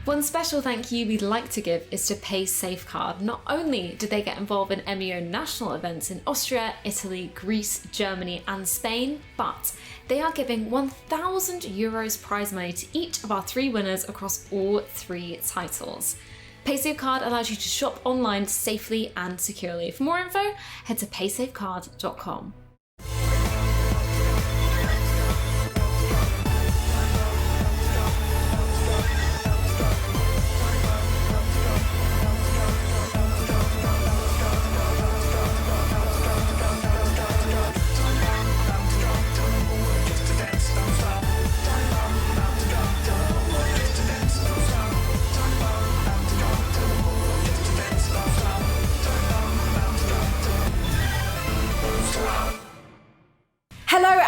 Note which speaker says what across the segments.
Speaker 1: One special thank you we'd like to give is to paysafecard. Not only did they get involved in M.E.O national events in Austria, Italy, Greece, Germany and Spain, but they are giving €1,000 prize money to each of our 3 winners across all 3 titles. PaySafeCard allows you to shop online safely and securely. For more info, head to paysafecard.com.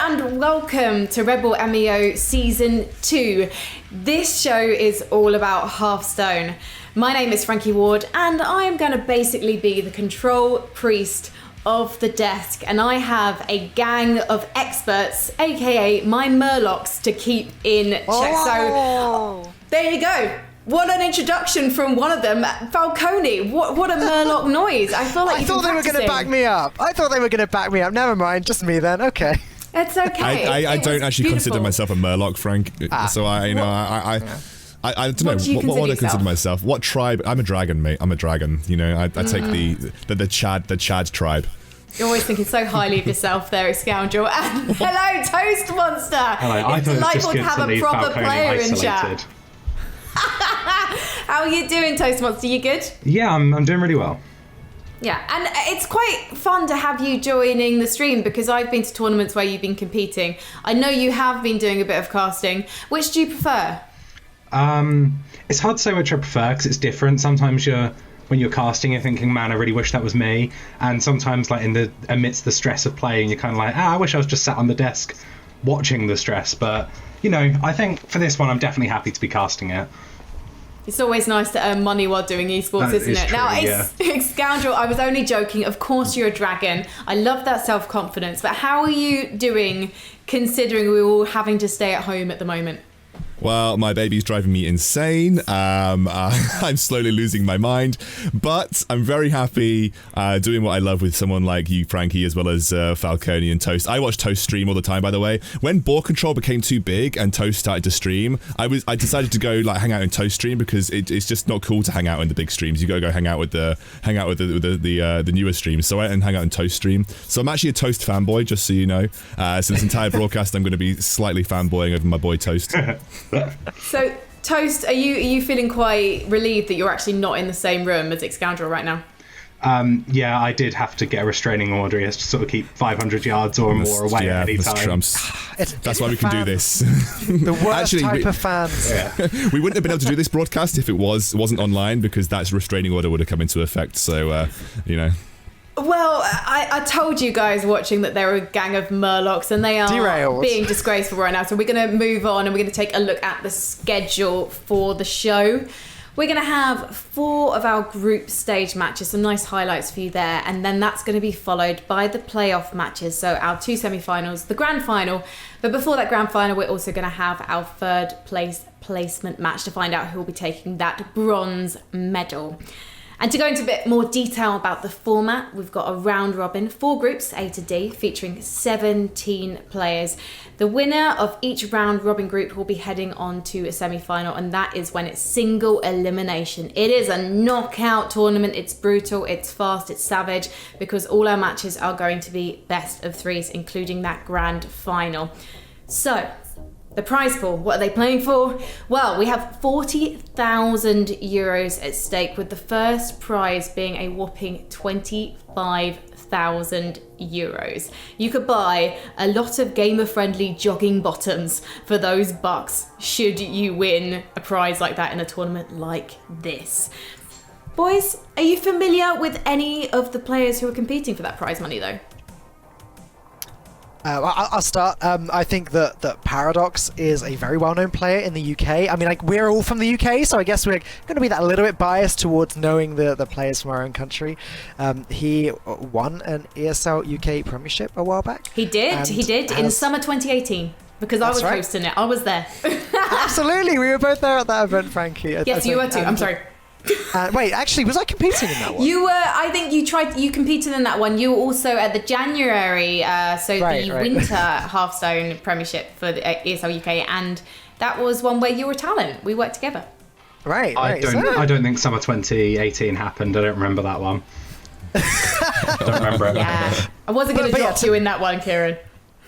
Speaker 1: And welcome to Rebel M.E.O Season 2. This show is all about Hearthstone. My name is Frankie Ward and I am going to basically be the control priest of the desk, and I have a gang of experts, aka my Murlocs, to keep in check. So there you go. What an introduction from one of them, Falcone. What a Murloc noise. I feel like
Speaker 2: I thought they were going to back me up. Never mind, just me then. Okay.
Speaker 1: It's okay.
Speaker 3: I don't actually consider myself a Murloc, Frank. So I don't know. What would I consider myself? What tribe? I'm a dragon, mate. I'm a dragon. You know, I take the Chad tribe.
Speaker 1: You're always thinking so highly of yourself there, scoundrel. And hello, Toast Monster.
Speaker 4: Hello.
Speaker 1: It's delightful to have a proper player in chat. How are you doing, Toast Monster? You good?
Speaker 4: Yeah, I'm doing really well.
Speaker 1: Yeah, and it's quite fun to have you joining the stream because I've been to tournaments where you've been competing. I know you have been doing a bit of casting. Which do you prefer?
Speaker 4: It's hard to say which I prefer because it's different. Sometimes when you're casting, you're thinking, man, I really wish that was me. And sometimes, like amidst the stress of playing, you're kind of like, I wish I was just sat on the desk watching the stress. But I think for this one, I'm definitely happy to be casting it.
Speaker 1: It's always nice to earn money while doing esports, isn't it?
Speaker 4: True,
Speaker 1: now,
Speaker 4: yeah.
Speaker 1: Scoundrel, I was only joking. Of course you're a dragon. I love that self-confidence. But how are you doing considering we're all having to stay at home at the moment?
Speaker 3: Well, my baby's driving me insane. I'm slowly losing my mind, but I'm very happy doing what I love with someone like you, Frankie, as well as Falcone and Toast. I watch Toast stream all the time, by the way. When Ball Control became too big and Toast started to stream, I decided to go hang out in Toast stream because it's just not cool to hang out in the big streams. You gotta go hang out with the newer streams. So I went and hang out in Toast stream. So I'm actually a Toast fanboy, just so you know. So this entire broadcast, I'm going to be slightly fanboying over my boy Toast.
Speaker 1: So, Toast, are you feeling quite relieved that you're actually not in the same room as Scoundrel right now?
Speaker 4: Yeah, I did have to get a restraining order. He has to sort of keep 500 yards or more away at any time.
Speaker 3: That's why we can do this.
Speaker 2: The worst type of fans.
Speaker 4: Yeah.
Speaker 3: We wouldn't have been able to do this broadcast if it wasn't online because that restraining order would have come into effect. So,
Speaker 1: Well, I told you guys watching that they're a gang of Murlocs and they are being disgraceful right now. So we're going to move on and we're going to take a look at the schedule for the show. We're going to have 4 of our group stage matches, some nice highlights for you there. And then that's going to be followed by the playoff matches. So our 2 semi-finals, the grand final. But before that grand final, we're also going to have our 3rd place placement match to find out who will be taking that bronze medal. And to go into a bit more detail about the format, we've got a round robin, 4 groups, A to D, featuring 17 players. The winner of each round robin group will be heading on to a semi-final, and that is when it's single elimination. It is a knockout tournament. It's brutal, it's fast, it's savage, because all our matches are going to be best of 3s, including that grand final. So, the prize pool, what are they playing for? Well, we have €40,000 at stake, with the first prize being a whopping €25,000. You could buy a lot of gamer-friendly jogging bottoms for those bucks should you win a prize like that in a tournament like this. Boys, are you familiar with any of the players who are competing for that prize money though?
Speaker 2: I'll start. I think that Paradox is a very well-known player in the UK. I mean, we're all from the UK, so I guess we're going to be that a little bit biased towards knowing the players from our own country. He won an ESL UK Premiership a while back.
Speaker 1: He did in summer 2018. Because I was hosting it. I was there.
Speaker 2: Absolutely, we were both there at that event, Frankie.
Speaker 1: Yes, you were too. I'm sorry.
Speaker 2: Wait, actually, was I competing in that one?
Speaker 1: You were. I think you competed in that one. You were also at the January, winter Hearthstone Premiership for the ESL UK, and that was one where you were talent. We worked together.
Speaker 2: Right.
Speaker 4: I don't think summer 2018 happened. I don't remember that one. Don't remember it.
Speaker 1: Yeah, I wasn't going to drop you in that one, Kieran.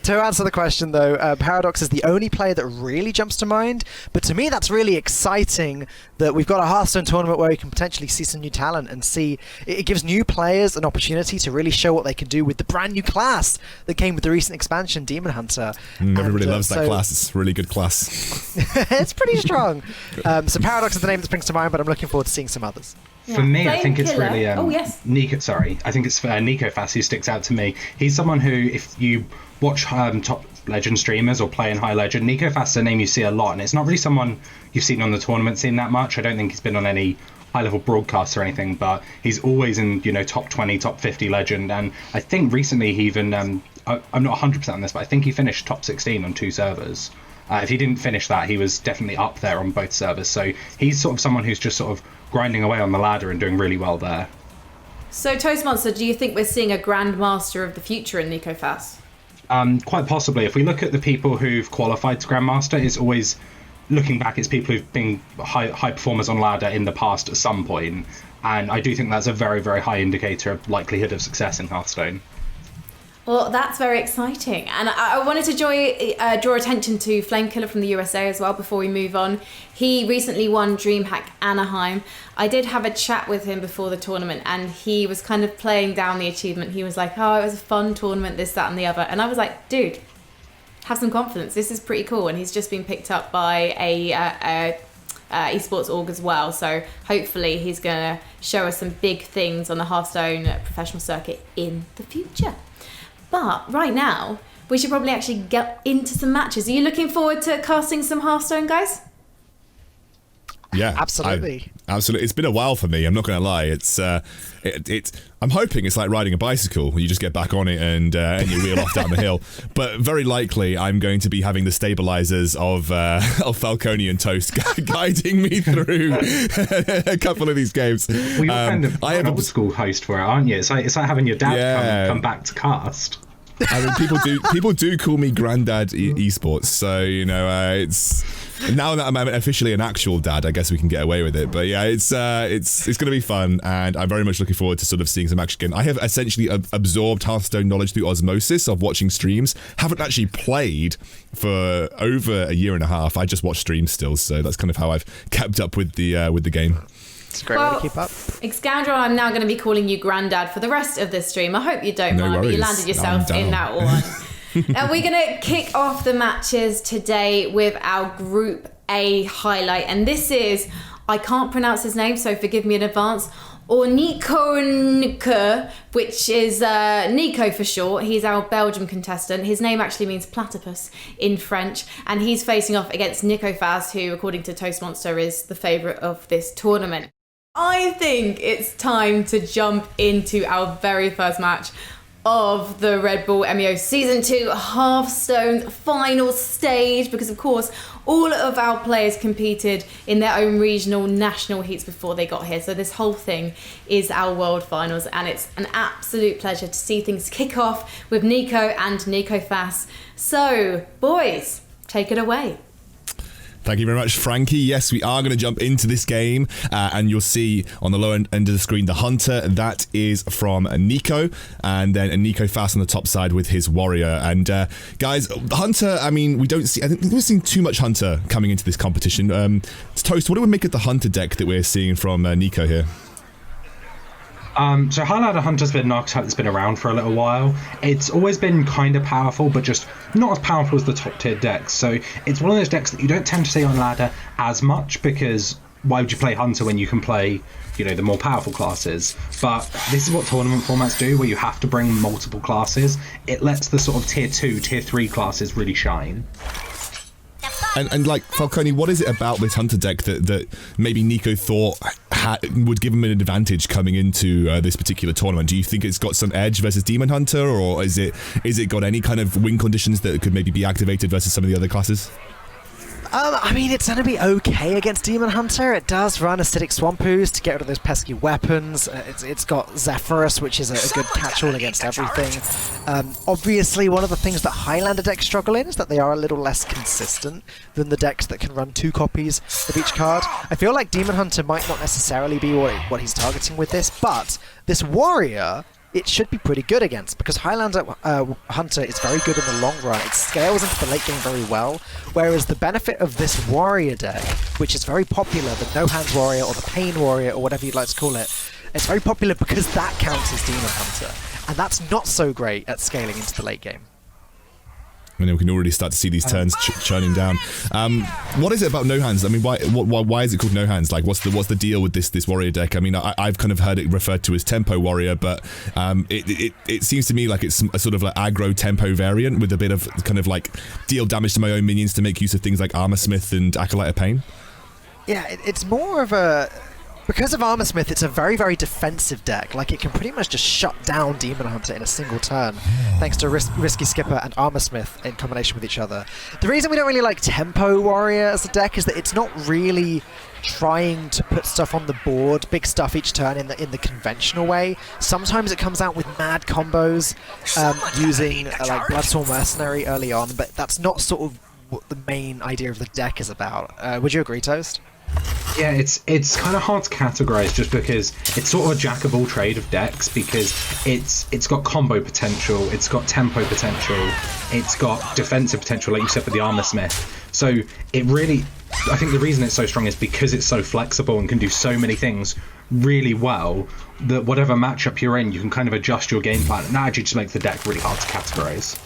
Speaker 2: To answer the question, though, Paradox is the only player that really jumps to mind. But to me, that's really exciting that we've got a Hearthstone tournament where we can potentially see some new talent and see it gives new players an opportunity to really show what they can do with the brand new class that came with the recent expansion, Demon Hunter.
Speaker 3: Everybody loves that class. It's a really good class.
Speaker 2: It's pretty strong. So Paradox is the name that springs to mind, but I'm looking forward to seeing some others.
Speaker 4: For me, I think it's really
Speaker 1: I
Speaker 4: think it's Nikofas who sticks out to me. He's someone who, if you watch top legend streamers or play in high legend, Nikofas is a name you see a lot, and it's not really someone you've seen on the tournament scene that much. I don't think he's been on any high level broadcasts or anything, but he's always in top 20, top 50 legend, and I think recently he even I'm not 100% on this, but I think he finished top 16 on 2 servers. If he didn't finish that, he was definitely up there on both servers. So he's sort of someone who's just sort of grinding away on the ladder and doing really well there.
Speaker 1: So Toastmonster, do you think we're seeing a Grandmaster of the future in Nikofas?
Speaker 4: Quite possibly. If we look at the people who've qualified to Grandmaster, it's always looking back, it's people who've been high performers on ladder in the past at some point, and I do think that's a very, very high indicator of likelihood of success in Hearthstone.
Speaker 1: Well, that's very exciting. And I wanted to draw attention to Flamekilla from the USA as well before we move on. He recently won DreamHack Anaheim. I did have a chat with him before the tournament, and he was kind of playing down the achievement. He was like, oh, it was a fun tournament, this, that, and the other. And I was like, dude, have some confidence. This is pretty cool. And he's just been picked up by a Esports org as well. So hopefully he's going to show us some big things on the Hearthstone professional circuit in the future. But right now, we should probably actually get into some matches. Are you looking forward to casting some Hearthstone, guys?
Speaker 3: Yeah,
Speaker 2: absolutely.
Speaker 3: Absolutely. It's been a while for me. I'm not going to lie. It's I'm hoping it's like riding a bicycle. You just get back on it and you wheel off down the hill. But very likely, I'm going to be having the stabilizers of Falcone and Toast guiding me through a couple of these games.
Speaker 4: Well, you're kind of an old school host for it, aren't you? It's like having your dad come back to cast.
Speaker 3: I mean, people do call me Granddad Esports, so it's now that I'm officially an actual dad, I guess we can get away with it. But yeah, it's going to be fun, and I'm very much looking forward to sort of seeing some action again. I have essentially absorbed Hearthstone knowledge through osmosis of watching streams. Haven't actually played for over a year and a half. I just watch streams still, so that's kind of how I've kept up with the game.
Speaker 2: It's a great way to keep up.
Speaker 1: Excoundrel, I'm now going to be calling you Grandad for the rest of this stream. I hope you don't mind, but you landed yourself in that one. Now we're going to kick off the matches today with our Group A highlight. And this is, I can't pronounce his name, so forgive me in advance, Nikofas, which is Nico for short. He's our Belgium contestant. His name actually means platypus in French, and he's facing off against Nikofas, who, according to Toastmonster, is the favourite of this tournament. I think it's time to jump into our very first match of the Red Bull MEO Season 2 Hearthstone final stage, because of course all of our players competed in their own regional national heats before they got here, so this whole thing is our world finals, and it's an absolute pleasure to see things kick off with Nico and Nikofas. So boys, take it away.
Speaker 3: Thank you very much, Frankie. Yes, we are going to jump into this game, and you'll see on the lower end of the screen the Hunter. That is from Nico, and then Nikofas on the top side with his Warrior. And guys, Hunter, I mean, I think we've seen too much Hunter coming into this competition. Toast, what do we make of the Hunter deck that we're seeing from Nico here?
Speaker 4: So High Ladder Hunter's been an archetype that's been around for a little while. It's always been kind of powerful, but just not as powerful as the top tier decks. So it's one of those decks that you don't tend to see on ladder as much, because why would you play Hunter when you can play, the more powerful classes? But this is what tournament formats do, where you have to bring multiple classes. It lets the sort of tier 2, tier 3 classes really shine.
Speaker 3: And like, Falcone, what is it about this Hunter deck that maybe Nico thought would give him an advantage coming into this particular tournament? Do you think it's got some edge versus Demon Hunter, or is it got any kind of win conditions that could maybe be activated versus some of the other classes?
Speaker 2: I mean, it's going to be okay against Demon Hunter. It does run Acidic Swamp Ooze to get rid of those pesky weapons. It's got Zephyrus, which is a good catch-all against everything. Obviously, one of the things that Highlander decks struggle in is that they are a little less consistent than the decks that can run 2 copies of each card. I feel like Demon Hunter might not necessarily be what he's targeting with this, but this Warrior, it should be pretty good against, because Highlander Hunter is very good in the long run. It scales into the late game very well, whereas the benefit of this Warrior deck, which is very popular, the No Hands Warrior or the Pain Warrior or whatever you'd like to call it, it's very popular because that counts as Demon Hunter, and that's not so great at scaling into the late game.
Speaker 3: I mean, we can already start to see these turns churning down. What is it about No Hands? I mean, why is it called No Hands? Like, what's the deal with this warrior deck? I mean, I've kind of heard it referred to as Tempo Warrior, but it seems to me like it's a sort of like aggro tempo variant with a bit of kind of like deal damage to my own minions to make use of things like Armor Smith and Acolyte of Pain. Yeah,
Speaker 2: it's more of a... Because of Armor Smith, it's a very, very defensive deck. Like, it can pretty much just shut down Demon Hunter in a single turn, thanks to Risky Skipper and Armor Smith in combination with each other. The reason we don't really like Tempo Warrior as a deck is that it's not really trying to put stuff on the board, big stuff each turn in the conventional way. Sometimes it comes out with mad combos using like Bloodstorm Mercenary early on, but that's not sort of what the main idea of the deck is about. Would you agree, Toast?
Speaker 4: Yeah, it's kind of hard to categorize just because it's sort of a jack of all trade of decks, because it's got combo potential, it's got tempo potential, it's got defensive potential, like you said, for the Armor Smith. So it really, I think the reason it's so strong is because it's so flexible and can do so many things really well that whatever matchup you're in, you can kind of adjust your game plan, and that actually just makes the deck really hard to categorize.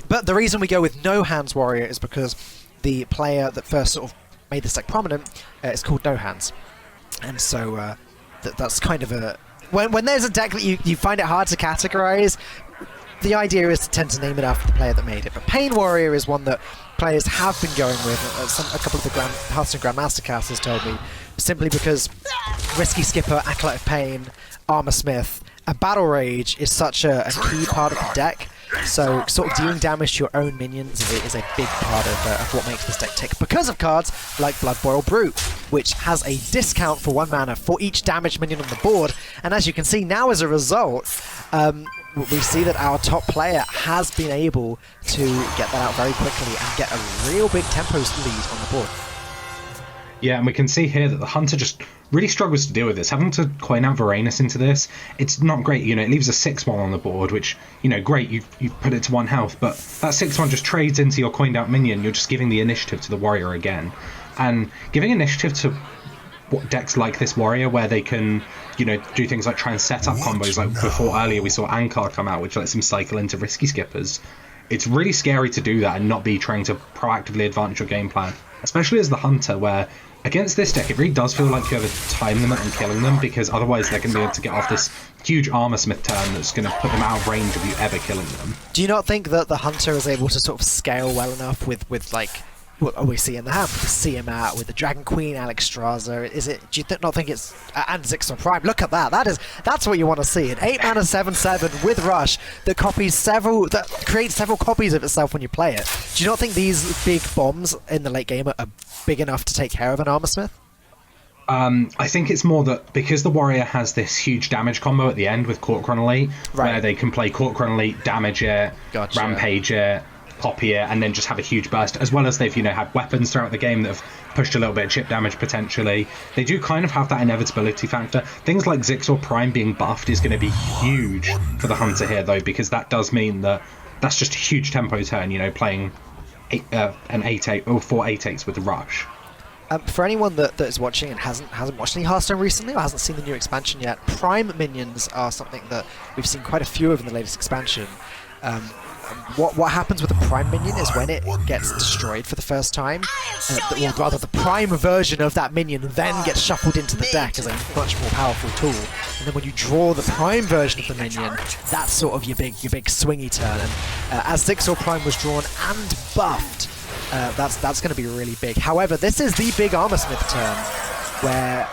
Speaker 2: But the reason we go with No Hands Warrior is because the player that first sort of made this deck prominent is called No Hands, and so that's kind of a when there's a deck that you find it hard to categorize, the idea is to tend to name it after the player that made it. But Pain Warrior is one that players have been going with. A couple of the Hearthstone Grandmaster casters told me, simply because Risky Skipper, Acolyte of Pain, Armor Smith, and Battle Rage is such a key part of the deck. So sort of dealing damage to your own minions is a big part of what makes this deck tick, because of cards like Blood Boil Brute, which has a discount for 1 mana for each damaged minion on the board. And as you can see now, as a result, we see that our top player has been able to get that out very quickly and get a real big tempo lead on the board.
Speaker 4: Yeah, and we can see here that the Hunter just really struggles to deal with this. Having to coin out Varanus into this, it's not great. You know, it leaves a 6-1 on the board, which, you know, great, you put it to 1 health, but that 6-1 just trades into your coined out minion. You're just giving the initiative to the Warrior again. And giving initiative to decks like this Warrior, where they can, you know, do things like try and set up combos, like before earlier we saw Ankar come out, which lets him cycle into Risky Skippers. It's really scary to do that and not be trying to proactively advance your game plan, especially as the Hunter, where against this deck it really does feel like you have a time limit on killing them, because otherwise they're going to be able to get off this huge Armor Smith turn that's going to put them out of range of you ever killing them.
Speaker 2: Do you not think that the Hunter is able to sort of scale well enough with like what we see in the hand, with the CMAT, with the Dragon Queen, Alexstrasza? Do you not think it's... and Zixor Prime, look at that, that's what you want to see, an 8 mana 7/7 with Rush that creates several copies of itself when you play it. Do you not think these big bombs in the late game are big enough to take care of an Armor Smith?
Speaker 4: I think it's more that because the Warrior has this huge damage combo at the end with Court Chronolite, where they can play Court Chronolite, damage it, Rampage it, copy it, and then just have a huge burst, as well as they've, you know, had weapons throughout the game that have pushed a little bit of chip damage potentially. They do kind of have that inevitability factor. Things like Zixor Prime being buffed is going to be huge for the Hunter here, though, because that does mean that that's just a huge tempo turn, you know, playing an 8/8 or 4 8/8s with the Rush.
Speaker 2: For anyone that is watching and hasn't watched any Hearthstone recently or hasn't seen the new expansion yet, Prime minions are something that we've seen quite a few of in the latest expansion. What happens with a Prime minion is when it gets destroyed for the first time, or rather the Prime version of that minion then gets shuffled into the deck as a much more powerful tool. And then when you draw the Prime version of the minion, that's sort of your big swingy turn. And as Zixor Prime was drawn and buffed, that's going to be really big. However, this is the big Armor Smith turn. where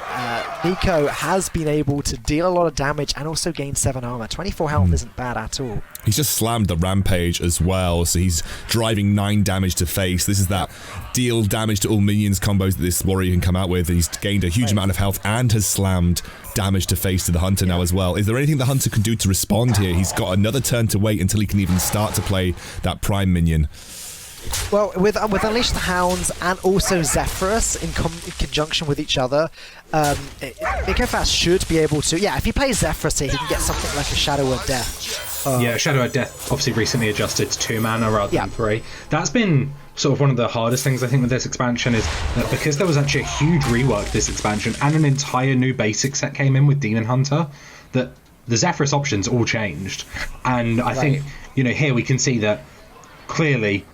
Speaker 2: Nico has been able to deal a lot of damage and also gain 7 armor. 24 health isn't bad at all.
Speaker 3: He's just slammed the Rampage as well, so he's driving 9 damage to face. This is that deal damage to all minions combos that this warrior can come out with. He's gained a huge amount of health and has slammed damage to face to the Hunter now as well. Is there anything the Hunter can do to respond here? He's got another turn to wait until he can even start to play that Prime minion.
Speaker 2: Well, with Unleash the Hounds and also Zephyrus in conjunction with each other, Nikofas should be able to... Yeah, if he plays Zephyrus here, he can get something like a Shadow of Death.
Speaker 4: Yeah, Shadow of Death obviously recently adjusted to 2 mana rather than 3. That's been sort of one of the hardest things I think with this expansion, is that because there was actually a huge rework this expansion and an entire new basic set came in with Demon Hunter, that the Zephyrus options all changed. And I think, you know, here we can see that clearly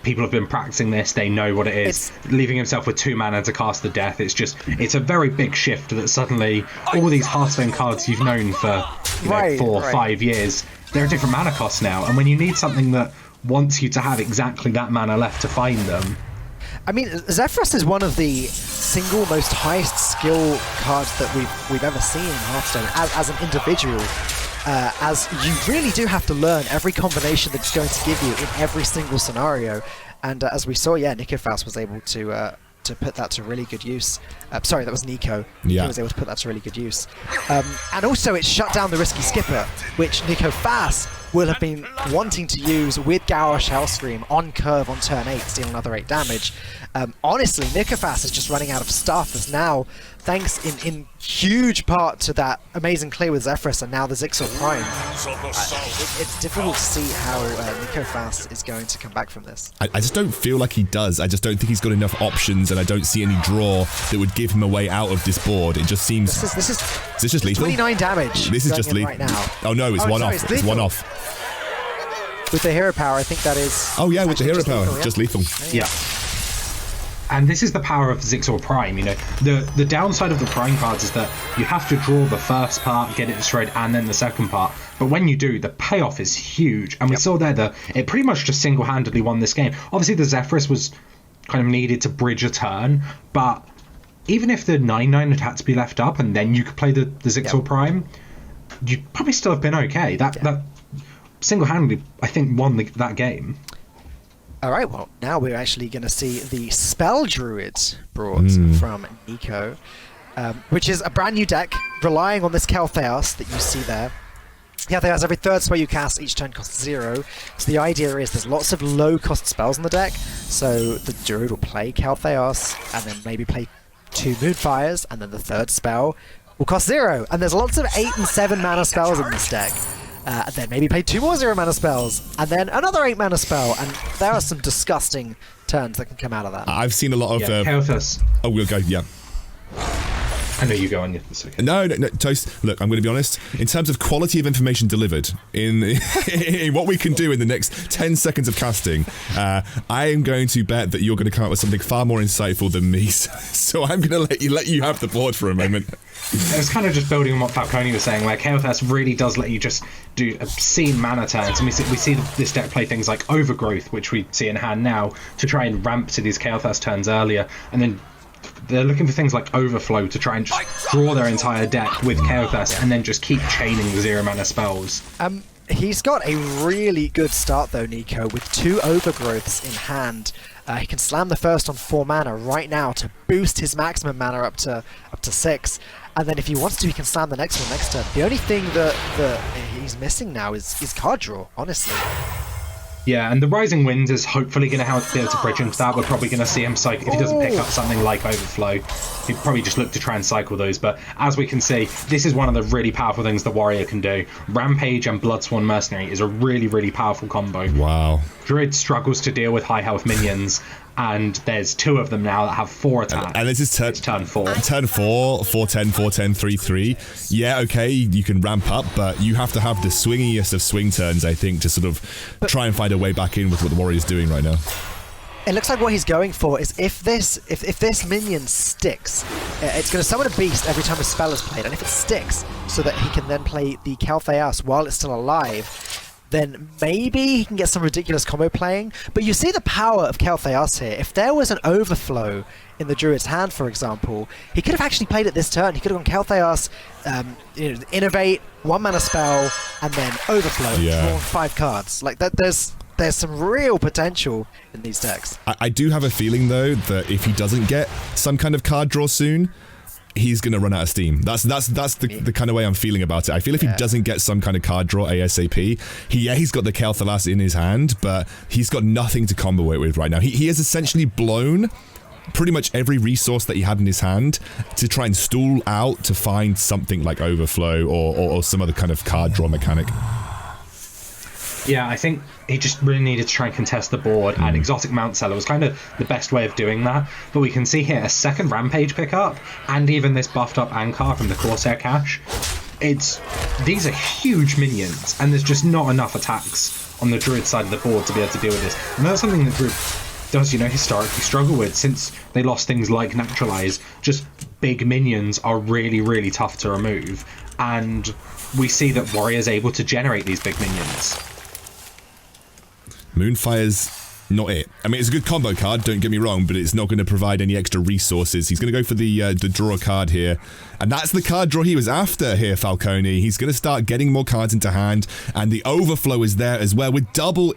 Speaker 4: people have been practicing this, they know what it is. Leaving himself with 2 mana to cast the Death, it's a very big shift that suddenly all these Hearthstone cards you've known for 4 or 5 years, they're a different mana cost now. And when you need something that wants you to have exactly that mana left to find them...
Speaker 2: I mean, Zephyrus is one of the single most highest skill cards that we've ever seen in Hearthstone as an individual. As you really do have to learn every combination that it's going to give you in every single scenario. And as we saw, Nikofas was able to put that to really good use. Sorry, that was Nico.
Speaker 3: Yeah.
Speaker 2: He was able to put that to really good use. And also it shut down the Risky Skipper, which Nikofas will have been wanting to use with Garrosh Hellscream on curve on turn 8 to deal another 8 damage. Honestly, Nikofas is just running out of stuff, as now, thanks in huge part to that amazing clear with Zephyrus and now the Zixel Prime, it's difficult to see how Nikofas is going to come back from this.
Speaker 3: I just don't feel like he does. I just don't think he's got enough options, and I don't see any draw that would give him a way out of this board. It just seems...
Speaker 2: This is
Speaker 3: just lethal?
Speaker 2: 29 damage.
Speaker 3: This is just lethal. Right
Speaker 2: now.
Speaker 3: Oh no, it's one off. It's one off.
Speaker 2: With the hero power, I think that is...
Speaker 3: Oh yeah, with the hero power,
Speaker 2: lethal,
Speaker 3: just lethal.
Speaker 4: Yeah. And this is the power of Zixor Prime, you know. The downside of the Prime cards is that you have to draw the first part, get it destroyed, and then the second part. But when you do, the payoff is huge. And we saw there that it pretty much just single-handedly won this game. Obviously, the Zephyrus was kind of needed to bridge a turn, but even if the 9/9 had to be left up and then you could play the Zixor Prime, you'd probably still have been okay. That single-handedly, I think, won that game.
Speaker 2: Alright, well, now we're actually going to see the Spell Druid brought from Nico, which is a brand new deck relying on this Keltheos that you see there. Keltheos, every 3rd spell you cast each turn costs 0, so the idea is there's lots of low-cost spells in the deck, so the Druid will play Keltheos, and then maybe play 2 Moonfires, and then the 3rd spell will cost 0, and there's lots of 8 and 7 mana spells in this deck. Then maybe play 2 more 0 mana spells, and then another 8 mana spell, and there are some disgusting turns that can come out of that.
Speaker 3: I've seen a lot of...
Speaker 4: Hearthstone.
Speaker 3: Oh, we'll go, yeah.
Speaker 4: I know you go on. It's okay.
Speaker 3: No, Toast, look, I'm going to be honest. In terms of quality of information delivered, in what we can do in the next 10 seconds of casting, I am going to bet that you're going to come up with something far more insightful than me. So I'm going to let you have the board for a moment.
Speaker 4: It was kind of just building on what Falcone was saying, where Chaos really does let you just do obscene mana turns. And we see this deck play things like Overgrowth, which we see in hand now, to try and ramp to these Chaos turns earlier. And then they're looking for things like Overflow to try and just draw their entire deck with Chaos and then just keep chaining the 0 mana spells.
Speaker 2: He's got a really good start though, Nico, with 2 Overgrowths in hand. He can slam the first on 4 mana right now to boost his maximum mana up to 6. And then if he wants to, he can slam the next one next turn. The only thing that he's missing now is card draw, honestly.
Speaker 4: Yeah, and the Rising Wind is hopefully going to be able to bridge into that. We're probably going to see him cycle. If he doesn't pick up something like Overflow, he'd probably just look to try and cycle those. But as we can see, this is one of the really powerful things the Warrior can do. Rampage and Bloodsworn Mercenary is a really, really powerful combo.
Speaker 3: Wow.
Speaker 4: Druid struggles to deal with high health minions, and there's 2 of them now that have 4 attacks.
Speaker 3: And this is
Speaker 4: turn 4.
Speaker 3: Turn 4, 4-10, 4-10, 3-3. Yeah, okay, you can ramp up, but you have to have the swingiest of swing turns, I think, to sort of try and find a way back in with what the Warrior's doing right now.
Speaker 2: It looks like what he's going for is if this minion sticks, it's going to summon a beast every time a spell is played, and if it sticks, so that he can then play the Keltheos while it's still alive, then maybe he can get some ridiculous combo playing. But you see the power of Kel'Thas here. If there was an overflow in the Druid's hand, for example, he could have actually played it this turn. He could have gone Kel'Thas, innovate, 1-mana spell, and then overflow, draw 5 cards. Like that, there's some real potential in these decks.
Speaker 3: I do have a feeling, though, that if he doesn't get some kind of card draw soon, he's going to run out of steam. That's the kind of way I'm feeling about it. I feel if he doesn't get some kind of card draw ASAP, he's got the Kel'Thas in his hand, but he's got nothing to combo it with right now. He has essentially blown pretty much every resource that he had in his hand to try and stall out to find something like overflow or some other kind of card draw mechanic.
Speaker 4: Yeah, I think he just really needed to try and contest the board, and Exotic Mount Seller was kind of the best way of doing that. But we can see here a second Rampage pickup, and even this buffed up Ankar from the Corsair cache. These are huge minions, and there's just not enough attacks on the Druid side of the board to be able to deal with this. And that's something the Druid does, historically struggle with since they lost things like Naturalize. Just big minions are really, really tough to remove, and we see that Warrior's able to generate these big minions.
Speaker 3: Moonfire's not it. I mean, it's a good combo card, don't get me wrong, but it's not going to provide any extra resources. He's going to go for the draw card here, and that's the card draw he was after here, Falcone. He's going to start getting more cards into hand, and the overflow is there as well with double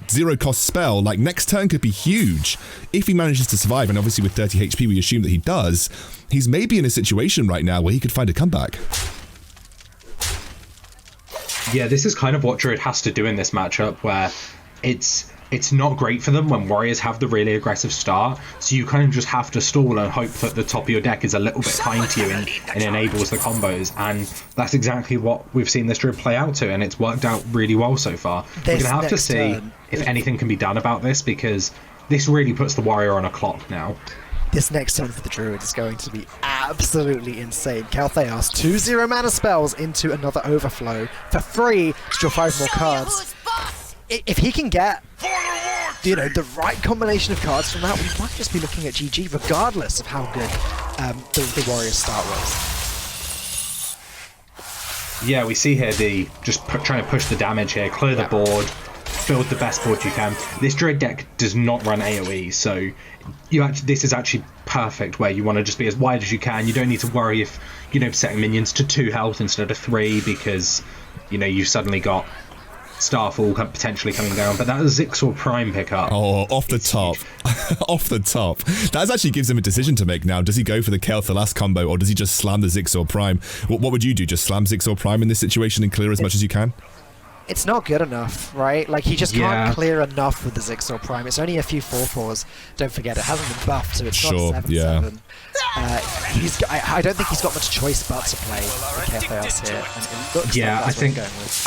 Speaker 3: zero-cost spell. Like, next turn could be huge if he manages to survive, and obviously with 30 HP, we assume that he does. He's maybe in a situation right now where he could find a comeback.
Speaker 4: Yeah, this is kind of what Druid has to do in this matchup, where it's not great for them when Warriors have the really aggressive start, so you kind of just have to stall and hope that the top of your deck is a little bit kind to you and enables the combos, and that's exactly what we've seen this Druid play out to, and it's worked out really well so far. We're going to have to see if anything can be done about this, because this really puts the Warrior on a clock now.
Speaker 2: This next turn for the Druid is going to be absolutely insane. Kel'Thas, 2 0-mana spells into another overflow for free to draw 5 more cards. If he can get, the right combination of cards from that, we might just be looking at GG, regardless of how good the Warriors start was.
Speaker 4: Yeah, we see here trying to push the damage here, clear the board, build the best board you can. This Druid deck does not run AoE, so this is actually perfect where you want to just be as wide as you can. You don't need to worry if, setting minions to 2 health instead of 3, because, you've suddenly got Starfall potentially coming down, but that is Zixor Prime pickup.
Speaker 3: Oh, off the top. Off the top. That actually gives him a decision to make now. Does he go for the Kel'Thas combo, or does he just slam the Zixor Prime? What would you do? Just slam Zixor Prime in this situation and clear as much as you can?
Speaker 2: It's not good enough, right? Like, he just can't clear enough with the Zixor Prime. It's only a few 4/4s. Don't forget, it hasn't been buffed, so it's not 7/7. I don't think he's got much choice but to play the Kel'Thas here. And it looks like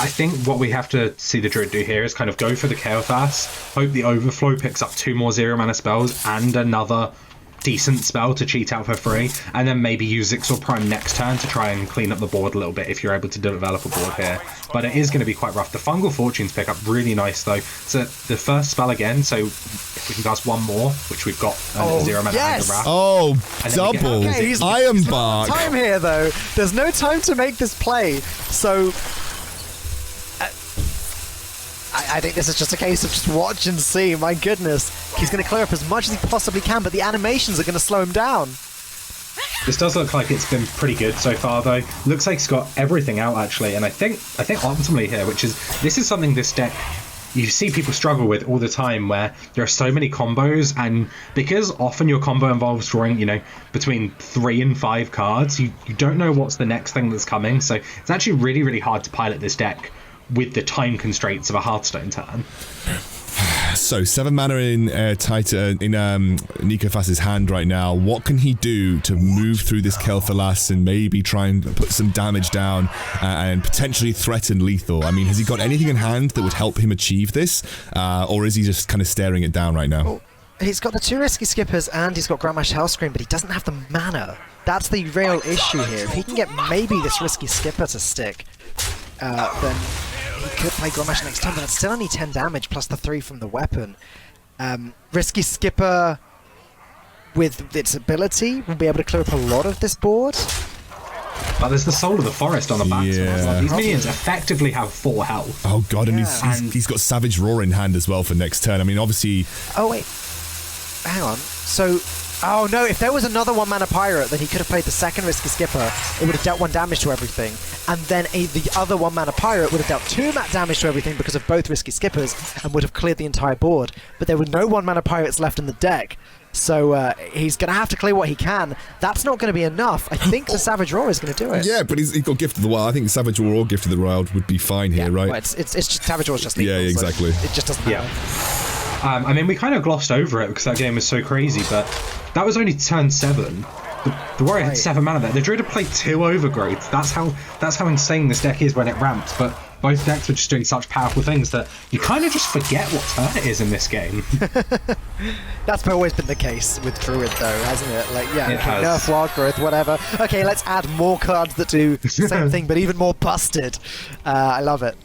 Speaker 4: I think what we have to see the Druid do here is kind of go for the Kel'Thas, hope the overflow picks up 2 more 0-mana spells and another decent spell to cheat out for free, and then maybe use Zixor Prime next turn to try and clean up the board a little bit if you're able to develop a board here. But it is going to be quite rough. The Fungal Fortunes pick up really nice though. So the first spell again, so if we can cast 1 more, which we've got 0-mana Anger Wrath.
Speaker 3: Oh, double! Iron Bark!
Speaker 2: Time here though. There's no time to make this play, so I think this is just a case of just watch and see. My goodness, he's going to clear up as much as he possibly can, but the animations are going to slow him down.
Speaker 4: This does look like it's been pretty good so far, though. Looks like he's got everything out actually, and I think ultimately here, this is something this deck you see people struggle with all the time, where there are so many combos, and because often your combo involves drawing, between 3 and 5 cards, you don't know what's the next thing that's coming. So it's actually really, really hard to pilot this deck with the time constraints of a Hearthstone turn.
Speaker 3: So 7 mana in Nikofas' hand right now. What can he do to move through this Kel'Thas and maybe try and put some damage down and potentially threaten lethal? I mean, has he got anything in hand that would help him achieve this, or is he just kind of staring it down right now?
Speaker 2: He's got the 2 risky skippers and he's got Grandmaster Hellscream, but he doesn't have the mana. That's the real issue here. If he can get maybe this risky skipper to stick, then he could play Grandmaster next turn, but it's still only 10 damage plus the 3 from the weapon. Risky Skipper, with its ability, will be able to clear up a lot of this board.
Speaker 4: But there's the Soul of the Forest on the back.
Speaker 3: Yeah.
Speaker 4: So these minions effectively have 4 health.
Speaker 3: Oh god, and he's got Savage Roar in hand as well for next turn. I mean, obviously...
Speaker 2: Oh, wait. Hang on. So... Oh no, if there was another 1-mana pirate, then he could have played the second Risky Skipper. It would have dealt 1 damage to everything. And then the other 1-mana pirate would have dealt 2 damage to everything because of both Risky Skippers and would have cleared the entire board. But there were no 1-mana pirates left in the deck. So he's going to have to clear what he can. That's not going to be enough. I think the Savage Roar is going to do it.
Speaker 3: Yeah, but he's got Gift of the Wild. I think Savage Roar or Gift of the Wild would be fine here, right?
Speaker 2: Well, it's just Savage Roar's just lethal,
Speaker 3: yeah, exactly.
Speaker 2: So it just doesn't matter.
Speaker 4: I mean, we kind of glossed over it because that game was so crazy, but that was only turn 7. The Warrior had 7 mana there. The Druid had played 2 Overgrowths. That's how insane this deck is when it ramps. But both decks were just doing such powerful things that you kind of just forget what turn it is in this game.
Speaker 2: That's always been the case with Druid, though, hasn't it? Like, yeah,
Speaker 4: It has.
Speaker 2: nerf Wild Growth, whatever. Okay, let's add more cards that do the same thing, but even more busted. I love it.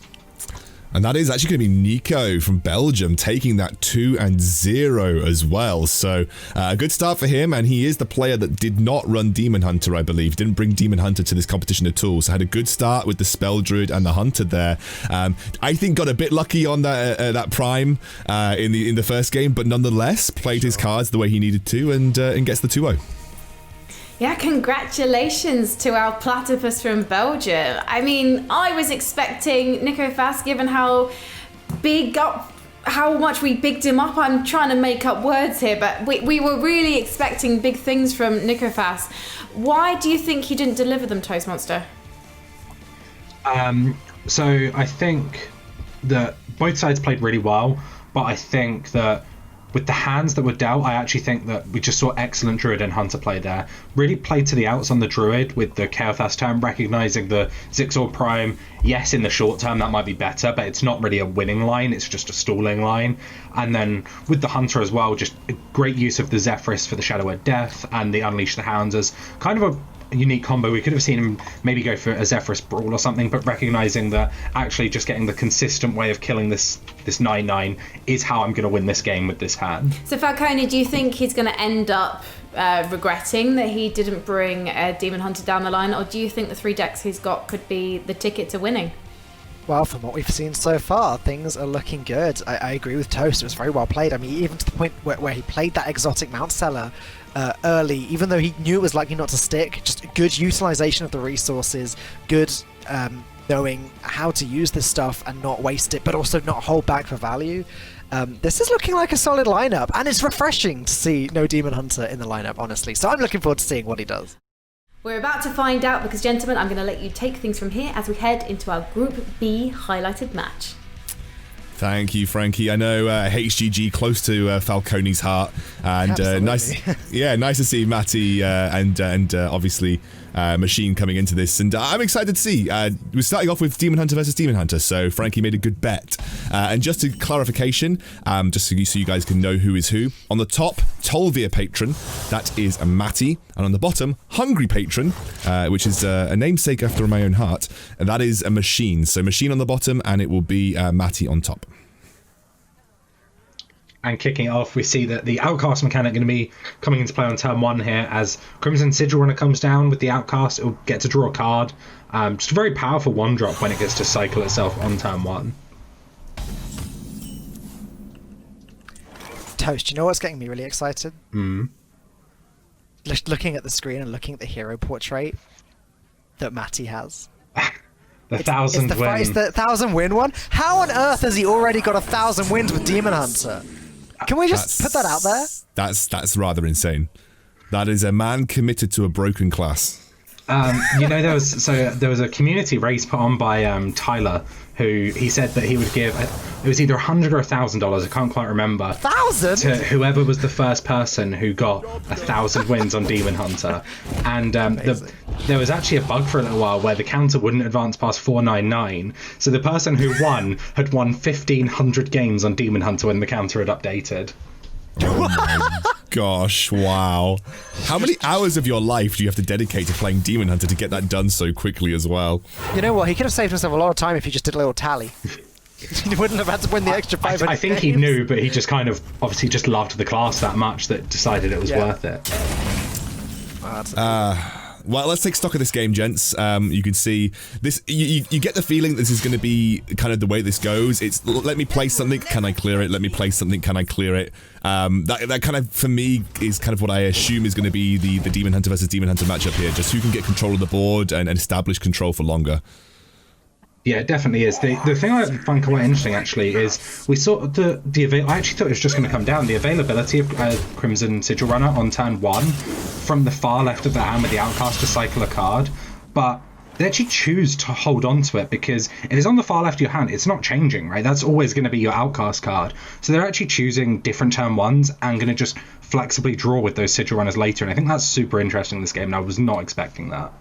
Speaker 3: And that is actually going to be Nico from Belgium taking that 2-0 as well. So a good start for him, and he is the player that did not run Demon Hunter, I believe. Didn't bring Demon Hunter to this competition at all. So had a good start with the Spell Druid and the Hunter there. I think got a bit lucky on that Prime in the first game, but nonetheless played his cards the way he needed to and gets the 2-0.
Speaker 1: Yeah, congratulations to our platypus from Belgium. I mean, I was expecting Nikofas, given how much we bigged him up. I'm trying to make up words here, but we were really expecting big things from Nikofas. Why do you think he didn't deliver them, Toast Monster?
Speaker 4: So I think that both sides played really well, but I think that with the hands that were dealt, I actually think that we just saw excellent Druid and Hunter play there. Really played to the outs on the Druid with the Chaos turn, recognizing the Zigzor Prime. Yes, in the short term that might be better, but it's not really a winning line, it's just a stalling line. And then with the Hunter as well, just a great use of the Zephrys for the Shadow of Death and the Unleash the Hounds as kind of a unique combo. We could have seen him maybe go for a Zephrys Brawl or something, but recognizing that actually just getting the consistent way of killing this 9/9 is how I'm going to win this game with this hand.
Speaker 1: So Falcone, do you think he's going to end up regretting that he didn't bring a Demon Hunter down the line, or do you think the 3 decks he's got could be the ticket to winning?
Speaker 2: Well, from what we've seen so far, things are looking good. I agree with Toast. It was very well played. I mean, even to the point where he played that exotic Mount Seller early, even though he knew it was likely not to stick. Just good utilization of the resources, good knowing how to use this stuff and not waste it, but also not hold back for value. This is looking like a solid lineup, and it's refreshing to see no Demon Hunter in the lineup, honestly. So I'm looking forward to seeing what he does.
Speaker 1: We're about to find out because, gentlemen, I'm going to let you take things from here as we head into our Group B highlighted match.
Speaker 3: Thank you, Frankie. I know HGG close to Falcone's heart, and nice to see Matty and obviously Machine coming into this, and I'm excited to see. We're starting off with Demon Hunter versus Demon Hunter, so Frankie made a good bet. And just a clarification, just so you guys can know who is who. On the top, Tolvia Patron, that is a Matty, and on the bottom, Hungry Patron, which is a namesake after my own heart, and that is a Machine. So Machine on the bottom, and it will be Matty on top.
Speaker 4: And kicking it off, we see that the Outcast mechanic going to be coming into play on turn 1 here. As Crimson Sigil Runner comes down with the Outcast, it will get to draw a card. Just a very powerful 1-drop when it gets to cycle itself on turn 1.
Speaker 2: Toast, you know what's getting me really excited? Looking at the screen and looking at the hero portrait that Matty has.
Speaker 4: The 1,000 win.
Speaker 2: It's the 1,000 win one? How on earth has he already got 1,000 wins with Demon Hunter? Can we just put that out there?
Speaker 3: That's rather insane. That is a man committed to a broken class.
Speaker 4: There was a community race put on by Tyler, who he said that he would give, it was either $100 or $1,000, I can't quite remember.
Speaker 2: 1,000?
Speaker 4: To whoever was the first person who got 1,000 wins on Demon Hunter. And there was actually a bug for a little while where the counter wouldn't advance past 499. So the person who won had won 1,500 games on Demon Hunter when the counter had updated.
Speaker 3: Oh my gosh, wow. How many hours of your life do you have to dedicate to playing Demon Hunter to get that done so quickly as well?
Speaker 2: You know what, he could have saved himself a lot of time if he just did a little tally. He wouldn't have had to win the extra 500
Speaker 4: I think
Speaker 2: games.
Speaker 4: he knew, but he just kind of obviously just loved the class that much that decided it was worth it.
Speaker 3: Well, let's take stock of this game, gents. You can see this. You get the feeling this is going to be kind of the way this goes. It's let me play something, can I clear it? Let me play something, can I clear it? That kind of, for me, is kind of what I assume is going to be the Demon Hunter versus Demon Hunter matchup here. Just who can get control of the board and establish control for longer.
Speaker 4: Yeah, it definitely is. The thing I find quite interesting, actually, is we saw I actually thought it was just going to come down. The availability of Crimson Sigil Runner on turn 1 from the far left of the hand with the Outcast to cycle a card, but they actually choose to hold on to it because it is on the far left of your hand. It's not changing, right? That's always going to be your Outcast card. So they're actually choosing different turn 1s and going to just flexibly draw with those Sigil Runners later, and I think that's super interesting in this game, and I was not expecting that.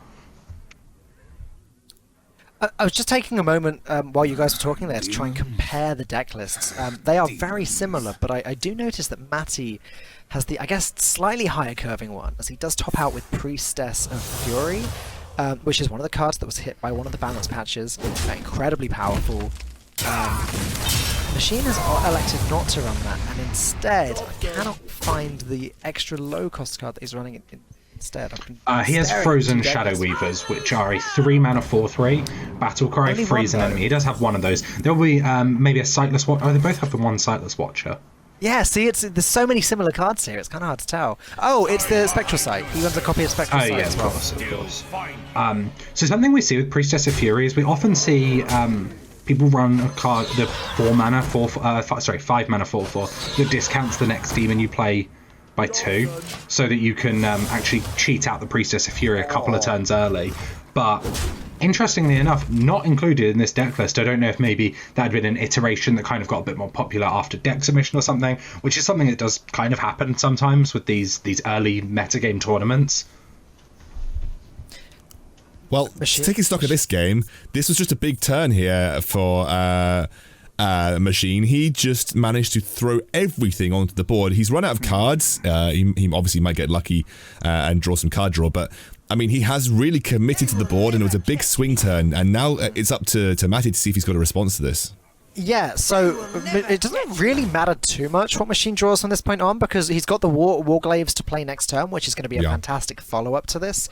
Speaker 2: I was just taking a moment while you guys were talking there to try and compare the deck lists. They are very similar, but I do notice that Matty has the, I guess, slightly higher curving one, as he does top out with Priestess of Fury, which is one of the cards that was hit by one of the balance patches. Incredibly powerful. Machine has elected not to run that, and instead, I cannot find the extra low-cost card that he's running instead.
Speaker 4: He has Frozen Shadow Weavers, which are a 3-mana 4/3 battle cry, freeze an enemy. He does have one of those. There'll be maybe a Sightless Watcher. Oh, they both have the one Sightless Watcher.
Speaker 2: Yeah, see, there's so many similar cards here. It's kind of hard to tell. Oh, it's the Spectral Sight. He runs a copy of Spectral Sight as well.
Speaker 4: Of course. So something we see with Priestess of Fury is we often see people run a card, the 5-mana 4/4 that discounts the next demon you play by 2, so that you can actually cheat out the Priestess of Fury a couple of turns early. But interestingly enough, not included in this deck list. I don't know if maybe that had been an iteration that kind of got a bit more popular after deck submission or something, which is something that does kind of happen sometimes with these early metagame tournaments.
Speaker 3: Well, taking stock of this game, this was just a big turn here for Machine. He just managed to throw everything onto the board. He's run out of cards. He obviously might get lucky and draw some card draw, but I mean, he has really committed to the board, and it was a big swing turn, and now it's up to Matty to see if he's got a response to this.
Speaker 2: Yeah, so it doesn't really matter too much what Machine draws from this point on, because he's got the Warglaives to play next turn, which is going to be a fantastic follow-up to this.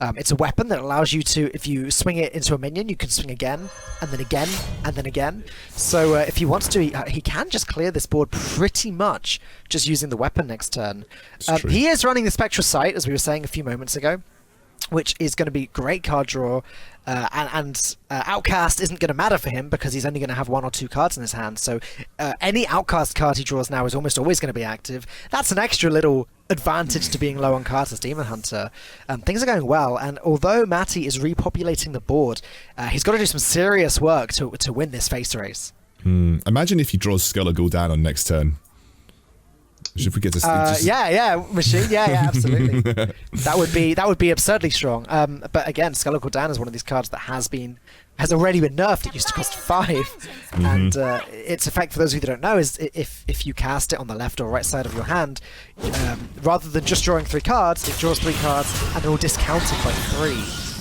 Speaker 2: It's a weapon that allows you to, if you swing it into a minion, you can swing again, and then again, and then again. So if he wants to, he can just clear this board pretty much just using the weapon next turn. He is running the Spectral Sight, as we were saying a few moments ago, which is going to be great card draw, and Outcast isn't going to matter for him because he's only going to have 1 or 2 cards in his hand, so any Outcast card he draws now is almost always going to be active. That's an extra little advantage to being low on cards as Demon Hunter. Things are going well, and although Matty is repopulating the board, he's got to do some serious work to win this face race.
Speaker 3: Imagine if he draws Skull of Gul'dan on next turn. Should we get to
Speaker 2: Machine, absolutely. that would be absurdly strong. But again, Skull of Gul'dan is one of these cards that has already been nerfed. It used to cost 5, and its effect, for those of you that don't know, is if you cast it on the left or right side of your hand, rather than just drawing 3 cards, it draws 3 cards and they're all discounted by 3,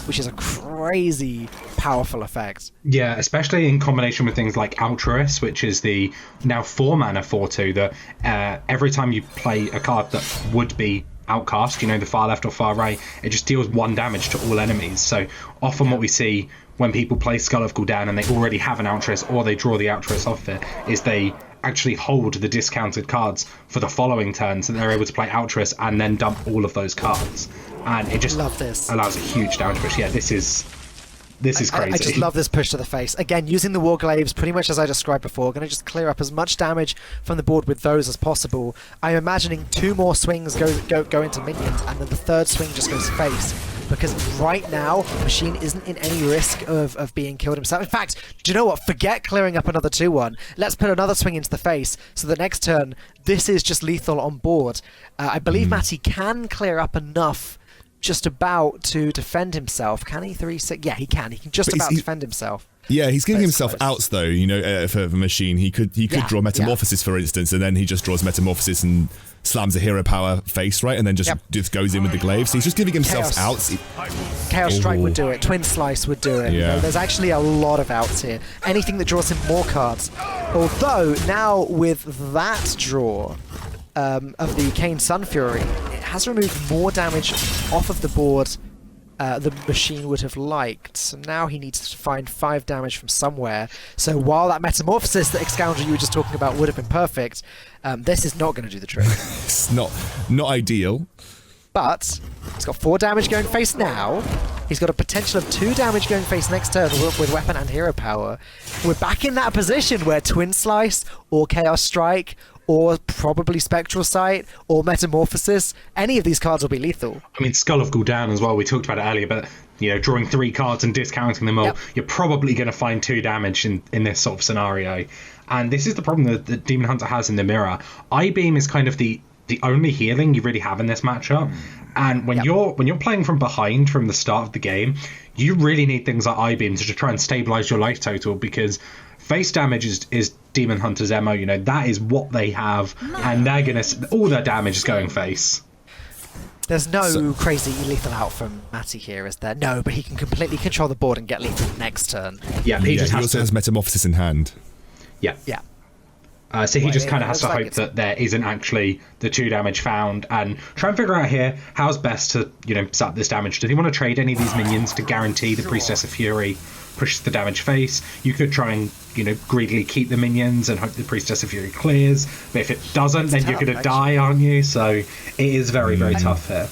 Speaker 2: which is a crazy powerful effect.
Speaker 4: Yeah, especially in combination with things like Altruist, which is the now 4-mana 4/2 that every time you play a card that would be Outcast, the far left or far right, it just deals 1 damage to all enemies. So often what we see when people play Skull of Gul'dan and they already have an Altruist, or they draw the Altruist off it, is they actually hold the discounted cards for the following turn, so they're able to play Altruist and then dump all of those cards. And it just allows a huge damage push. Yeah, this is crazy.
Speaker 2: I just love this push to the face. Again, using the Warglaives, pretty much as I described before, going to just clear up as much damage from the board with those as possible. I'm imagining 2 more swings go into minions, and then the 3rd swing just goes face. Because right now, Machine isn't in any risk of being killed himself. In fact, do you know what? Forget clearing up another 2/1. Let's put another swing into the face, so the next turn, this is just lethal on board. I believe Matty can clear up enough just about to defend himself. Can he 3/6? Yeah, he can. He can just about defend himself.
Speaker 3: Yeah, he's giving himself outs though. For Machine, he could draw Metamorphosis, for instance, and then he just draws Metamorphosis and slams a hero power face, right, and then just goes in with the glaive. So he's just giving himself outs.
Speaker 2: Chaos Strike would do it. Twin Slice would do it.
Speaker 3: Yeah.
Speaker 2: There's actually a lot of outs here. Anything that draws him more cards. Although now with that draw of the Kane Sun Fury, it has removed more damage off of the board the machine would have liked. So now he needs to find 5 damage from somewhere. So while that metamorphosis that Excoundry you were just talking about would have been perfect, this is not going to do the trick.
Speaker 3: It's not ideal.
Speaker 2: But he's got 4 damage going face now. He's got a potential of 2 damage going face next turn with weapon and hero power. We're back in that position where Twin Slice or Chaos Strike or probably Spectral Sight or Metamorphosis, any of these cards will be lethal.
Speaker 4: I mean, Skull of Gul'dan as well, we talked about it earlier, but drawing 3 cards and discounting them all, you're probably going to find 2 damage in this sort of scenario. And this is the problem that Demon Hunter has in the mirror. I-Beam is kind of the only healing you really have in this matchup. And when you're playing from behind from the start of the game, you really need things like I-Beam to try and stabilize your life total, because face damage is Demon Hunter's M.E.O. That is what they have, and they're gonna all their damage is going face.
Speaker 2: There's no crazy lethal out from Matty here, is there? No, but he can completely control the board and get lethal next turn.
Speaker 4: Yeah,
Speaker 3: he also has Metamorphosis in hand.
Speaker 4: Yeah. So he just kind of has to hope that there isn't actually the 2 damage found, and try and figure out here how's best to set up this damage. Does he want to trade any of these minions to guarantee the Priestess of Fury pushes the damage face? You could try and greedily keep the minions and hope the Priestess of Fury clears, but if it doesn't, then you're going to die, aren't you? So it is very, very tough here.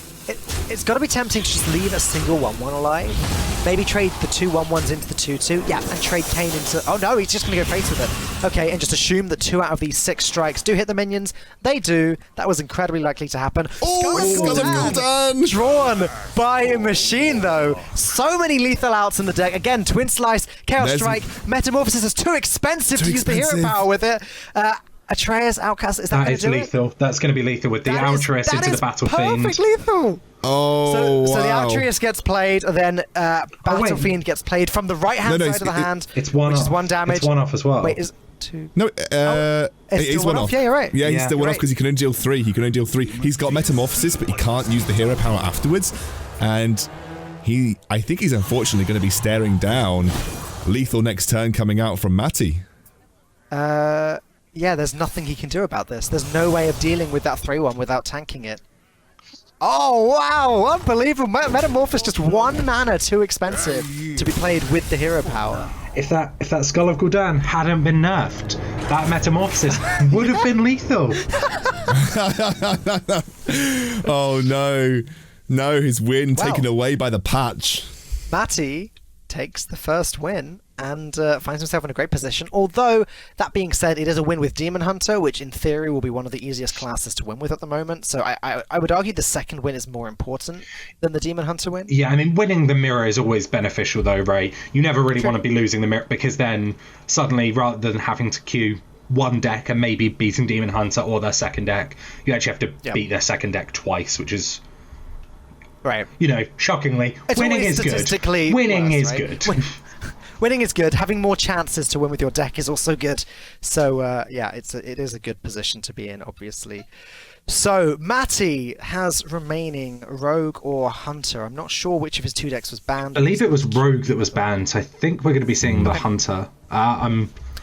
Speaker 2: It's got to be tempting to just leave a single 1-1 alive. Maybe trade the 2 1-1s into the 2-2. Yeah, and trade Kane into... Oh no, he's just going to go face with it. Okay, and just assume that 2 out of these 6 strikes do hit the minions. They do. That was incredibly likely to happen.
Speaker 3: Skull of Gul'dan!
Speaker 2: Drawn by a machine, though. So many lethal outs in the deck. Again, Twin Slice, Chaos Strike, Metamorphosis is too expensive to use the hero power with it. Atreus, Outcast, is that going to do
Speaker 4: lethal. That's going to be lethal with the Altruist into the Battle Fiend.
Speaker 2: Perfect lethal.
Speaker 3: Oh,
Speaker 2: so the Altruist gets played, then Battle Fiend gets played from the right-hand side of the hand,
Speaker 4: it's one
Speaker 2: which
Speaker 4: off.
Speaker 2: is 1 damage.
Speaker 4: It's 1 off as well.
Speaker 2: Wait, is 2?
Speaker 3: No, it's 1 off.
Speaker 2: Yeah, you're right.
Speaker 3: Yeah, he's still 1 off because he can only deal 3. He's got Metamorphosis, but he can't use the hero power afterwards. And I think he's unfortunately going to be staring down lethal next turn coming out from Matty.
Speaker 2: Yeah, there's nothing he can do about this. There's no way of dealing with that 3-1 without tanking it. Oh, wow! Unbelievable! Metamorphosis just 1 mana too expensive to be played with the hero power.
Speaker 4: If that Skull of Gul'dan hadn't been nerfed, that Metamorphosis would have been lethal.
Speaker 3: Oh, no. No, his win taken away by the patch.
Speaker 2: Matty takes the first win and finds himself in a great position. Although, that being said, it is a win with Demon Hunter, which in theory will be one of the easiest classes to win with at the moment. So I would argue the second win is more important than the Demon Hunter win.
Speaker 4: Yeah, I mean, winning the mirror is always beneficial though, Ray. You never really want to be losing the mirror, because then suddenly, rather than having to queue one deck and maybe beating Demon Hunter or their second deck, you actually have to beat their second deck twice, which is...
Speaker 2: Right.
Speaker 4: Shockingly,
Speaker 2: it's
Speaker 4: winning is good. Winning is good.
Speaker 2: Winning is good. Having more chances to win with your deck is also good. So, yeah, it is a good position to be in, obviously. So, Matty has remaining Rogue or Hunter. I'm not sure which of his 2 decks was banned.
Speaker 4: I believe it was Rogue that was banned, so I think we're going to be seeing the Hunter.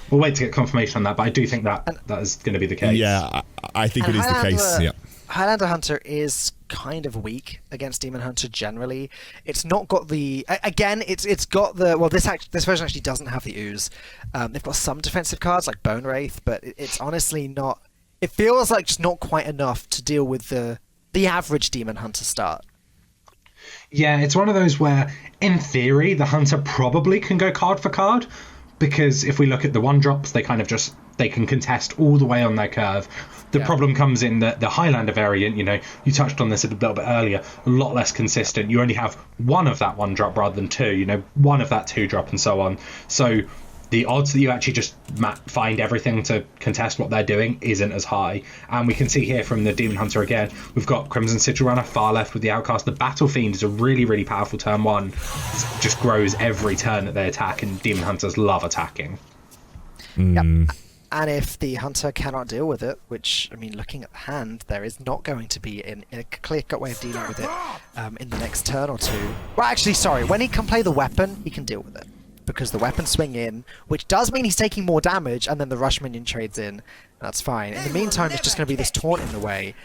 Speaker 4: We'll wait to get confirmation on that, but I do think that is going to be the case.
Speaker 3: Yeah, I think it is the case, yeah.
Speaker 2: Highlander Hunter is kind of weak against Demon Hunter generally. It's not got the... Again, it's got the... Well, this version actually doesn't have the ooze. They've got some defensive cards like Bone Wraith, but it's honestly not... It feels like just not quite enough to deal with the average Demon Hunter start.
Speaker 4: Yeah, it's one of those where, in theory, the Hunter probably can go card for card, because if we look at the 1-drops, they kind of just... They can contest all the way on their curve. The problem comes in the Highlander variant. You touched on this a little bit earlier. A lot less consistent. You only have 1 of that 1-drop rather than 2. 1 of that 2-drop and so on. So the odds that you actually just find everything to contest what they're doing isn't as high. And we can see here from the Demon Hunter again, we've got Crimson Sigil Runner far left with the Outcast. The Battle Fiend is a really, really powerful turn 1. It just grows every turn that they attack, and Demon Hunters love attacking.
Speaker 2: Yep. And if the Hunter cannot deal with it, which, I mean, looking at the hand, there is not going to be a clear-cut way of dealing with it in the next turn or 2. Well, actually, sorry, when he can play the weapon, he can deal with it. Because the weapons swing in, which does mean he's taking more damage, and then the rush minion trades in. That's fine. In the meantime, it's just going to be this taunt in the way.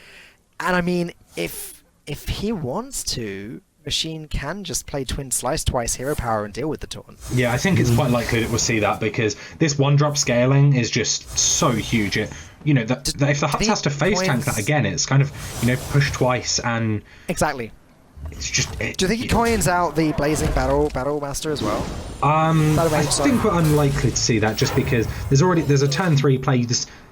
Speaker 2: And I mean, if he wants to, Machine can just play Twin Slice twice, Hero Power, and deal with the taunt.
Speaker 4: Yeah, I think it's quite likely that we'll see that because this 1-drop scaling is just so huge. That if the Huts has to face tank that again, it's kind of push twice and
Speaker 2: exactly.
Speaker 4: It's just.
Speaker 2: Do you think he coins out the Blazing Battle Master as well?
Speaker 4: I think we're unlikely to see that just because there's a turn 3 play.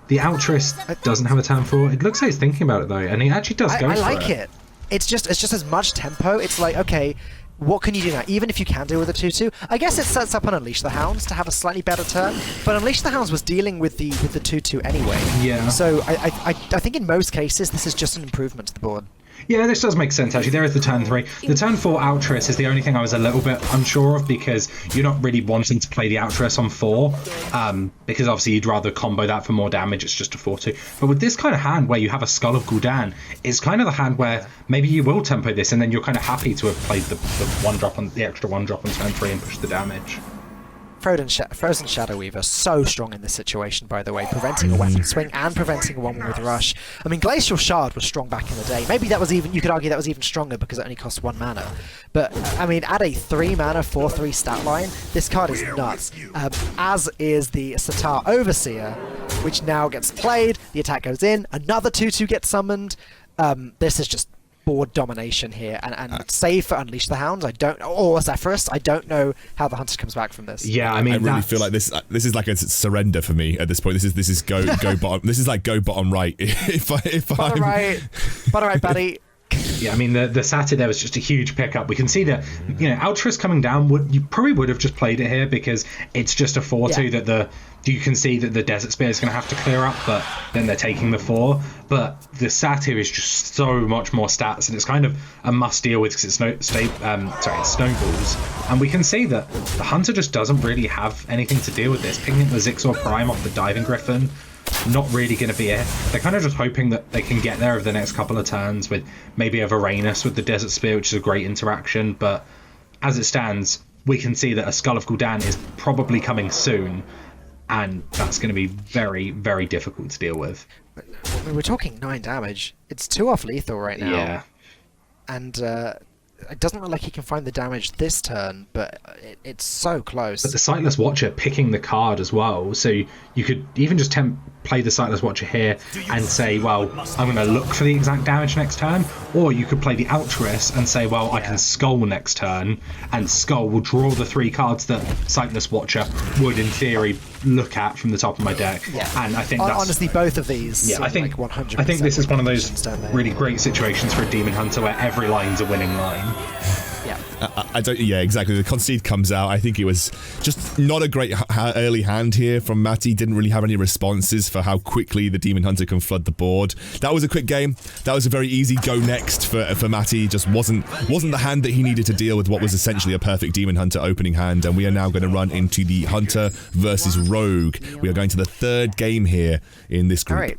Speaker 4: The Altruist doesn't have a turn 4. It looks like he's thinking about it though, and he actually does go for it. I like it.
Speaker 2: It's just as much tempo. It's like, okay, what can you do now? Even if you can deal with a 2/2, I guess it sets up on Unleash the Hounds to have a slightly better turn. But Unleash the Hounds was dealing with the 2/2 anyway.
Speaker 4: Yeah.
Speaker 2: So I think in most cases this is just an improvement to the board.
Speaker 4: Yeah, this does make sense, actually. There is the turn 3. The turn 4 Altruist is the only thing I was a little bit unsure of because you're not really wanting to play the Altruist on 4 because obviously you'd rather combo that for more damage. It's just a 4/2. But with this kind of hand where you have a Skull of Gul'dan, it's kind of the hand where maybe you will tempo this and then you're kind of happy to have played the extra 1-drop on turn 3 and push the damage.
Speaker 2: Frozen Shadow Weaver, so strong in this situation, by the way, preventing a weapon swing and preventing a 1-1 with Rush. I mean, Glacial Shard was strong back in the day. Maybe you could argue that was even stronger because it only costs 1 mana. But, I mean, at a 3-mana, 4/3 stat line, this card is nuts. As is the Satar Overseer, which now gets played, the attack goes in, another 2/2 gets summoned. This is just board domination here, and save for Unleash the Hounds, or Zephyrus, I don't know how the Hunter comes back from this.
Speaker 4: Yeah, I mean,
Speaker 3: I really feel like this is like a surrender for me at this point. This is go bottom. This is like go bottom right.
Speaker 2: Bottom right, buddy.
Speaker 4: Yeah, I mean, the Satyr there was just a huge pickup. We can see that, Altruist coming down, you probably would have just played it here because it's just a 4/2 that you can see that the Desert Spear is going to have to clear up, but then they're taking the 4. But the Satyr is just so much more stats, and it's kind of a must deal with because it's snowballs. And we can see that the Hunter just doesn't really have anything to deal with this. Picking the Zixor Prime off the Diving Griffin, not really going to be it. They're kind of just hoping that they can get there over the next couple of turns with maybe a Varanus with the Desert Spear, which is a great interaction. But as it stands, we can see that a Skull of Gul'dan is probably coming soon, and that's going to be very, very difficult to deal with.
Speaker 2: I mean, we're talking 9 damage. It's 2 off lethal right now.
Speaker 4: Yeah.
Speaker 2: And it doesn't look like he can find the damage this turn, but it's so close.
Speaker 4: But the Sightless Watcher picking the card as well, so you could even just play the Sightless Watcher here and say, well, I'm going to look for the exact damage next turn, or you could play the Altruist and say, well, I can Skull next turn, and Skull will draw the 3 cards that Sightless Watcher would, in theory, look at from the top of my deck.
Speaker 2: Yeah.
Speaker 4: And I think that's...
Speaker 2: Honestly, both of these.
Speaker 4: Yeah, I think
Speaker 2: like 100%.
Speaker 4: I think this is one of those really great situations for a Demon Hunter where every line's a winning line.
Speaker 2: Yeah.
Speaker 3: I don't. Yeah, exactly. The concede comes out. I think it was just not a great early hand here from Matty. Didn't really have any responses for how quickly the Demon Hunter can flood the board. That was a quick game. That was a very easy go next for Matty. Just wasn't the hand that he needed to deal with what was essentially a perfect Demon Hunter opening hand. And we are now going to run into the Hunter versus Rogue. We are going to the 3rd game here in this group.
Speaker 2: All right.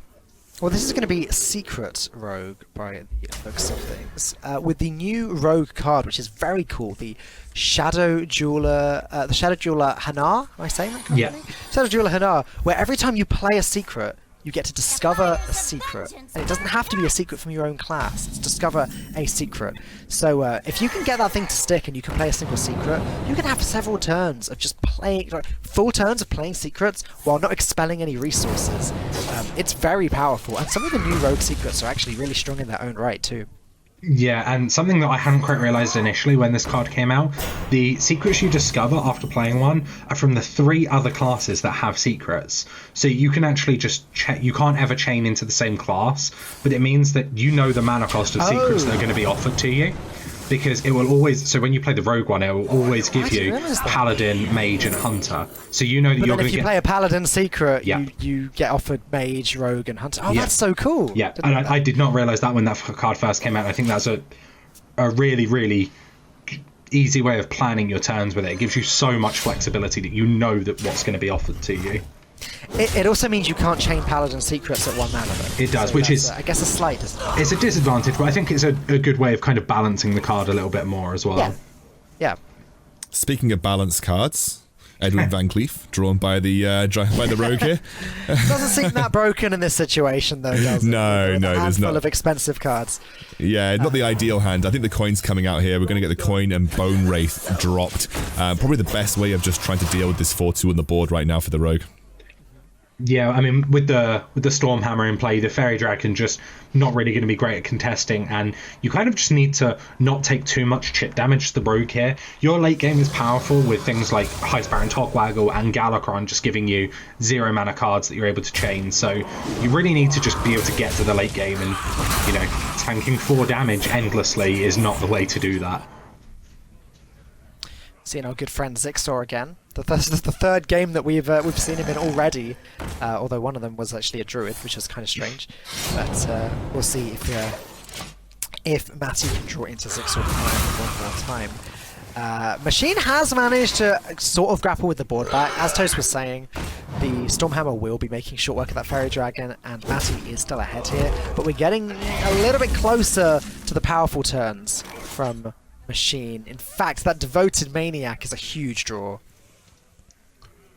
Speaker 2: Well, this is going to be Secret Rogue by the looks of things, with the new Rogue card, which is very cool. The Shadow Jeweler Hanar. Am I saying that correctly?
Speaker 4: Yeah.
Speaker 2: Shadow Jeweler Hanar, where every time you play a secret, you get to discover a secret. And it doesn't have to be a secret from your own class. It's discover a secret. So if you can get that thing to stick and you can play a single secret, you can have several turns of just playing, full turns of playing secrets while not expelling any resources. It's very powerful. And some of the new Rogue secrets are actually really strong in their own right too.
Speaker 4: Yeah, and something that I hadn't quite realised initially when this card came out, the secrets you discover after playing one are from the 3 other classes that have secrets. So you can actually just you can't ever chain into the same class, but it means that you know the mana cost of secrets that are going to be offered to you. Because it will always, so when you play the Rogue one, it will always give you Paladin, Mage, and Hunter. So you know that you're going to get...
Speaker 2: if you play a Paladin secret, you get offered Mage, Rogue, and Hunter. Oh, that's so cool.
Speaker 4: Yeah, and I did not realise that when that card first came out. I think that's a really, really easy way of planning your turns with it. It gives you so much flexibility that you know that what's going to be offered to you.
Speaker 2: It also means you can't chain Paladin secrets at 1 mana, though.
Speaker 4: It does, which is...
Speaker 2: I guess a slight, isn't it?
Speaker 4: It's a disadvantage, but I think it's a good way of kind of balancing the card a little bit more as well.
Speaker 2: Yeah.
Speaker 3: Speaking of balanced cards, Edwin Van Cleef, drawn by the rogue here.
Speaker 2: Doesn't seem that broken in this situation, though, does it?
Speaker 3: No, there's not.
Speaker 2: Full of expensive cards.
Speaker 3: Yeah, not the ideal hand. I think the coin's coming out here. We're going to get the coin and Bone Wraith dropped. Probably the best way of just trying to deal with this 4-2 on the board right now for the rogue.
Speaker 4: Yeah, I mean, with the Stormhammer in play, the Fairy Dragon just not really going to be great at contesting, and you kind of just need to not take too much chip damage to the rogue here. Your late game is powerful with things like Heist Baron Togwaggle and Galakron just giving you 0 mana cards that you're able to chain, so you really need to just be able to get to the late game, and, you know, tanking 4 damage endlessly is not the way to do that.
Speaker 2: Seeing our good friend Zixor again. This is the third game that we've seen him in already, although one of them was actually a druid, which was kind of strange. But we'll see if Matty can draw into Zixor one more time. Machine has managed to sort of grapple with the board back. As Toast was saying, the Stormhammer will be making short work of that Fairy Dragon, and Matty is still ahead here. But we're getting a little bit closer to the powerful turns from Machine. In fact, that Devoted Maniac is a huge draw.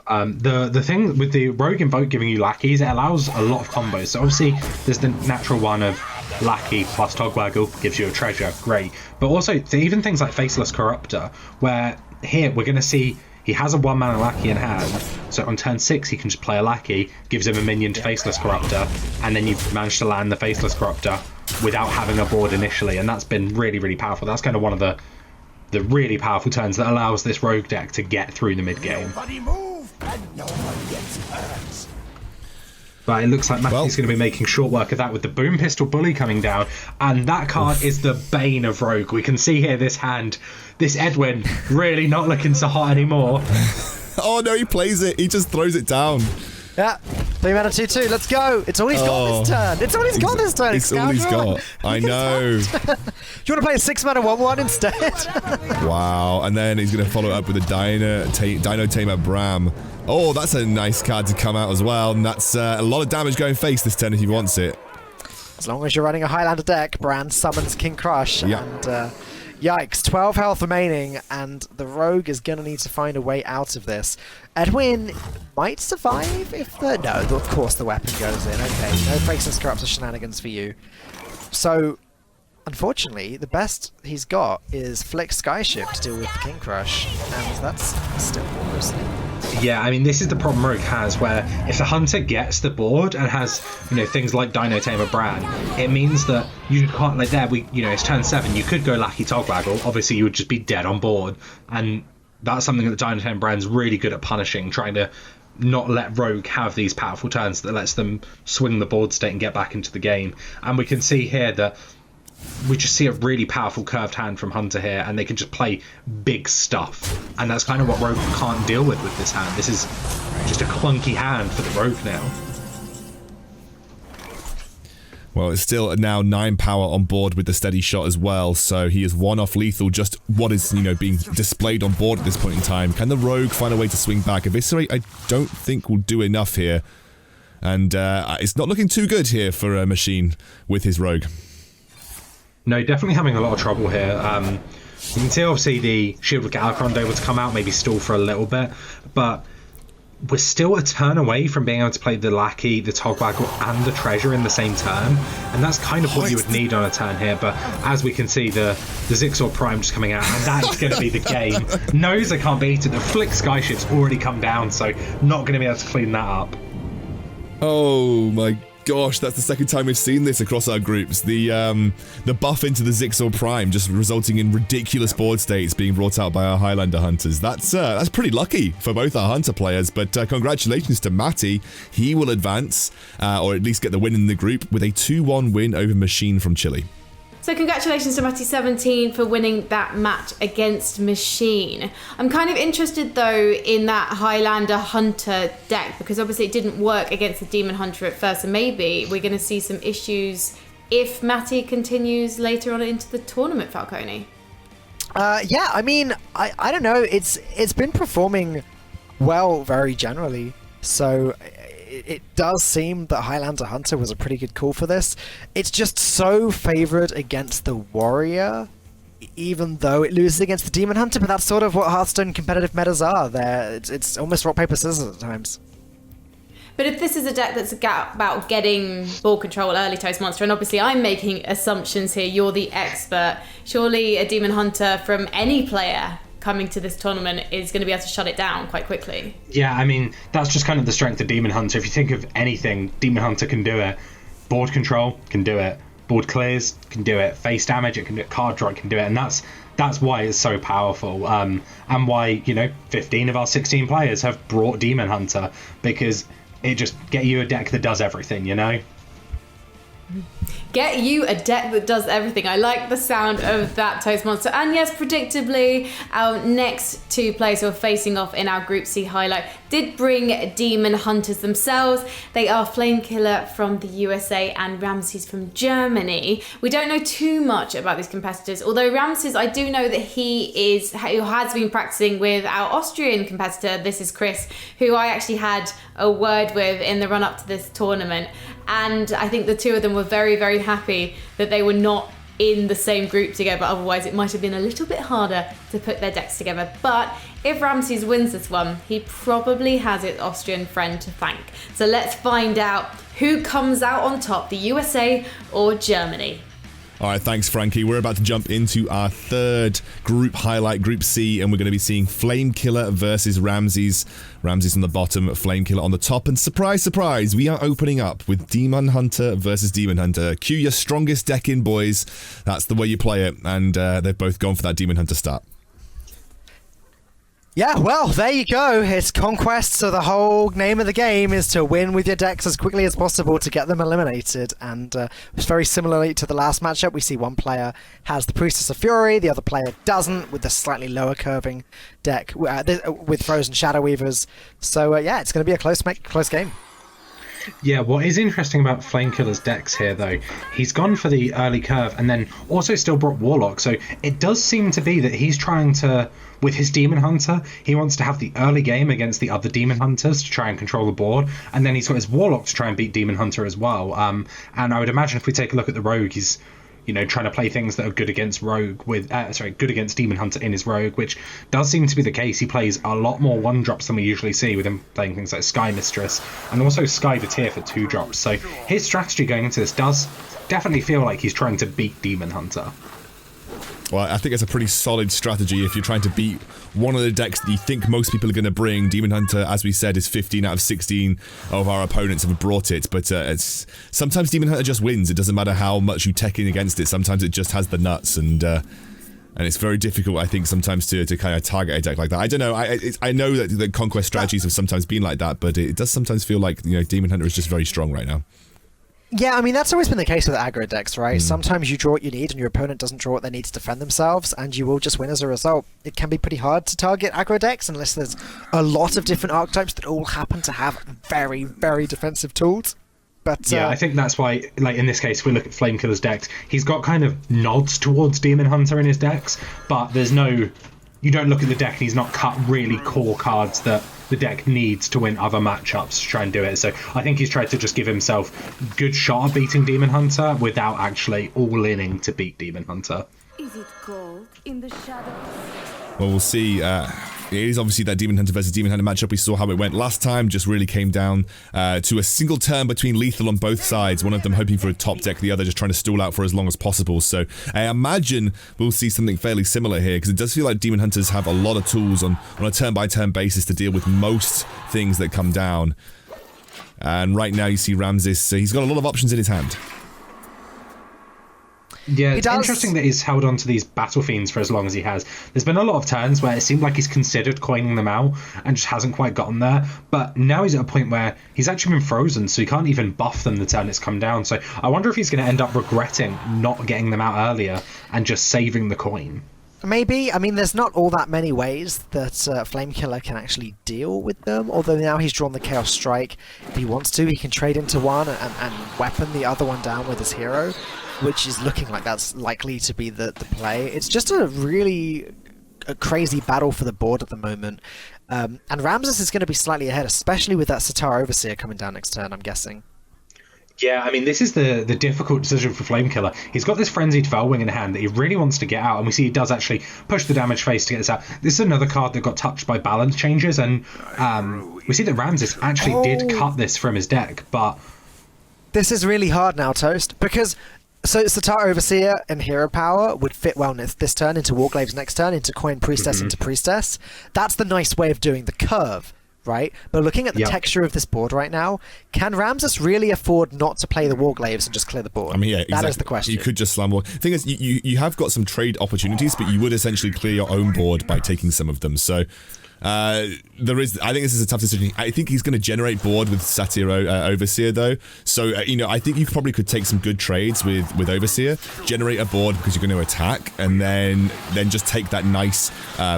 Speaker 4: The thing with the Rogue Invoke giving you lackeys, it allows a lot of combos. So obviously there's the natural one of lackey plus Togwaggle gives you a treasure, great. But also even things like Faceless Corruptor, where here we're going to see he has a 1 mana lackey in hand, so on turn 6 he can just play a lackey, gives him a minion to Faceless Corruptor, and then you've managed to land the Faceless Corruptor without having a board initially, and that's been really, really powerful. That's kind of one of the really powerful turns that allows this rogue deck to get through the mid game. But it looks like Matty's going to be making short work of that with the Boom Pistol Bully coming down, and that card is the bane of rogue. We can see here this hand, this Edwin really not looking so hot anymore.
Speaker 3: Oh no, he plays it. He just throws it down.
Speaker 2: Yeah, 3 mana 2/2. Let's go. It's all he's got this turn. It's all he's got this turn.
Speaker 3: It's all he's got. I know.
Speaker 2: Do you want to play a 6 mana 1/1 instead?
Speaker 3: Wow. And then he's going to follow up with a Dino Tamer Bram. Oh, that's a nice card to come out as well. And that's a lot of damage going face this turn if he wants it.
Speaker 2: As long as you're running a Highlander deck, Bran summons King Crush.
Speaker 3: Yeah.
Speaker 2: And yikes, 12 health remaining, and the rogue is going to need to find a way out of this. Edwin might survive if the... No, of course the weapon goes in. Okay, no Faceless Corruptor shenanigans for you. So, unfortunately, the best he's got is Flick Skyshift to deal with the King Crush, and that's still almost...
Speaker 4: Yeah, I mean, this is the problem Rogue has, where if the Hunter gets the board and has, you know, things like Dino Tamer Bran, it means that you can't, like there, it's turn 7, you could go Lackey Togwaggle, obviously you would just be dead on board, and that's something that Dino Tamer Bran's really good at punishing, trying to not let Rogue have these powerful turns that lets them swing the board state and get back into the game. And we can see here that we just see a really powerful curved hand from Hunter here, and they can just play big stuff, and that's kind of what Rogue can't deal with this hand. This is just a clunky hand for the Rogue now.
Speaker 3: Well, it's still now 9 power on board with the steady shot as well, so he is 1 off lethal, just what is, being displayed on board at this point in time. Can the Rogue find a way to swing back? Eviscerate, I don't think will do enough here, and it's not looking too good here for a Machine with his Rogue.
Speaker 4: No, definitely having a lot of trouble here. You can see obviously the Shield of Galakron able to come out, maybe stall for a little bit, but we're still a turn away from being able to play the Lackey, the Togwaggle, and the Treasure in the same turn, and that's kind of what you would need on a turn here. But as we can see, the Zixor Prime just coming out, and that is going to be the game. Knows they can't beat it. The Flick Skyshift's already come down, so not going to be able to clean that up.
Speaker 3: Oh my gosh, that's the second time we've seen this across our groups. The buff into the Zixor Prime just resulting in ridiculous board states being brought out by our Highlander hunters. That's pretty lucky for both our hunter players, but congratulations to Matty. He will advance, or at least get the win in the group with a 2-1 win over Machine from Chile.
Speaker 1: So congratulations to Matty17 for winning that match against Machine. I'm kind of interested though in that Highlander Hunter deck, because obviously it didn't work against the Demon Hunter at first, and maybe we're going to see some issues if Matty continues later on into the tournament, Falcone.
Speaker 2: Yeah, I mean, I don't know. It's been performing well very generally, so it does seem that Highlander Hunter was a pretty good call for this. It's just so favoured against the Warrior even though it loses against the Demon Hunter, but that's sort of what Hearthstone competitive metas are. It's almost rock, paper, scissors at times.
Speaker 1: But if this is a deck that's about getting ball control early, Toast Monster, and obviously I'm making assumptions here, you're the expert, surely a Demon Hunter from any player coming to this tournament is going to be able to shut it down quite quickly.
Speaker 4: Yeah, I mean, that's just kind of the strength of Demon Hunter. If you think of anything, Demon Hunter can do it. Board control can do it. Board clears can do it. Face damage, it can do it. Card draw, it can do it. And that's why it's so powerful. And why, 15 of our 16 players have brought Demon Hunter, because it just get you a deck that does everything,
Speaker 1: Get you a deck that does everything. I like the sound of that, Toast Monster. And yes, predictably, our next two players who are facing off in our Group C highlight did bring Demon Hunters themselves. They are Flamekilla from the USA and Ramses from Germany. We don't know too much about these competitors, although Ramses, I do know that he has been practicing with our Austrian competitor. This is Chris, who I actually had a word with in the run-up to this tournament. And I think the two of them were very, very happy that they were not in the same group together. Otherwise, it might have been a little bit harder to put their decks together. But if Ramses wins this one, he probably has his Austrian friend to thank. So let's find out who comes out on top, the USA or Germany.
Speaker 3: All right, thanks, Frankie. We're about to jump into our third group highlight, Group C, and we're going to be seeing Flamekilla versus Ramses. Ramses on the bottom, Flamekilla on the top, and surprise, surprise, we are opening up with Demon Hunter versus Demon Hunter. Cue your strongest deck in, boys. That's the way you play it, and they've both gone for that Demon Hunter start.
Speaker 2: Yeah, well, there you go. It's Conquest, so the whole name of the game is to win with your decks as quickly as possible to get them eliminated. And it's very similarly to the last matchup. We see one player has the Priestess of Fury, the other player doesn't, with the slightly lower curving deck with Frozen Shadow Weavers. So, yeah, it's going to be a close game.
Speaker 4: Yeah, what is interesting about Flamekilla's decks here, though, he's gone for the early curve and then also still brought Warlock. So it does seem to be that he's trying to, with his Demon Hunter, he wants to have the early game against the other Demon Hunters to try and control the board. And then he's got his Warlock to try and beat Demon Hunter as well. And I would imagine if we take a look at the Rogue, he's trying to play things that are good against Rogue good against Demon Hunter in his Rogue, which does seem to be the case. He plays a lot more 1-drops than we usually see, with him playing things like Sky Mistress and also Sky Vitir for 2-drops. So his strategy going into this does definitely feel like he's trying to beat Demon Hunter.
Speaker 3: Well, I think it's a pretty solid strategy if you're trying to beat one of the decks that you think most people are going to bring. Demon Hunter, as we said, is 15 out of 16 of our opponents have brought it, but sometimes Demon Hunter just wins. It doesn't matter how much you tech in against it. Sometimes it just has the nuts, and it's very difficult, I think, sometimes to kind of target a deck like that. I don't know. I know that the Conquest strategies have sometimes been like that, but it does sometimes feel like Demon Hunter is just very strong right now.
Speaker 2: Yeah, I mean, that's always been the case with aggro decks, right? Sometimes you draw what you need and your opponent doesn't draw what they need to defend themselves, and you will just win as a result. It can be pretty hard to target aggro decks unless there's a lot of different archetypes that all happen to have very, very defensive tools. But
Speaker 4: yeah, I think that's why, like in this case, if we look at Flamekilla's decks, he's got kind of nods towards Demon Hunter in his decks, but there's no... You don't look at the deck and he's not cut really core cards that the deck needs to win other matchups to try and do it. So I think he's tried to just give himself a good shot at beating Demon Hunter without actually all-inning to beat Demon Hunter.
Speaker 5: Is it cold in the shadows?
Speaker 3: Well, we'll see. It is obviously that Demon Hunter versus Demon Hunter matchup. We saw how it went last time. Just really came down to a single turn between lethal on both sides. One of them hoping for a top deck, the other just trying to stall out for as long as possible. So I imagine we'll see something fairly similar here, because it does feel like Demon Hunters have a lot of tools on a turn-by-turn basis to deal with most things that come down. And right now you see Ramses, so he's got a lot of options in his hand.
Speaker 4: Yeah, it's interesting that he's held on to these Battle Fiends for as long as he has. There's been a lot of turns where it seemed like he's considered coining them out and just hasn't quite gotten there. But now he's at a point where he's actually been frozen, so he can't even buff them the turn it's come down. So I wonder if he's going to end up regretting not getting them out earlier and just saving the coin.
Speaker 2: Maybe. I mean, there's not all that many ways that Flamekilla can actually deal with them, although now he's drawn the Chaos Strike. If he wants to, he can trade into one and weapon the other one down with his hero, which is looking like that's likely to be the play. It's just a crazy battle for the board at the moment. And Ramses is going to be slightly ahead, especially with that Sitar Overseer coming down next turn, I'm guessing.
Speaker 4: Yeah, I mean, this is the difficult decision for Flamekilla. He's got this Frenzied Felwing in hand that he really wants to get out, and we see he does actually push the damage phase to get this out. This is another card that got touched by balance changes, and we see that Ramses actually did cut this from his deck, but...
Speaker 2: This is really hard now, Toast, because... So Satar Overseer and Hero Power would fit well this turn into Warglaves next turn, into Coin Priestess into Priestess. That's the nice way of doing the curve, right? But looking at the texture of this board right now, can Ramses really afford not to play the Warglaves and just clear the board?
Speaker 3: I mean, yeah, exactly.
Speaker 2: That is the question.
Speaker 3: You could just slam more. The thing is, you have got some trade opportunities, but you would essentially clear your own board by taking some of them. So I think this is a tough decision. I think he's going to generate board with Satyr Overseer though. So I think you probably could take some good trades with Overseer, generate a board because you're going to attack, and then just take that nice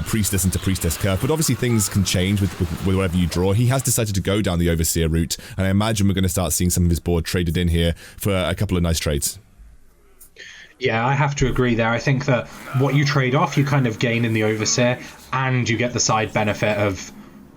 Speaker 3: Priestess into Priestess curve. But obviously things can change with whatever you draw. He has decided to go down the Overseer route, and I imagine we're going to start seeing some of his board traded in here for a couple of nice trades.
Speaker 4: Yeah, I have to agree there. I think that what you trade off, you kind of gain in the Overseer, and you get the side benefit of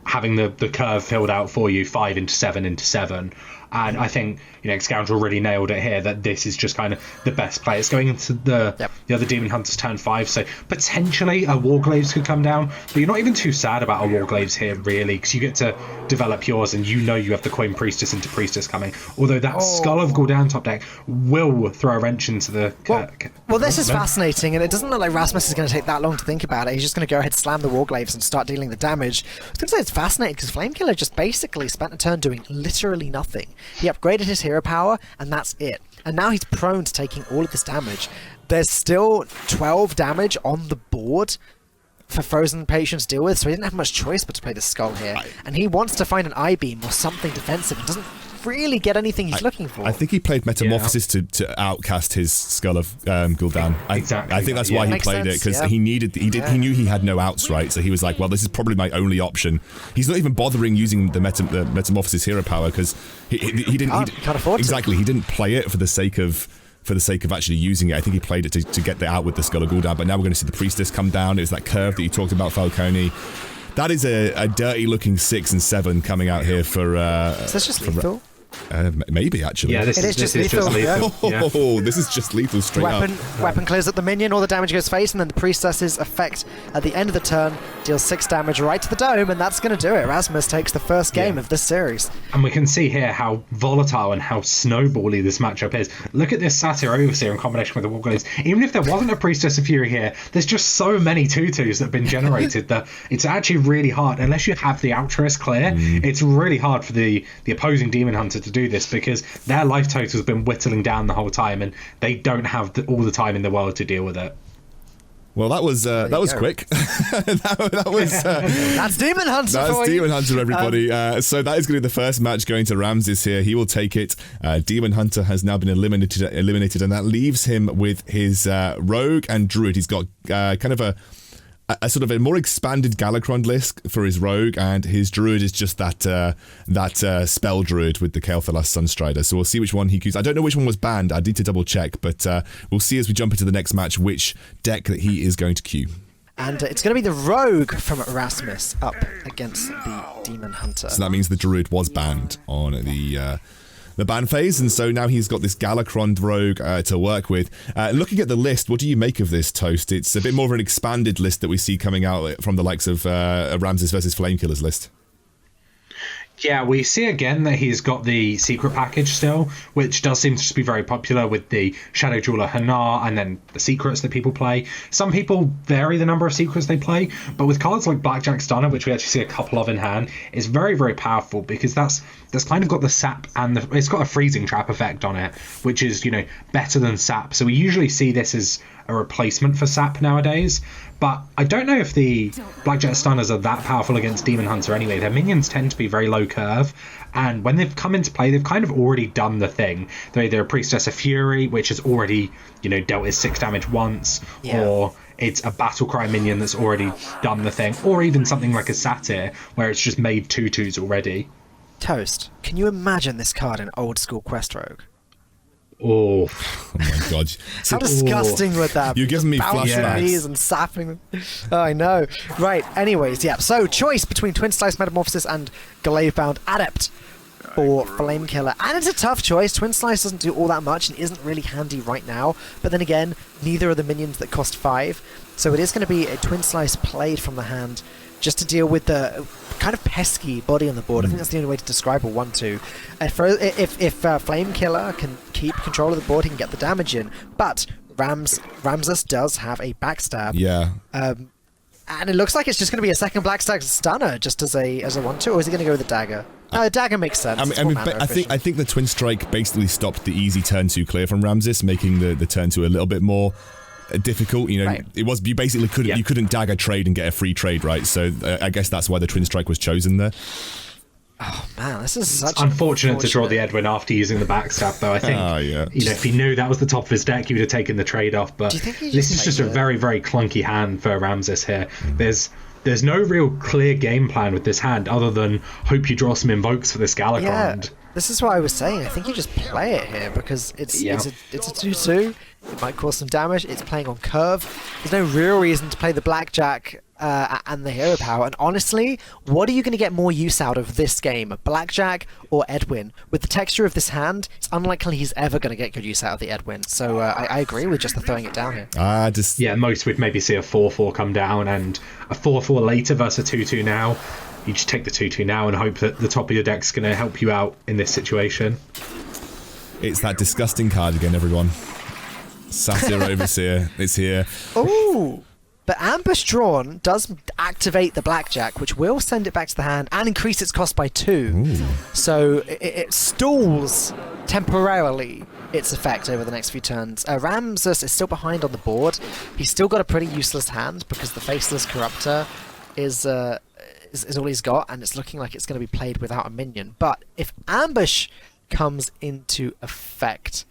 Speaker 4: having the curve filled out for you, 5 into 7 into 7. And I think, Scoundrel really nailed it here, that this is just kind of the best play. It's going into the other Demon Hunter's turn 5, so potentially a Warglaves could come down, but you're not even too sad about a Warglaves here, really, because you get to develop yours, and you have the Coin Priestess into Priestess coming. Although that Skull of Gul'dan top deck will throw a wrench into the...
Speaker 2: Well, this is fascinating, and it doesn't look like Rasmus is going to take that long to think about it. He's just going to go ahead, slam the Warglaves, and start dealing the damage. I was going to say it's fascinating, because Flamekilla just basically spent a turn doing literally nothing. He upgraded his hero power, and that's it. And now he's prone to taking all of this damage. There's still 12 damage on the board for Frozen Patience to deal with, so he didn't have much choice but to play the Skull here. And he wants to find an I-Beam or something defensive and doesn't really get anything he's looking for.
Speaker 3: I think he played Metamorphosis to outcast his Skull of Gul'dan.
Speaker 4: Exactly.
Speaker 3: I think that's why he played it, because he knew he had no outs, right? So he was like, well, this is probably my only option. He's not even bothering using the Metamorphosis hero power, because he can't afford exactly. He didn't play it for the sake of actually using it. I think he played it to get the out with the Skull of Gul'dan, but now we're going to see the Priestess come down. It was that curve that you talked about, Falcone. That is a dirty looking 6 and 7 coming out here for...
Speaker 2: is this just lethal?
Speaker 3: Maybe, actually.
Speaker 4: Yeah, this is just lethal.
Speaker 3: Oh, this is just lethal straight up.
Speaker 2: Weapon clears at the minion, all the damage goes face, and then the Priestess's effect at the end of the turn deals 6 damage right to the dome, and that's going to do it. Rasmus takes the first game of this series.
Speaker 4: And we can see here how volatile and how snowbally this matchup is. Look at this Satyr Overseer in combination with the Warglaves. Even if there wasn't a Priestess of Fury here, there's just so many 2/2s that have been generated that it's actually really hard. Unless you have the Altruist clear, it's really hard for the opposing Demon Hunter to do this, because their life total has been whittling down the whole time, and they don't have all the time in the world to deal with it.
Speaker 3: Well, that was quick. that was
Speaker 2: that's Demon Hunter.
Speaker 3: That's Demon Hunter, everybody. So that is going to be the first match going to Ramses here. He will take it. Demon Hunter has now been eliminated, and that leaves him with his Rogue and Druid. He's got kind of a sort of a more expanded Galakron list for his Rogue, and his Druid is just that spell Druid with the Kael'thas Sunstrider. So we'll see which one he cues. I don't know which one was banned. I need to double check, but we'll see as we jump into the next match which deck that he is going to cue.
Speaker 2: And it's going to be the Rogue from Rasmus up against the Demon Hunter.
Speaker 3: So that means the Druid was banned on the ban phase, and so now he's got this Galakron Rogue to work with. Looking at the list, what do you make of this, Toast? It's a bit more of an expanded list that we see coming out from the likes of Ramses versus Flamekiller's list.
Speaker 4: Yeah, we see again that he's got the secret package still, which does seem to be very popular with the Shadow Jeweler Hanar and then the secrets that people play. Some people vary the number of secrets they play, but with cards like Blackjack Stunner, which we actually see a couple of in hand, is very, very powerful, because that's kind of got the sap, and it's got a freezing trap effect on it, which is, better than sap. So we usually see this as a replacement for sap nowadays. But I don't know if the Blackjack Stunners are that powerful against Demon Hunter anyway. Their minions tend to be very low curve, and when they've come into play, they've kind of already done the thing. They're either a Priestess of Fury, which has already, dealt with 6 damage once, or it's a Battlecry minion that's already done the thing, or even something like a Satyr, where it's just made 2/2s already.
Speaker 2: Toast, can you imagine this card in old school Quest Rogue?
Speaker 4: Oh
Speaker 3: my god.
Speaker 2: How disgusting would that be?
Speaker 3: You're giving me flashbacks.
Speaker 2: And sapping them. Oh, I know. Right, anyways, yeah. So, choice between Twin Slice Metamorphosis and Glaive-bound Adept. for Flamekilla. And it's a tough choice. Twin Slice doesn't do all that much and isn't really handy right now. But then again, neither are the minions that cost 5. So it is going to be a Twin Slice played from the hand just to deal with the kind of pesky body on the board. I think that's the only way to describe a 1-2. If Flamekilla can keep control of the board, he can get the damage in. But Ramses does have a backstab.
Speaker 3: Yeah.
Speaker 2: And it looks like it's just going to be a second Blackstack Stunner just as a 1-2, or is he going to go with the Dagger? No, the Dagger makes sense.
Speaker 3: I think the Twin Strike basically stopped the easy turn 2 clear from Ramses, making the turn 2 a little bit more difficult. You know,
Speaker 2: right.
Speaker 3: It was, you basically couldn't you couldn't Dagger trade and get a free trade, right? So I guess that's why the Twin Strike was chosen there.
Speaker 2: Oh man, this is
Speaker 4: such unfortunate to draw the Edwin after using the backstab, though. I think you know, if he knew that was the top of his deck, he would have taken the trade off. But this is just a very, very clunky hand for Ramses here. There's no real clear game plan with this hand other than hope you draw some invokes for this Galakrond.
Speaker 2: This is what I was saying. I think you just play it here because it's a 2-2. It might cause some damage. It's playing on curve. There's no real reason to play the Blackjack and the Hero Power. And honestly, what are you going to get more use out of this game, Blackjack or Edwin? With the texture of this hand, it's unlikely he's ever going to get good use out of the Edwin. So I agree with just the throwing it down here.
Speaker 4: Most would maybe see a 4-4 come down and a 4-4 later versus a 2-2 now. You just take the 2-2 now and hope that the top of your deck's going to help you out in this situation.
Speaker 3: It's that disgusting card again, everyone. Satyr Overseer. It's here.
Speaker 2: Oh, but Ambush Drawn does activate the Blackjack, which will send it back to the hand and increase its cost by 2.
Speaker 3: Ooh.
Speaker 2: So it stalls temporarily its effect over the next few turns. Ramses is still behind on the board. He's still got a pretty useless hand because the Faceless Corruptor is all he's got, and it's looking like it's going to be played without a minion. But if Ambush comes into effect,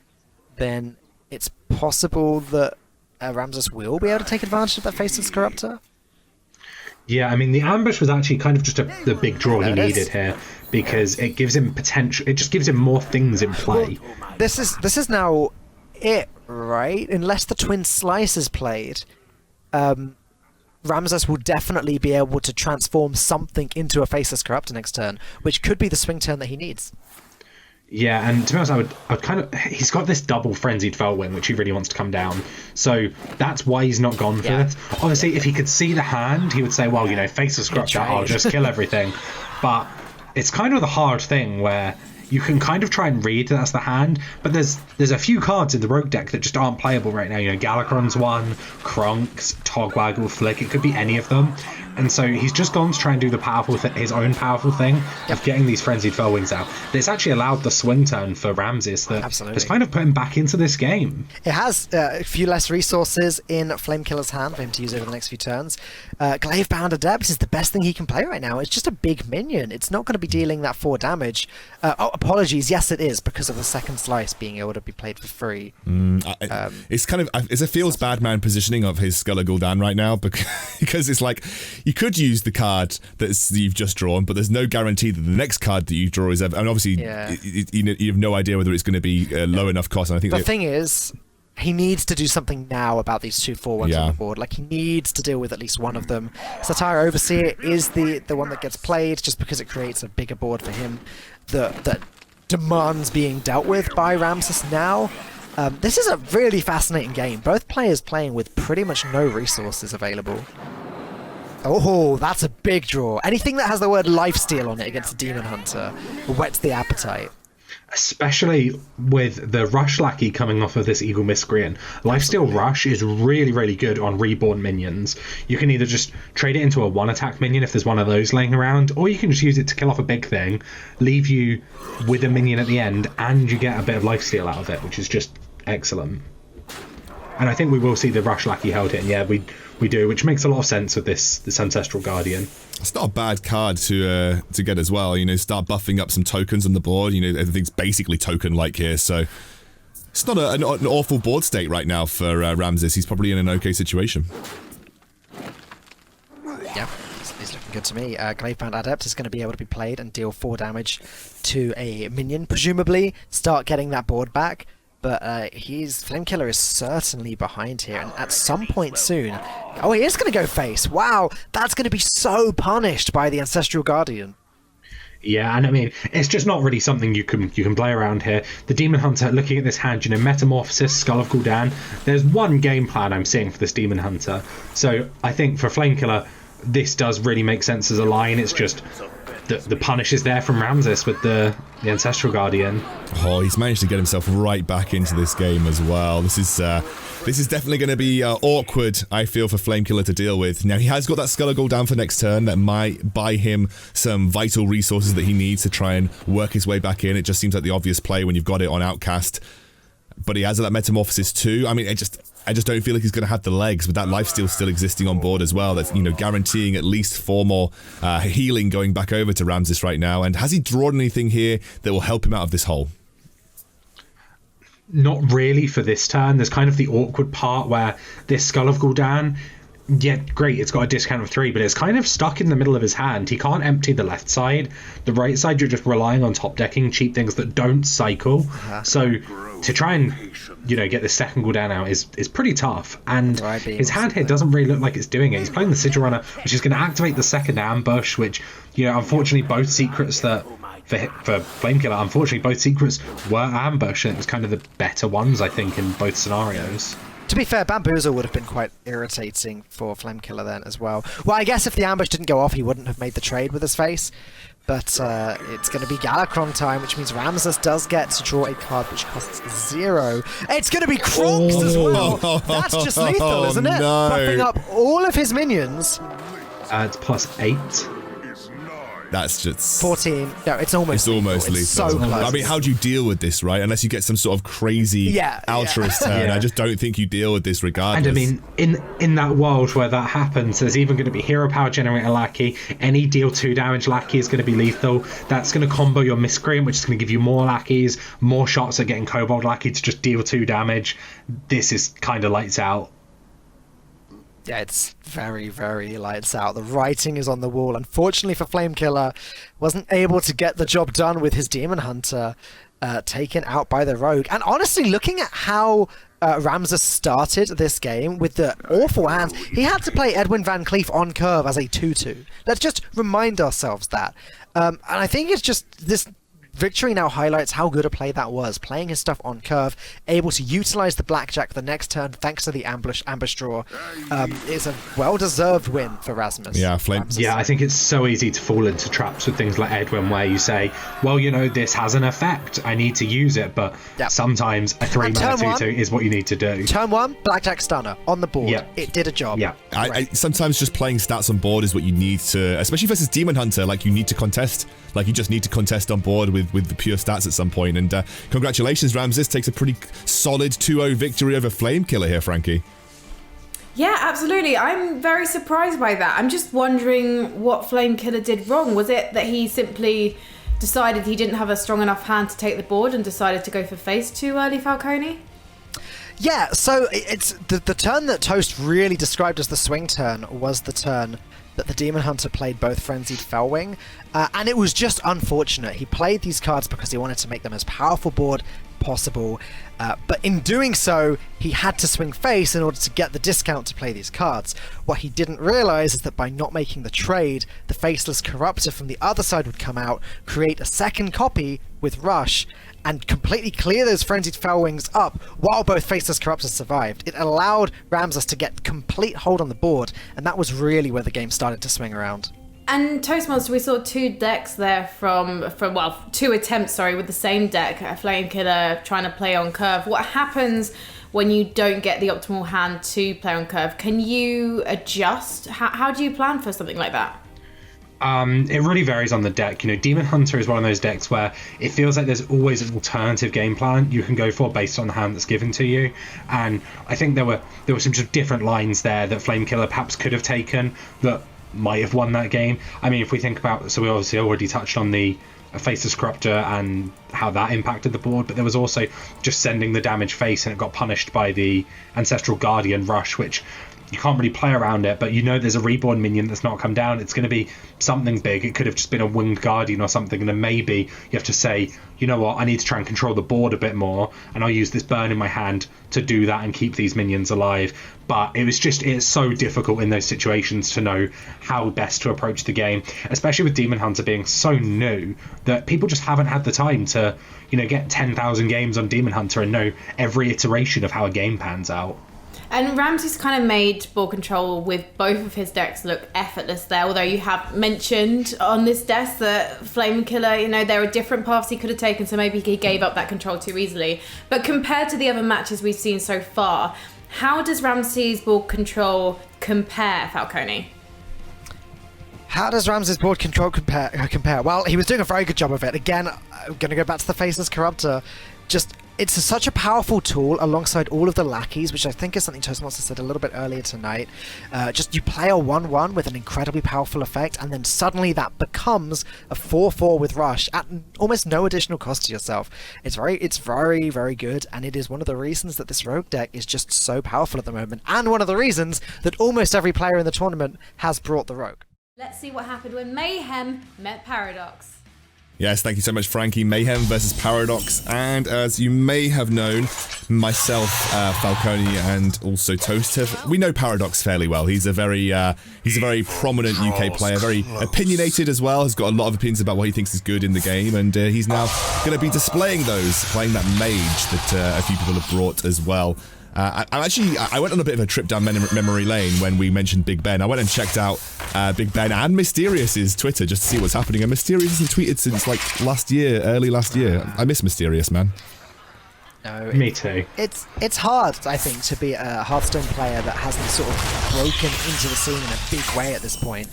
Speaker 2: then it's possible that Ramses will be able to take advantage of that Faceless Corruptor.
Speaker 4: Yeah, I mean, the Ambush was actually kind of just the big draw he needed here, because it gives him potential. It just gives him more things in play.
Speaker 2: Well, this is now it, right? Unless the Twin Slice is played, Ramses will definitely be able to transform something into a Faceless Corruptor next turn, which could be the swing turn that he needs.
Speaker 4: Yeah, and to be honest, I would kind of... He's got this double Frenzied Felwing, which he really wants to come down. So that's why he's not gone for it. Obviously, if he could see the hand, he would say, well, you know, Faceless Corruptor, I'll just kill everything. But it's kind of the hard thing where you can kind of try and read that's the hand, but there's a few cards in the Rogue deck that just aren't playable right now. You know, Galakrond's one, Kronk's, Togwaggle, Flick, it could be any of them. And so he's just gone to try and do the his own powerful thing of getting these Frenzied Felwings out. But it's actually allowed the swing turn for Ramses that has kind of put him back into this game.
Speaker 2: It has a few less resources in Flamekiller's hand for him to use over the next few turns. Glavebound Adept is the best thing he can play right now. It's just a big minion. It's not going to be dealing that 4 damage. Apologies, yes it is, because of the second slice being able to be played for free.
Speaker 3: It's kind of... It's a feels bad man positioning of his Skull Gul'dan right now, because it's like... You could use the card that you've just drawn, but there's no guarantee that the next card that you draw is ever... And obviously, you have no idea whether it's going to be low enough cost. And I think
Speaker 2: the thing is, he needs to do something now about these 2 4-1s on the board. Like, he needs to deal with at least one of them. Satyr Overseer is the one that gets played, just because it creates a bigger board for him that demands being dealt with by Ramses now. This is a really fascinating game. Both players playing with pretty much no resources available. Oh, that's a big draw. Anything that has the word lifesteal on it against a Demon Hunter whets the appetite.
Speaker 4: Especially with the Rush Lackey coming off of this Eagle Miscreant. Lifesteal Rush is really, really good on reborn minions. You can either just trade it into a 1-attack minion if there's one of those laying around, or you can just use it to kill off a big thing, leave you with a minion at the end, and you get a bit of lifesteal out of it, which is just excellent. And I think we will see the Rush Lackey held in. Yeah, we do, which makes a lot of sense with this Ancestral Guardian.
Speaker 3: It's not a bad card to get as well. You know, start buffing up some tokens on the board. You know, everything's basically token-like here, so it's not an awful board state right now for Ramses. He's probably in an okay situation.
Speaker 2: Yeah, he's looking good to me. Gravebound Adept is going to be able to be played and deal 4 damage to a minion, presumably start getting that board back. But Flamekiller is certainly behind here, and at some point soon... Oh, he is going to go face! Wow, that's going to be so punished by the Ancestral Guardian.
Speaker 4: Yeah, and I mean, it's just not really something you can play around here. The Demon Hunter, looking at this hand, Metamorphosis, Skull of Gul'dan, there's one game plan I'm seeing for this Demon Hunter. So I think for Flamekilla, this does really make sense as a line. It's just the punish is there from Ramses with the Ancestral Guardian.
Speaker 3: Oh, he's managed to get himself right back into this game as well. This is definitely going to be awkward, I feel, for Flamekilla to deal with. Now, he has got that Skull of Gul'dan for next turn that might buy him some vital resources that he needs to try and work his way back in. It just seems like the obvious play when you've got it on Outcast. But he has that Metamorphosis too. I mean, I just don't feel like he's going to have the legs with that lifesteal still existing on board as well. That's, guaranteeing at least 4 more healing going back over to Ramses right now. And has he drawn anything here that will help him out of this hole?
Speaker 4: Not really for this turn. There's kind of the awkward part where this Skull of Gul'dan, yeah, great, it's got a discount of 3, but it's kind of stuck in the middle of his hand. He can't empty the left side. The right side, you're just relying on top decking cheap things that don't cycle. So to try and, get the second Gul'dan out is pretty tough. And his hand here doesn't really look like it's doing it. He's playing the Sigil Runner, which is going to activate the second ambush, which, unfortunately both secrets that for Flamekilla, unfortunately both secrets were ambush, and it was kind of the better ones, I think, in both scenarios.
Speaker 2: To be fair, Bamboozle would have been quite irritating for Flamekilla then as well. Well, I guess if the ambush didn't go off, he wouldn't have made the trade with his face. But it's going to be Galakron time, which means Ramses does get to draw a card which costs 0. It's going to be Kronks as well! That's just lethal, isn't it?
Speaker 3: No.
Speaker 2: Buffing up all of his minions.
Speaker 4: It's +8.
Speaker 3: That's just
Speaker 2: 14. No, it's almost lethal. It's so close.
Speaker 3: I mean, how do you deal with this, right? Unless you get some sort of crazy altruist turn. I just don't think you deal with this regardless.
Speaker 4: And I mean, in that world where that happens, there's even going to be Hero Power Generator Lackey. Any deal 2 damage Lackey is going to be lethal. That's going to combo your Miscreant, which is going to give you more Lackeys, more shots at getting Kobold Lackey to just deal 2 damage. This is kind of lights out.
Speaker 2: Yeah, it's very, very lights out. The writing is on the wall. Unfortunately for Flamekilla, wasn't able to get the job done with his Demon Hunter taken out by the Rogue. And honestly, looking at how Ramses started this game with the awful hands, he had to play Edwin Van Cleef on curve as a 2-2. Let's just remind ourselves that. And I think it's just this victory now highlights how good a play that was, playing his stuff on curve, able to utilize the blackjack the next turn thanks to the ambush draw. It's a well-deserved win for Rasmus.
Speaker 3: Yeah,
Speaker 4: I think it's so easy to fall into traps with things like Edwin where you say, well, this has an effect, I need to use it, but sometimes a 3-mana 2-2 is what you need to do.
Speaker 2: Turn 1, blackjack stunner on the board. It did a job.
Speaker 3: I sometimes just playing stats on board is what you need to, especially versus Demon Hunter, like you need to contest. Like you just need to contest on board with the pure stats at some point. And congratulations, Ramses takes a pretty solid 2-0 victory over Flamekilla here, Frankie.
Speaker 1: Yeah, absolutely. I'm very surprised by that. I'm just wondering what Flamekilla did wrong. Was it that he simply decided he didn't have a strong enough hand to take the board and decided to go for face too early, Falcone?
Speaker 2: Yeah, so it's the turn that Toast really described as the swing turn was the turn that the Demon Hunter played both Frenzied Fellwing, and it was just unfortunate. He played these cards because he wanted to make them as powerful board possible, but in doing so, he had to swing face in order to get the discount to play these cards. What he didn't realize is that by not making the trade, the Faceless Corruptor from the other side would come out, create a second copy with Rush, and completely clear those Frenzied Fellwings up while both Faceless Corruptors survived. It allowed Ramses to get complete hold on the board, and that was really where the game started to swing around.
Speaker 1: And Toastmaster, we saw 2 decks there from 2 attempts, with the same deck, Flamekilla trying to play on curve. What happens when you don't get the optimal hand to play on curve? Can you adjust? How do you plan for something like that?
Speaker 4: It really varies on the deck. Demon Hunter is one of those decks where it feels like there's always an alternative game plan you can go for based on the hand that's given to you. And I think there were some just different lines there that Flamekilla perhaps could have taken that might have won that game. I mean, if we think about, so we obviously already touched on the Faceless Corruptor and how that impacted the board, but there was also just sending the damage face and it got punished by the Ancestral Guardian Rush, which you can't really play around it, but you know there's a reborn minion that's not come down. It's going to be something big. It could have just been a winged guardian or something, and then maybe you have to say, you know what, I need to try and control the board a bit more, and I'll use this burn in my hand to do that and keep these minions alive. But it's so difficult in those situations to know how best to approach the game, especially with Demon Hunter being so new that people just haven't had the time to, get 10,000 games on Demon Hunter and know every iteration of how a game pans out.
Speaker 1: And Ramses kind of made ball control with both of his decks look effortless there, although you have mentioned on this desk that Flamekilla, there are different paths he could have taken, so maybe he gave up that control too easily. But compared to the other matches we've seen so far, how does Ramses' ball control compare, Falcone?
Speaker 2: How does Ramses' board control compare? Well, he was doing a very good job of it. Again, I'm going to go back to the Faceless Corruptor. It's such a powerful tool alongside all of the lackeys, which I think is something Toastmaster said a little bit earlier tonight. You play a 1-1 with an incredibly powerful effect, and then suddenly that becomes a 4-4 with Rush at almost no additional cost to yourself. It's very, very good, and it is one of the reasons that this Rogue deck is just so powerful at the moment, and one of the reasons that almost every player in the tournament has brought the Rogue.
Speaker 1: Let's see what happened when Mayhem met Paradox.
Speaker 3: Yes, thank you so much, Frankie. Mayhem versus Paradox, and as you may have known, myself, Falcone, and also Toast, we know Paradox fairly well. He's a very prominent UK player, very opinionated as well. Has got a lot of opinions about what he thinks is good in the game, and he's now going to be displaying those, playing that mage that a few people have brought as well. I went on a bit of a trip down memory lane when we mentioned Big Ben. I went and checked out Big Ben and Mysterious's Twitter just to see what's happening. And Mysterious hasn't tweeted since early last year. I miss Mysterious, man.
Speaker 2: No,
Speaker 4: me too.
Speaker 2: It's hard, I think, to be a Hearthstone player that hasn't sort of broken into the scene in a big way at this point.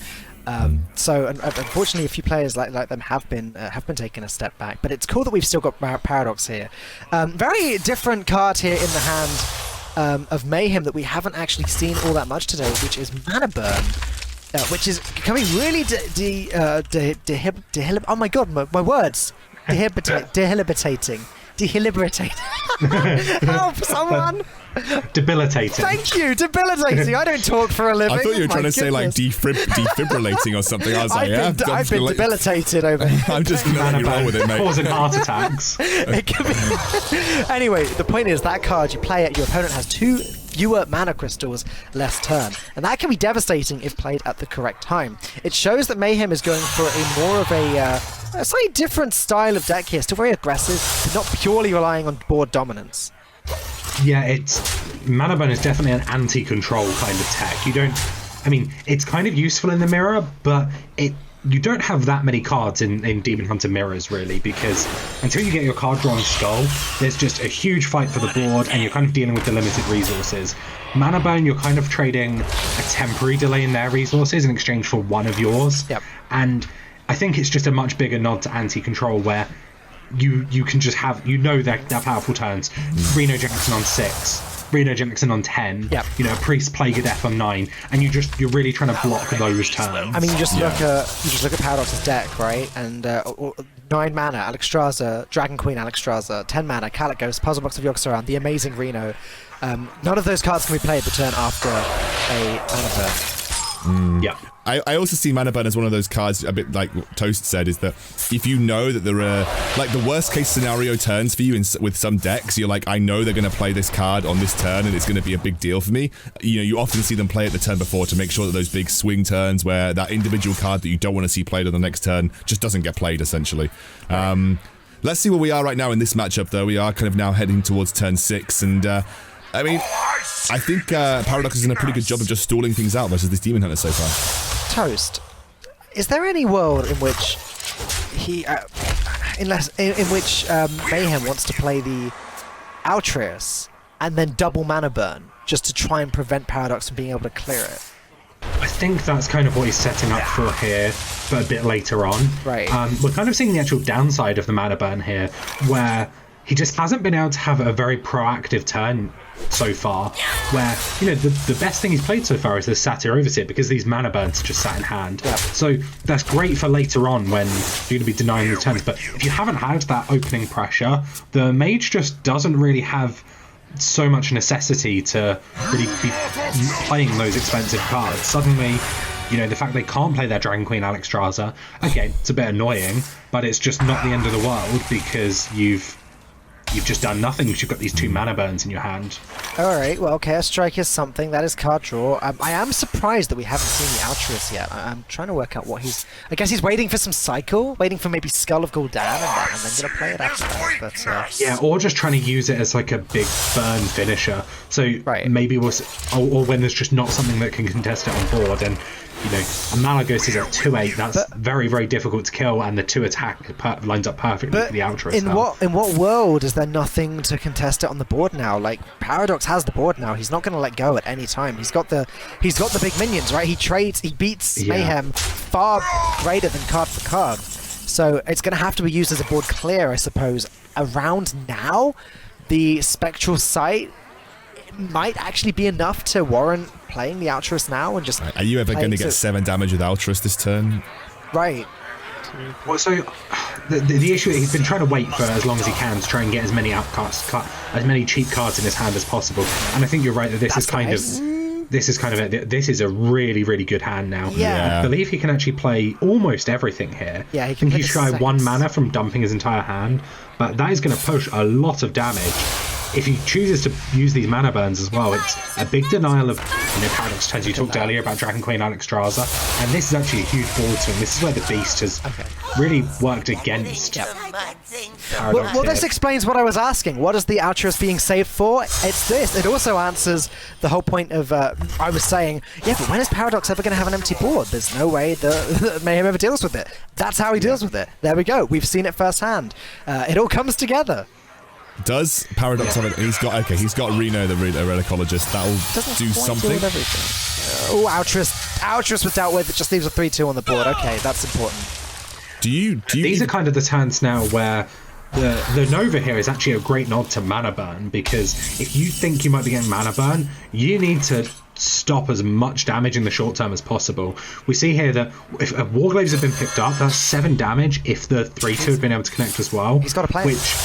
Speaker 2: So unfortunately, a few players like them have been taking a step back. But it's cool that we've still got Paradox here. Very different card here in the hand of Mayhem that we haven't actually seen all that much today, which is Mana Burn, which is becoming really oh my god, my words, debilitating. Help someone!
Speaker 4: Debilitating.
Speaker 2: Thank you, debilitating. I don't talk for a living.
Speaker 3: I thought you were trying to say defibrillating or something. I was
Speaker 2: I've been debilitated over.
Speaker 3: I'm just going to let you roll with it, mate.
Speaker 4: Causing heart attacks.
Speaker 2: It could be. Anyway, the point is that card, you play it, your opponent has 2 fewer mana crystals less turn, and that can be devastating if played at the correct time. It shows that Mayhem is going for a more of a slightly different style of deck here, still very aggressive, but not purely relying on board dominance.
Speaker 4: Yeah, Mana Burn is definitely an anti-control kind of tech. It's kind of useful in the mirror, but you don't have that many cards in Demon Hunter mirrors, really, because until you get your card drawn skull, there's just a huge fight for the board, and you're kind of dealing with the limited resources. Mana Burn, you're kind of trading a temporary delay in their resources in exchange for one of yours.
Speaker 2: Yep.
Speaker 4: And I think it's just a much bigger nod to anti-control, where you can just have, they're powerful turns. Reno Jackson on 6, Reno Jackson on 10,
Speaker 2: yep.
Speaker 4: Priest Plague of Death on 9, and you're really trying to block those turns.
Speaker 2: I mean, you just look at Paradox's deck, right? And 9 mana, Alexstrasza, Dragon Queen Alexstrasza, 10 mana, Kalikos, Puzzle Box of Yogg-Saron, the amazing Reno. None of those cards can be played the turn after a Mana Burn.
Speaker 4: Yeah.
Speaker 3: I also see Mana Burn as one of those cards, a bit like what Toast said, is that if you know that there are, the worst case scenario turns for you with some decks, you're like, I know they're going to play this card on this turn and it's going to be a big deal for me. You often see them play it the turn before to make sure that those big swing turns where that individual card that you don't want to see played on the next turn just doesn't get played, essentially. Let's see where we are right now in this matchup, though. We are kind of now heading towards turn 6, and I think Paradox is doing a pretty good job of just stalling things out versus this Demon Hunter so far.
Speaker 2: Toast, is there any world in which Mayhem wants to play the Altruis and then double Mana Burn just to try and prevent Paradox from being able to clear it?
Speaker 4: I think that's kind of what he's setting up for here, but a bit later on.
Speaker 2: Right.
Speaker 4: We're kind of seeing the actual downside of the Mana Burn here, where he just hasn't been able to have a very proactive turn so far, where the best thing he's played so far is the Satyr Overseer, because these Mana Burns are just sat in hand.
Speaker 2: Yeah.
Speaker 4: So that's great for later on when you're going to be denying the turns, but if you haven't had that opening pressure, the mage just doesn't really have so much necessity to really be playing those expensive cards. Suddenly, the fact they can't play their Dragon Queen Alexstrasza, okay, it's a bit annoying, but it's just not the end of the world because you've just done nothing because you've got these 2 mana burns in your hand.
Speaker 2: Alright, well, Chaos Strike is something. That is card draw. I am surprised that we haven't seen the Altruist yet. I'm trying to work out what he's... I guess he's waiting for some cycle, waiting for maybe Skull of Gul'dan, and then going to play it after that. But,
Speaker 4: yeah, or just trying to use it as like a big burn finisher. So maybe or when there's just not something that can contest it on board, and a Malagos is at 2/8. That's very, very difficult to kill, and the 2 attack lines up perfectly for the Altruist.
Speaker 2: In what world is there nothing to contest it on the board now? Like, Paradox has the board now. He's not going to let go at any time. He's got the big minions, right? He beats Mayhem far greater than card for card. So it's going to have to be used as a board clear, I suppose. Around now, the Spectral Sight might actually be enough to warrant playing the Altruist now and just...
Speaker 3: Are you ever going to get 7 damage with Altruist this turn?
Speaker 2: Right.
Speaker 4: Well, so the issue is he's been trying to wait for as long as he can to try and get as many as many cheap cards in his hand as possible. And I think you're right that this is a really, really good hand now.
Speaker 2: Yeah.
Speaker 4: I believe he can actually play almost everything here.
Speaker 2: Yeah, he
Speaker 4: I
Speaker 2: can
Speaker 4: think he's shy 1 mana from dumping his entire hand, but that is going to push a lot of damage. If he chooses to use these mana burns as well, it's a big denial of Paradox turns. You talked earlier about Dragon Queen Alexstrasza, and this is actually a huge ball to him. This is where the Beast has really worked against Paradox.
Speaker 2: Well, this explains what I was asking. What is the Altruist being saved for? It's this. It also answers the whole point of, I was saying, yeah, but when is Paradox ever going to have an empty board? There's no way that Mayhem ever deals with it. That's how he deals with it. There we go. We've seen it firsthand. It all comes together.
Speaker 3: Does Paradox have it? He's got Reno, the Relicologist. That'll do something.
Speaker 2: Oh, Altruist was dealt with. It just leaves a 3/2 on the board. Okay, that's important.
Speaker 4: These are kind of the turns now where the Nova here is actually a great nod to mana burn, because if you think you might be getting mana burn, you need to stop as much damage in the short term as possible. We see here that if Warglaves have been picked up, that's 7 damage if the 3/2 had been able to connect as well.
Speaker 2: He's got to play,
Speaker 4: which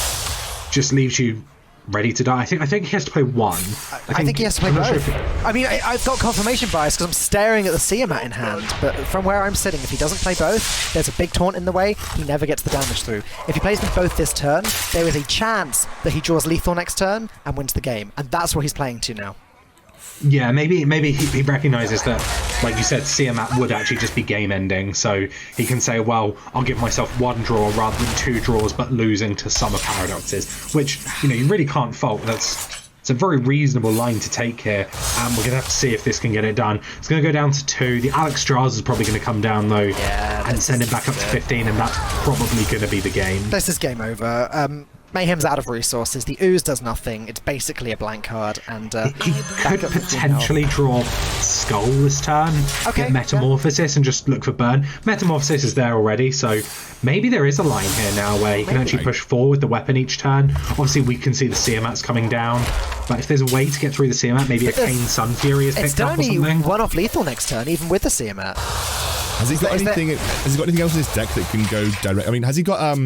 Speaker 4: just leaves you ready to die. I think he has to play 1.
Speaker 2: I think he has to play both. I mean, I've got confirmation bias because I'm staring at the Tiamat in hand, but from where I'm sitting, if he doesn't play both, there's a big taunt in the way, he never gets the damage through. If he plays them both this turn, there is a chance that he draws lethal next turn and wins the game, and that's what he's playing to now.
Speaker 4: Yeah, maybe he recognises that, like you said, Tiamat would actually just be game ending, so he can say, well, I'll give myself 1 draw rather than 2 draws, but losing to some of Paradox's, which, you really can't fault. It's a very reasonable line to take here, and we're going to have to see if this can get it done. It's going to go down to 2. The Alexstrasza is probably going to come down, though, and send it back up to 15, and that's probably going to be the game.
Speaker 2: This is game over. Mayhem's out of resources. The Ooze does nothing. It's basically a blank card, and
Speaker 4: he could potentially draw Skull this turn, get Metamorphosis, and just look for burn. Metamorphosis is there already, so maybe there is a line here now where he can actually push forward the weapon each turn. Obviously, we can see the Tiamat's coming down, but if there's a way to get through the Tiamat, maybe a Kane Sun Fury is picked up or something.
Speaker 2: It's only 1 off lethal next turn, even with the Tiamat.
Speaker 3: Has he got anything else in his deck that can go direct? I mean, has he got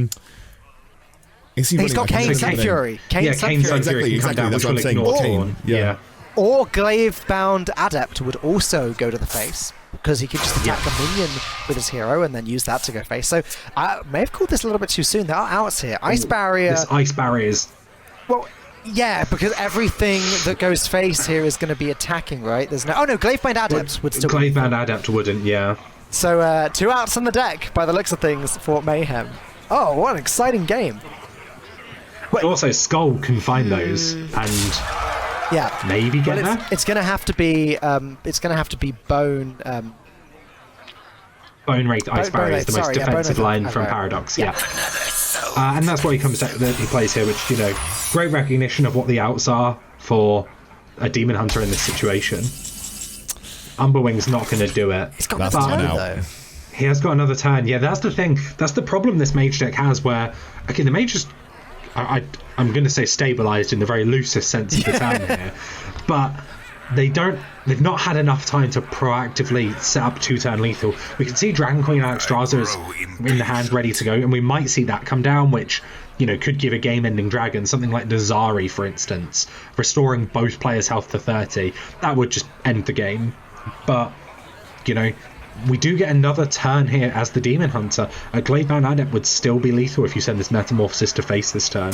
Speaker 2: He's got Kane Sun Fury.
Speaker 4: Kane Sun Fury can come down, which will ignore Kane.
Speaker 3: Yeah.
Speaker 2: Or Glaive-bound Adept would also go to the face, because he could just attack the minion with his hero and then use that to go face. So I may have called this a little bit too soon. There are outs here. Ice Barrier...
Speaker 4: This Ice Barrier is...
Speaker 2: Well, yeah, because everything that goes face here is going to be attacking, right? There's no... Oh no, Glaive-bound Adept would still...
Speaker 4: Glaive-bound Adept wouldn't, yeah.
Speaker 2: So 2 outs on the deck, by the looks of things, for Mayhem. Oh, what an exciting game.
Speaker 4: But also, Skull can find those and maybe get there.
Speaker 2: It's going to have to be. It's going to have to be Bone.
Speaker 4: Bone Wraith Ice Barrier is the most defensive line from Paradox. Yeah. And that's what he comes that he plays here, which great recognition of what the outs are for a Demon Hunter in this situation. Umberwing's not going to do it.
Speaker 2: He's got another turn though.
Speaker 4: He has got another turn. Yeah, that's the thing. That's the problem this Mage deck has. Where the Mage just. I'm going to say stabilised in the very loosest sense of the term here, but they've not had enough time to proactively set up 2-turn lethal. We can see Dragon Queen Alexstrasza is in the hand ready to go, and we might see that come down, which, you know, could give a game-ending dragon, something like Nazari, for instance, restoring both players' health to 30. That would just end the game. But, you know, we do get another turn here as the Demon Hunter. A Gladebound Adept would still be lethal if you send this Metamorphosis to face this turn.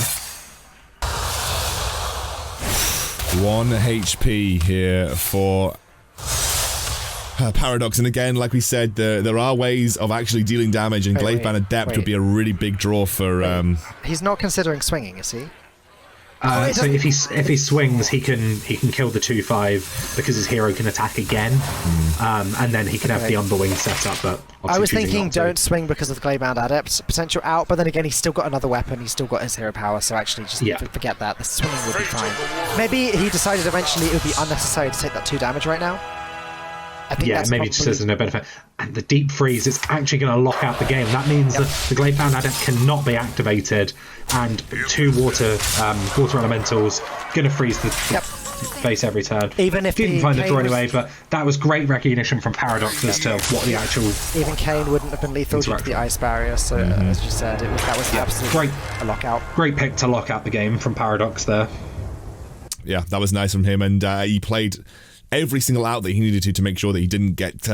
Speaker 3: 1 HP here for Paradox, and again, like we said, there are ways of actually dealing damage, and Gladebound Adept would be a really big draw for...
Speaker 2: He's not considering swinging, is he?
Speaker 4: So if he swings, he can kill the 2/5 because his hero can attack again, and then he can have the Underwing set up. But
Speaker 2: I was thinking don't swing because of the Gladebound Adept's potential out, but then again he's still got another weapon, he's still got his hero power, so actually just forget that. The swinging would be fine. Maybe he decided eventually it would be unnecessary to take that 2 damage right now. I think
Speaker 4: maybe just there's no benefit. And the Deep Freeze is actually going to lock out the game. That means that the Gladebound Adept cannot be activated, and 2 water elementals going to freeze the face every turn.
Speaker 2: Even if
Speaker 4: didn't find the draw anyway, but that was great recognition from Paradox as to what the actual...
Speaker 2: Even Kane wouldn't have been lethal due to the ice barrier, so as you said, that was absolutely a lockout.
Speaker 4: Great pick to lock out the game from Paradox there.
Speaker 3: Yeah, that was nice from him, and he played every single out that he needed to make sure that he didn't get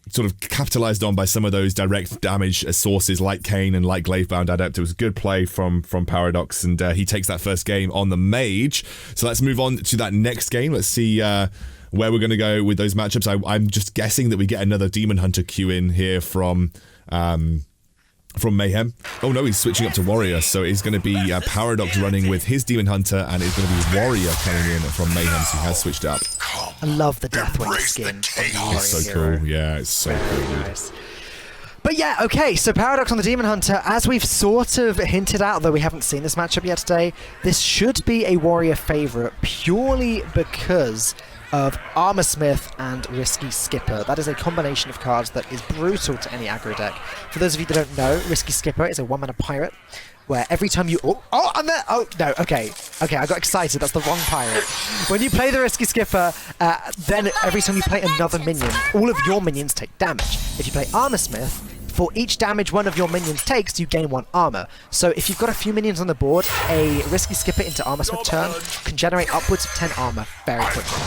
Speaker 3: sort of capitalized on by some of those direct damage sources like Kane and like Gladebound Adept. It was a good play from Paradox, and he takes that first game on the Mage. So let's move on to that next game. Let's see where we're going to go with those matchups. I'm just guessing that we get another Demon Hunter queue in here from Mayhem. Oh no, he's switching up to Warrior, so it's going to be Paradox running with his Demon Hunter, and it's going to be Warrior coming in from Mayhem, so he has switched up.
Speaker 2: I love the Deathwing skin.
Speaker 3: It's so cool. Yeah, it's so cool.
Speaker 2: Nice. But yeah, okay, so Paradox on the Demon Hunter, as we've sort of hinted out, though we haven't seen this matchup yet today, this should be a Warrior favourite purely because of Armor Smith and Risky Skipper. That is a combination of cards that is brutal to any aggro deck. For those of you that don't know, Risky Skipper is a 1-mana pirate, where every time you... I'm there! Oh, no, okay, I got excited, that's the wrong pirate. When you play the Risky Skipper, then every time you play another minion, all of your minions take damage. If you play Armor Smith, for each damage one of your minions takes, you gain 1 armor. So if you've got a few minions on the board, a Risky Skipper into Armor Smith turn can generate upwards of 10 armor very quickly.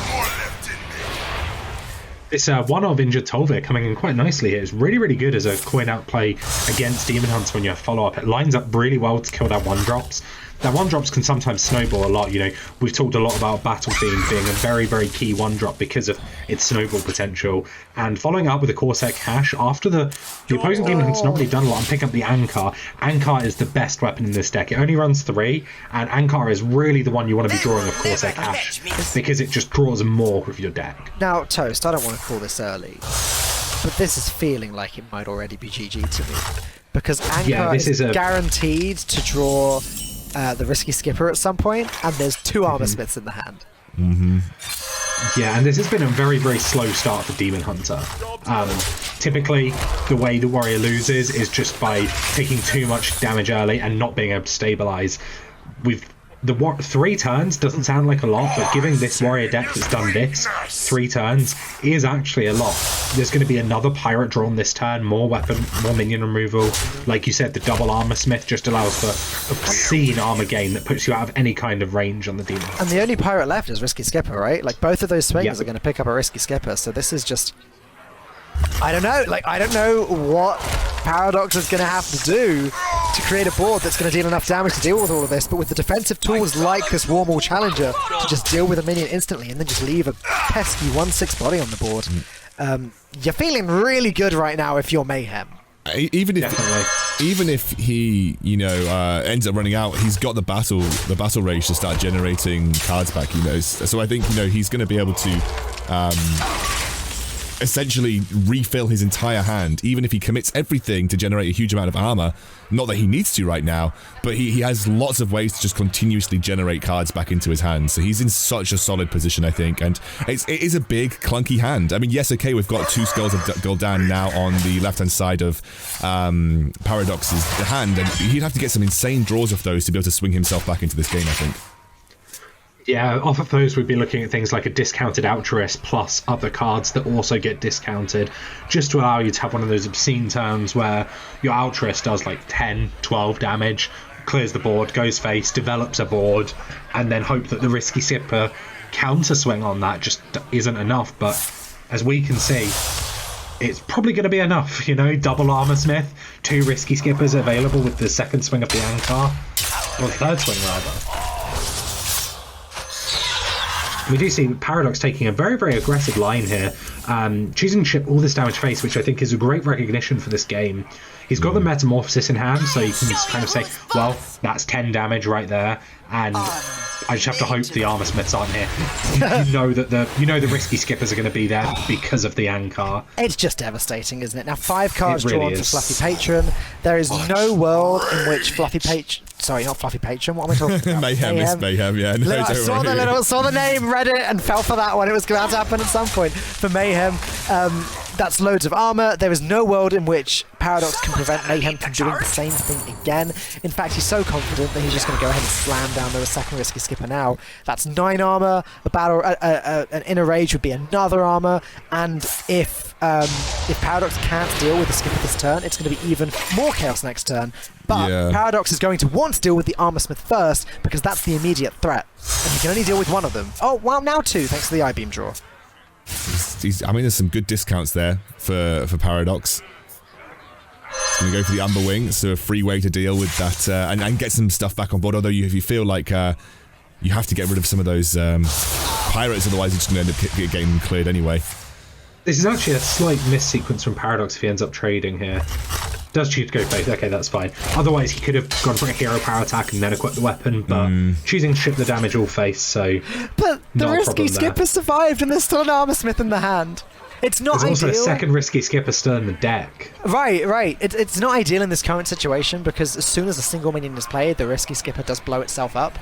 Speaker 4: It's one of Injured Tolvir coming in quite nicely here. It's really, really good as a coin out play against Demon Hunter when you have follow-up. It lines up really well to kill that 1-drops. That 1-drops can sometimes snowball a lot. You know, we've talked a lot about Battle Fiend being a very, very key 1-drop because of its snowball potential. And following up with a Corsair Cash, after the opposing Demon Hunter's not really done a lot, I'm picking up the Ankar. Ankar is the best weapon in this deck. It only runs 3, and Ankar is really the one you want to be drawing of Corsair Cash because it just draws more with your deck.
Speaker 2: Now, Toast, I don't want to call this early, but this is feeling like it might already be GG to me. Because Ankar is guaranteed to draw the Risky Skipper at some point, and there's 2 Armor Smiths in the hand.
Speaker 4: Yeah, and this has been a very, very slow start for Demon Hunter. Typically, the way the Warrior loses is just by taking too much damage early and not being able to stabilize. The 3 turns doesn't sound like a lot, but giving this Warrior deck that's done this 3 turns is actually a lot. There's going to be another pirate drawn this turn, more weapon, more minion removal. Like you said, the double Armor Smith just allows for obscene armor gain that puts you out of any kind of range on the Demon.
Speaker 2: And the only pirate left is Risky Skipper, right? Like, both of those swings are going to pick up a Risky Skipper, so this is just... I don't know. Like, I don't know what Paradox is going to have to do to create a board that's going to deal enough damage to deal with all of this, but with the defensive tools like this Warmaul Challenger to just deal with a minion instantly and then just leave a pesky 1/6 body on the board. You're feeling really good right now if you're Mayhem.
Speaker 3: Even if he, you know, ends up running out, he's got the battle rage to start generating cards back. You know, so I think, you know, he's going to be able to essentially refill his entire hand, even if he commits everything to generate a huge amount of armor. Not that he needs to right now, but he has lots of ways to just continuously generate cards back into his hand. So he's in such a solid position, I think, and it is a big, clunky hand. I mean, yes, okay, we've got 2 Skulls of Gul'dan now on the left-hand side of Paradox's hand, and he'd have to get some insane draws of those to be able to swing himself back into this game, I think.
Speaker 4: Yeah, off of those, we'd be looking at things like a discounted Altruist plus other cards that also get discounted, just to allow you to have one of those obscene turns where your Altruist does like 10, 12 damage, clears the board, goes face, develops a board, and then hope that the Risky Skipper counter swing on that just isn't enough. But as we can see, it's probably going to be enough, you know, double Armor Smith, 2 Risky Skippers available with the second swing of the Ankar, or the third swing rather. We do see Paradox taking a very, very aggressive line here, choosing to ship all this damage face, which I think is a great recognition for this game. He's got the Metamorphosis in hand, so you can kind of say, well, that's 10 damage right there, and I just have to hope the Armor Smiths aren't here. You know that the Risky Skippers are going to be there because of the Ankar.
Speaker 2: It's just devastating, isn't it? Now 5 cards
Speaker 4: really
Speaker 2: drawn
Speaker 4: is.
Speaker 2: for Fluffy Patron. There is no world in which Fluffy Patron... Sorry, not Fluffy Patron. What am I talking about?
Speaker 3: Mayhem is Mayhem, yeah. No,
Speaker 2: I saw the name, read it, and fell for that one. It was going to happen at some point for Mayhem. That's loads of armor. There is no world in which Paradox can prevent Mayhem from doing the same thing again. In fact, he's so confident that he's just going to go ahead and slam down the second Risky Skipper now. That's 9 armor. An inner rage would be another armor. And if Paradox can't deal with the Skipper this turn, it's going to be even more chaos next turn. But Paradox is going to want to deal with the Armor Smith first, because that's the immediate threat. And he can only deal with one of them. Oh, well, now 2, thanks to the I-Beam draw.
Speaker 3: I mean, there's some good discounts there for Paradox. He's going to go for the Umber Wing, so a free way to deal with that and get some stuff back on board. Although if you feel like you have to get rid of some of those pirates, otherwise you're just going to end up getting them cleared anyway.
Speaker 4: This is actually a slight miss sequence from Paradox if he ends up trading here. Does choose to go face, okay, that's fine. Otherwise, he could have gone for a hero power attack and then equip the weapon, but choosing to ship the damage all face, so.
Speaker 2: But the Risky Skipper survived, and there's still an Armor Smith in the hand. It's not
Speaker 4: There's
Speaker 2: ideal.
Speaker 4: also a second Risky Skipper still in the deck.
Speaker 2: Right. It's not ideal in this current situation, because as soon as a single minion is played, the Risky Skipper does blow itself up.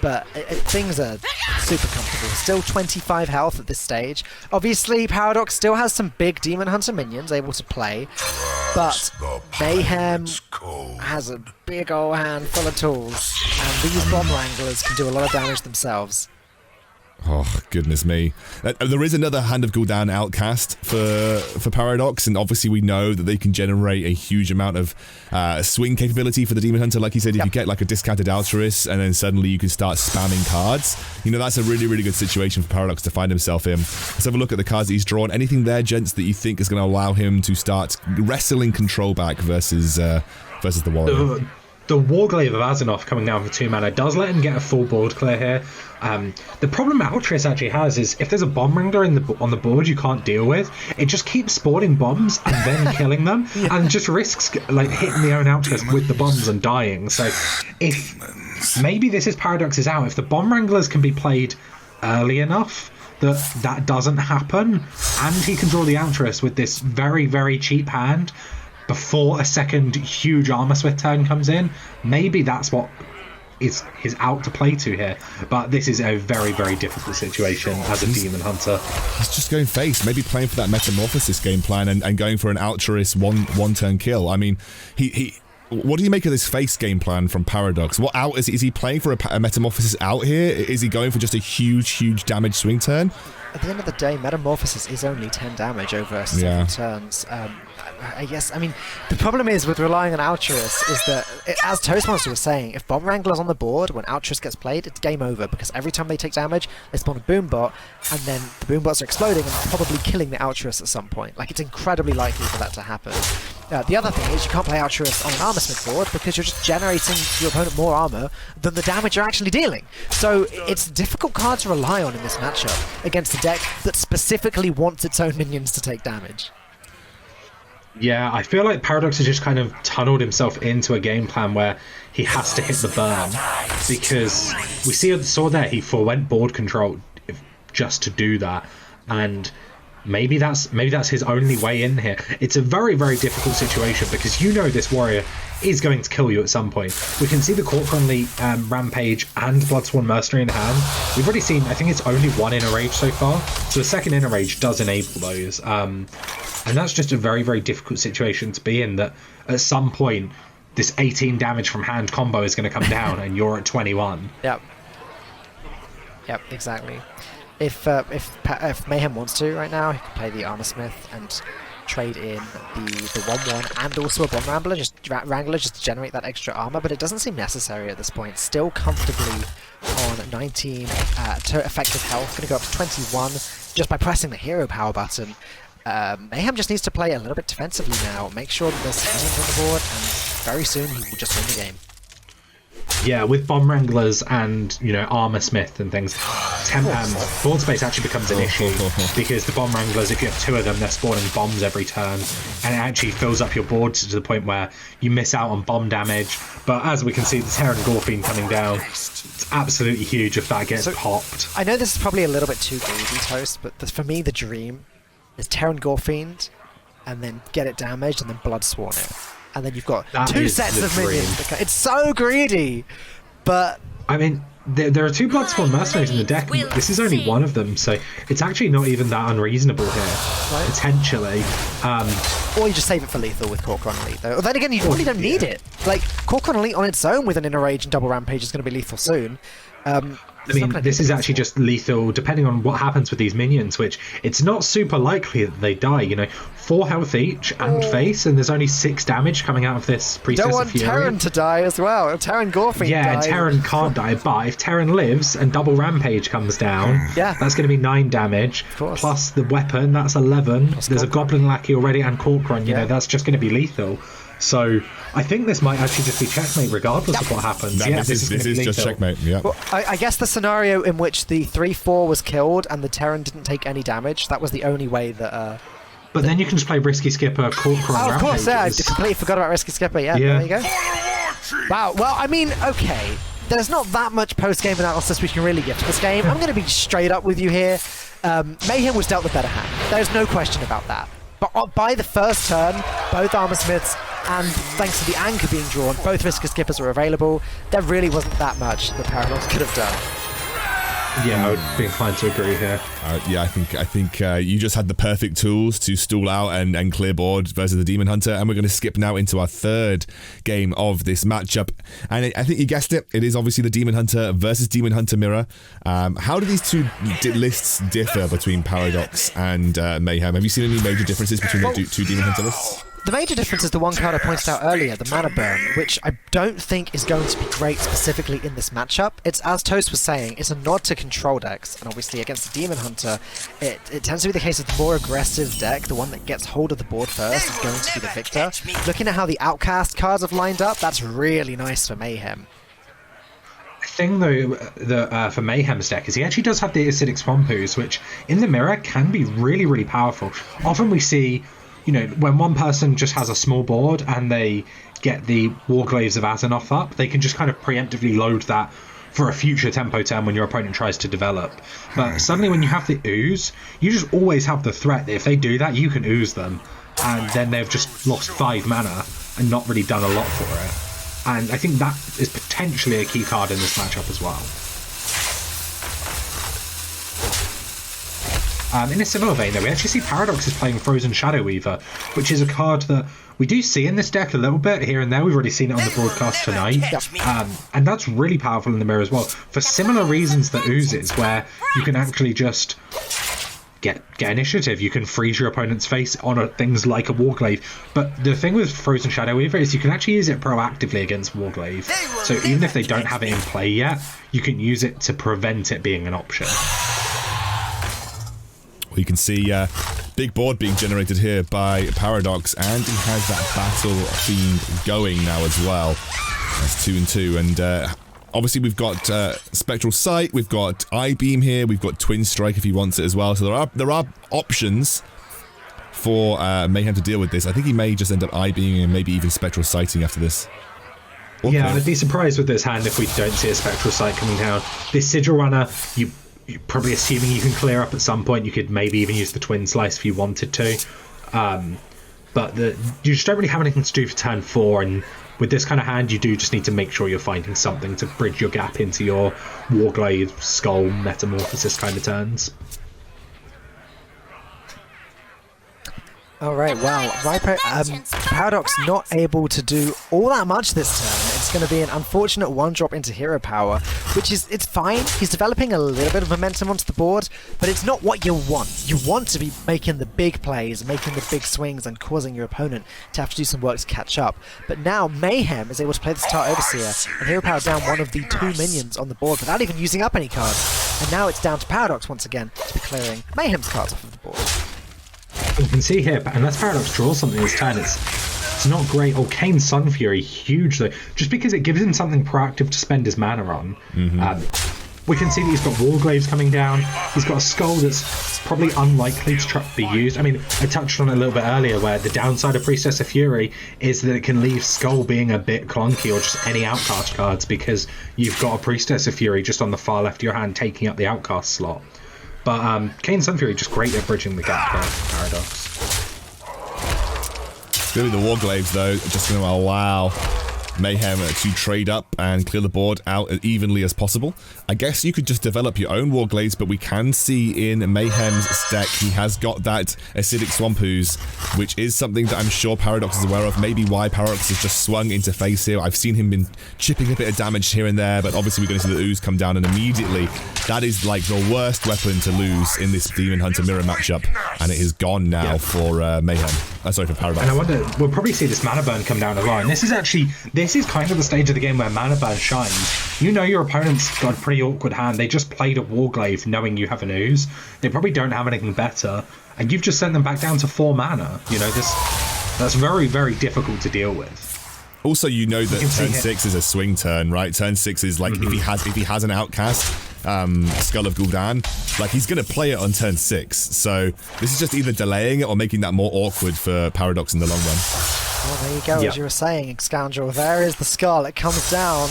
Speaker 2: But things are super comfortable. Still 25 health at this stage. Obviously, Paradox still has some big Demon Hunter minions able to play, but Mayhem has a big old hand full of tools, and these Bomb Wranglers can do a lot of damage themselves.
Speaker 3: Oh, goodness me. There is another Hand of Gul'dan outcast for Paradox, and obviously we know that they can generate a huge amount of swing capability for the Demon Hunter. Like you said, if you get like a discounted Altruist, and then suddenly you can start spamming cards, you know, that's a really, really good situation for Paradox to find himself in. Let's have a look at the cards that he's drawn. Anything there, gents, that you think is going to allow him to start wrestling control back versus the Warrior?
Speaker 4: The Warglaive of Azzinoth coming down for 2 mana does let him get a full board clear here. The problem Altruist actually has is if there's a Bomb Wrangler on the board you can't deal with, it just keeps spawning bombs and then killing them, and just risks like hitting the own Altruist with the bombs and dying. So if maybe this is Paradox's out, if the Bomb Wranglers can be played early enough that doesn't happen, and he can draw the Altruist with this very, very cheap hand before a second huge Armor Smith turn comes in, maybe that's what is his out to play to here. But this is a very, very difficult situation as a Demon Hunter.
Speaker 3: He's just going face, maybe playing for that Metamorphosis game plan and going for an Altruist one turn kill. I mean, he what do you make of this face game plan from Paradox? What out is he playing for a Metamorphosis out here? Is he going for just a huge damage swing turn?
Speaker 2: At the end of the day, Metamorphosis is only 10 damage over 7 turns. I guess, I mean, the problem is with relying on Altruist is that, as Toastmaster was saying, if Bomb Wrangler's on the board when Altruist gets played, it's game over, because every time they take damage, they spawn a Boombot, and then the Boombots are exploding and probably killing the Altruist at some point. Like, it's incredibly likely for that to happen. The other thing is you can't play Altruist on an Armor Smith board because you're just generating your opponent more armor than the damage you're actually dealing. So it's a difficult card to rely on in this matchup against a deck that specifically wants its own minions to take damage.
Speaker 4: Yeah, I feel like Paradox has just kind of tunneled himself into a game plan where he has to hit the burn, because we saw there he forewent board control just to do that, and maybe that's his only way in here. It's a very, very difficult situation because you know this warrior is going to kill you at some point. We can see the Cork-Friendly Rampage and Bloodsworn Mercenary in hand. We've already seen, I think it's only one Inner Rage so far, so the second Inner Rage does enable those. And that's just a very, very difficult situation to be in, that at some point this 18 damage from hand combo is going to come down and you're at 21.
Speaker 2: Yep. Yep, exactly. If Mayhem wants to right now, he can play the Armor Smith and trade in the 1/1 and also a Bomb Wrangler just to generate that extra armor, but it doesn't seem necessary at this point. Still comfortably on 19 effective health, going to go up to 21 just by pressing the hero power button. Mayhem just needs to play a little bit defensively now, make sure that there's civilians on the board, and very soon he will just win the game.
Speaker 4: Yeah, with Bomb Wranglers and, Armor Smith and things, board space actually becomes an issue, because the Bomb Wranglers, if you have two of them, they're spawning bombs every turn, and it actually fills up your board to the point where you miss out on bomb damage. But as we can see, the Terran Gorfiend coming down, it's absolutely huge if that gets popped.
Speaker 2: I know this is probably a little bit too greedy, Toast, but for me, the dream is Terran Gorfiend, and then get it damaged, and then Blood Sworn it. And then you've got two sets of minions. It's so greedy, but...
Speaker 4: I mean, there are two Bloodspawn mercenaries in the deck, and this is only one of them, so it's actually not even that unreasonable here, potentially.
Speaker 2: Or you just save it for lethal with Corcoran Elite, though. Then again, you really don't need it. Like, Corcoran Elite on its own with an Inner Rage and Double Rampage is going to be lethal soon.
Speaker 4: I mean, this is actually just lethal, depending on what happens with these minions, which it's not super likely that they die, 4 health each and face, and there's only 6 damage coming out of this Priestess of Fury.
Speaker 2: You don't want Terran to die as well. Terran Gorfiend
Speaker 4: Yeah, and Terran can't die, but if Terran lives and Double Rampage comes down, that's going to be 9 damage, plus the weapon, that's 11. There's a Goblin Lackey already and Corcoran, that's just going to be lethal. So I think this might actually just be checkmate regardless of what happens.
Speaker 3: This is just checkmate, yeah.
Speaker 2: Well, I guess the scenario in which the 3/4 was killed and the Terran didn't take any damage, that was the only way that...
Speaker 4: But then you can just play Risky Skipper, Corcoran,
Speaker 2: of course, yeah, I completely forgot about Risky Skipper, yeah. There you go. Wow, well, I mean, okay, there's not that much post-game analysis we can really give to this game. I'm going to be straight up with you here. Mayhem was dealt the better hand. There's no question about that. But by the first turn, both Armor Smiths and thanks to the anchor being drawn, both Risky Skippers were available. There really wasn't that much that Paradox could have done.
Speaker 4: Yeah, I would be inclined to agree here.
Speaker 3: I think you just had the perfect tools to stall out and clear board versus the Demon Hunter, and we're going to skip now into our third game of this matchup. And I think you guessed it. It is obviously the Demon Hunter versus Demon Hunter Mirror. How do these two lists differ between Paradox and Mayhem? Have you seen any major differences between the two Demon Hunter lists?
Speaker 2: The major difference is the one card I pointed out earlier, the Mana Burn, which I don't think is going to be great specifically in this matchup. It's, as Toast was saying, it's a nod to control decks, and obviously against the Demon Hunter, it tends to be the case of the more aggressive deck, the one that gets hold of the board first, is going to be the victor. Looking at how the Outcast cards have lined up, that's really nice for Mayhem.
Speaker 4: The thing, though, for Mayhem's deck is he actually does have the Acidic Swamp Ooze, which in the mirror can be really, really powerful. Often we see... when one person just has a small board and they get the Warglaives of Azzinoth up, they can just kind of preemptively load that for a future tempo turn when your opponent tries to develop. But suddenly when you have the Ooze, you just always have the threat that if they do that, you can ooze them. And then they've just lost 5 mana and not really done a lot for it. And I think that is potentially a key card in this matchup as well. In a similar vein, though, we actually see Paradox is playing Frozen Shadow Weaver, which is a card that we do see in this deck a little bit here and there. We've already seen it on the broadcast tonight. And that's really powerful in the mirror as well, for similar reasons that Oozes, where you can actually just get initiative. You can freeze your opponent's face on things like a Warglaive. But the thing with Frozen Shadow Weaver is you can actually use it proactively against Warglaive. So even if they don't have it in play yet, you can use it to prevent it being an option.
Speaker 3: Well, you can see big board being generated here by Paradox, and he has that Battle Fiend going now as well. That's 2 and 2, and obviously we've got Spectral Sight, we've got I-Beam here, we've got Twin Strike if he wants it as well. So there are options for Mayhem to deal with this. I think he may just end up I-Beaming and maybe even Spectral Sighting after this.
Speaker 4: Yeah, I'd be surprised with this hand if we don't see a Spectral Sight coming down. This Sigil Runner, you're probably assuming you can clear up at some point. You could maybe even use the Twin Slice if you wanted to. But you just don't really have anything to do for turn 4, and with this kind of hand, you do just need to make sure you're finding something to bridge your gap into your Warglaive, Skull, Metamorphosis kind of turns. Alright,
Speaker 2: wow. Paradox not able to do all that much this turn. It's going to be an unfortunate 1-drop into hero power, which is, it's fine. He's developing a little bit of momentum onto the board, but it's not what you want. You want to be making the big plays, making the big swings, and causing your opponent to have to do some work to catch up. But now Mayhem is able to play the Star Overseer, and hero power down one of the 2 minions on the board without even using up any cards. And now it's down to Paradox once again to be clearing Mayhem's cards off of the board.
Speaker 4: You can see here, unless Paradox draws something this turn, it's not great. Or Kane's Sun Fury, huge though, just because it gives him something proactive to spend his mana on. We can see that he's got Warglaives coming down. He's got a Skull that's probably unlikely to be used. I mean, I touched on it a little bit earlier, where the downside of Priestess of Fury is that it can leave Skull being a bit clunky, or just any Outcast cards, because you've got a Priestess of Fury just on the far left of your hand taking up the Outcast slot. But Kane's Sun Fury just great at bridging the gap there for Paradox.
Speaker 3: Really, the Warglaives, though, just going to allow Mayhem to trade up and clear the board out as evenly as possible. I guess you could just develop your own Warglaives, but we can see in Mayhem's stack he has got that Acidic Swamp Ooze, which is something that I'm sure Paradox is aware of. Maybe why Paradox has just swung into face here. I've seen him been chipping a bit of damage here and there, but obviously we're going to see the Ooze come down, and immediately that is like the worst weapon to lose in this Demon Hunter mirror matchup, and it is gone now for Mayhem. Sorry, for Paradox.
Speaker 4: And I wonder, we'll probably see this mana burn come down as well. And this is kind of the stage of the game where mana burn shines. You know your opponent's got a pretty awkward hand. They just played a Warglaive knowing you have an Ooze. They probably don't have anything better, and you've just sent them back down to 4 mana. You know, that's very, very difficult to deal with.
Speaker 3: Also, you know that turn 6 is a swing turn, right? Turn 6 is like if he has an Outcast, Skull of Gul'dan, like he's going to play it on turn 6. So this is just either delaying it or making that more awkward for Paradox in the long run.
Speaker 2: Well, there you go, as you were saying, Scoundrel. There is the Skull. It comes down.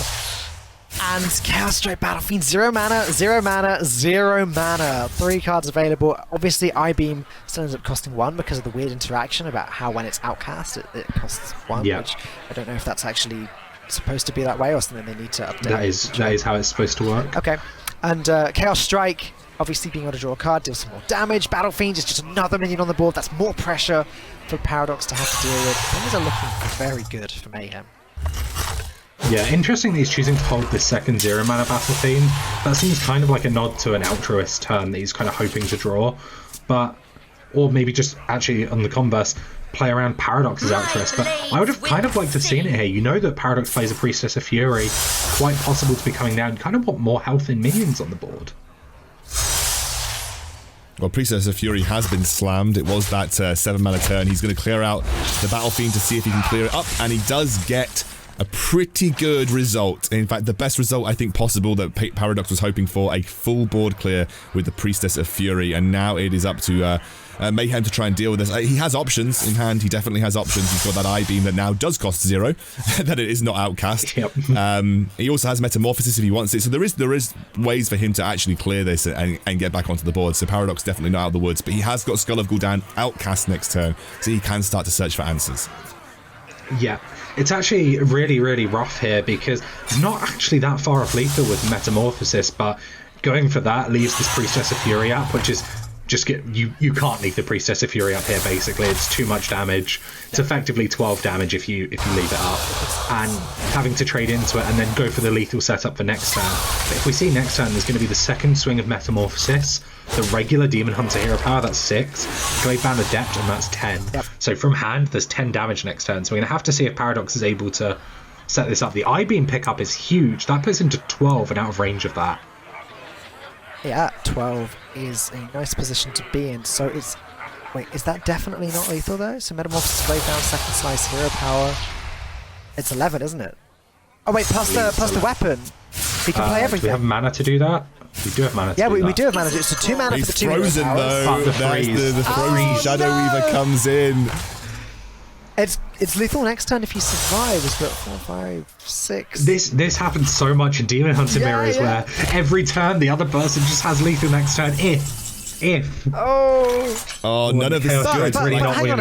Speaker 2: And Chaos Strike Battle Fiend, 0 mana, 0 mana, 0 mana. 3 cards available. Obviously, I-Beam still ends up costing 1 because of the weird interaction about how when it's Outcast, it costs 1, which I don't know if that's actually supposed to be that way or something they need to update.
Speaker 4: That is how it's supposed to work.
Speaker 2: Okay. And Chaos Strike, obviously being able to draw a card, deals some more damage. Battle Fiend is just another minion on the board. That's more pressure for Paradox to have to deal with. Things are looking very good for Mayhem.
Speaker 4: Yeah, interesting that he's choosing to hold this second 0 mana Battle Fiend. That seems kind of like a nod to an Altruist turn that he's kind of hoping to draw. Or maybe just actually, on the converse, play around Paradox's Altruist. But I would have kind of liked to have seen it here. You know that Paradox plays a Priestess of Fury. Quite possible to be coming down. You kind of want more health in minions on the board.
Speaker 3: Well, Priestess of Fury has been slammed. It was that 7 mana turn. He's going to clear out the Battle Fiend to see if he can clear it up, and he does get a pretty good result. In fact, the best result I think possible that Paradox was hoping for, a full board clear with the Priestess of Fury, and now it is up to Mayhem to try and deal with this. He has options in hand. He definitely has options. He's got that I-Beam that now does cost 0, that it is not Outcast.
Speaker 4: Yep.
Speaker 3: He also has Metamorphosis if he wants it. So there is ways for him to actually clear this and get back onto the board. So Paradox definitely not out of the woods, but he has got Skull of Gul'dan Outcast next turn, so he can start to search for answers.
Speaker 4: Yeah, it's actually really, really rough here because it's not actually that far off lethal with Metamorphosis, but going for that leaves this Priestess of Fury up, which is you can't leave the Priestess of Fury up here. Basically, it's too much damage. It's effectively 12 damage if you leave it up, and having to trade into it and then go for the lethal setup for next turn. But if we see next turn, there's going to be the second swing of Metamorphosis, the regular Demon Hunter hero power, that's 6, Gravebound Adept, and that's 10. Yep. So from hand, there's 10 damage next turn. So we're going to have to see if Paradox is able to set this up. The I-Beam pickup is huge. That puts him to 12 and out of range of that.
Speaker 2: Yeah, 12 is a nice position to be in. So it's... Wait, is that definitely not lethal though? So Metamorphosis, Gravebound, second slice, hero power... It's 11, isn't it? Oh wait, plus the weapon. He can play everything.
Speaker 4: Do we have mana to do that? We do have mana to do that.
Speaker 2: Yeah, we do have mana to do it. So 2 mana for the 2
Speaker 3: frozen though.
Speaker 4: The freeze.
Speaker 3: Shadow Weaver comes in.
Speaker 2: It's lethal next turn if he survives, but 4, 5, 6.
Speaker 4: This happens so much in Demon Hunter mirrors where every turn the other person just has lethal next turn if.
Speaker 2: Oh,
Speaker 3: none of this is good.
Speaker 2: But hang on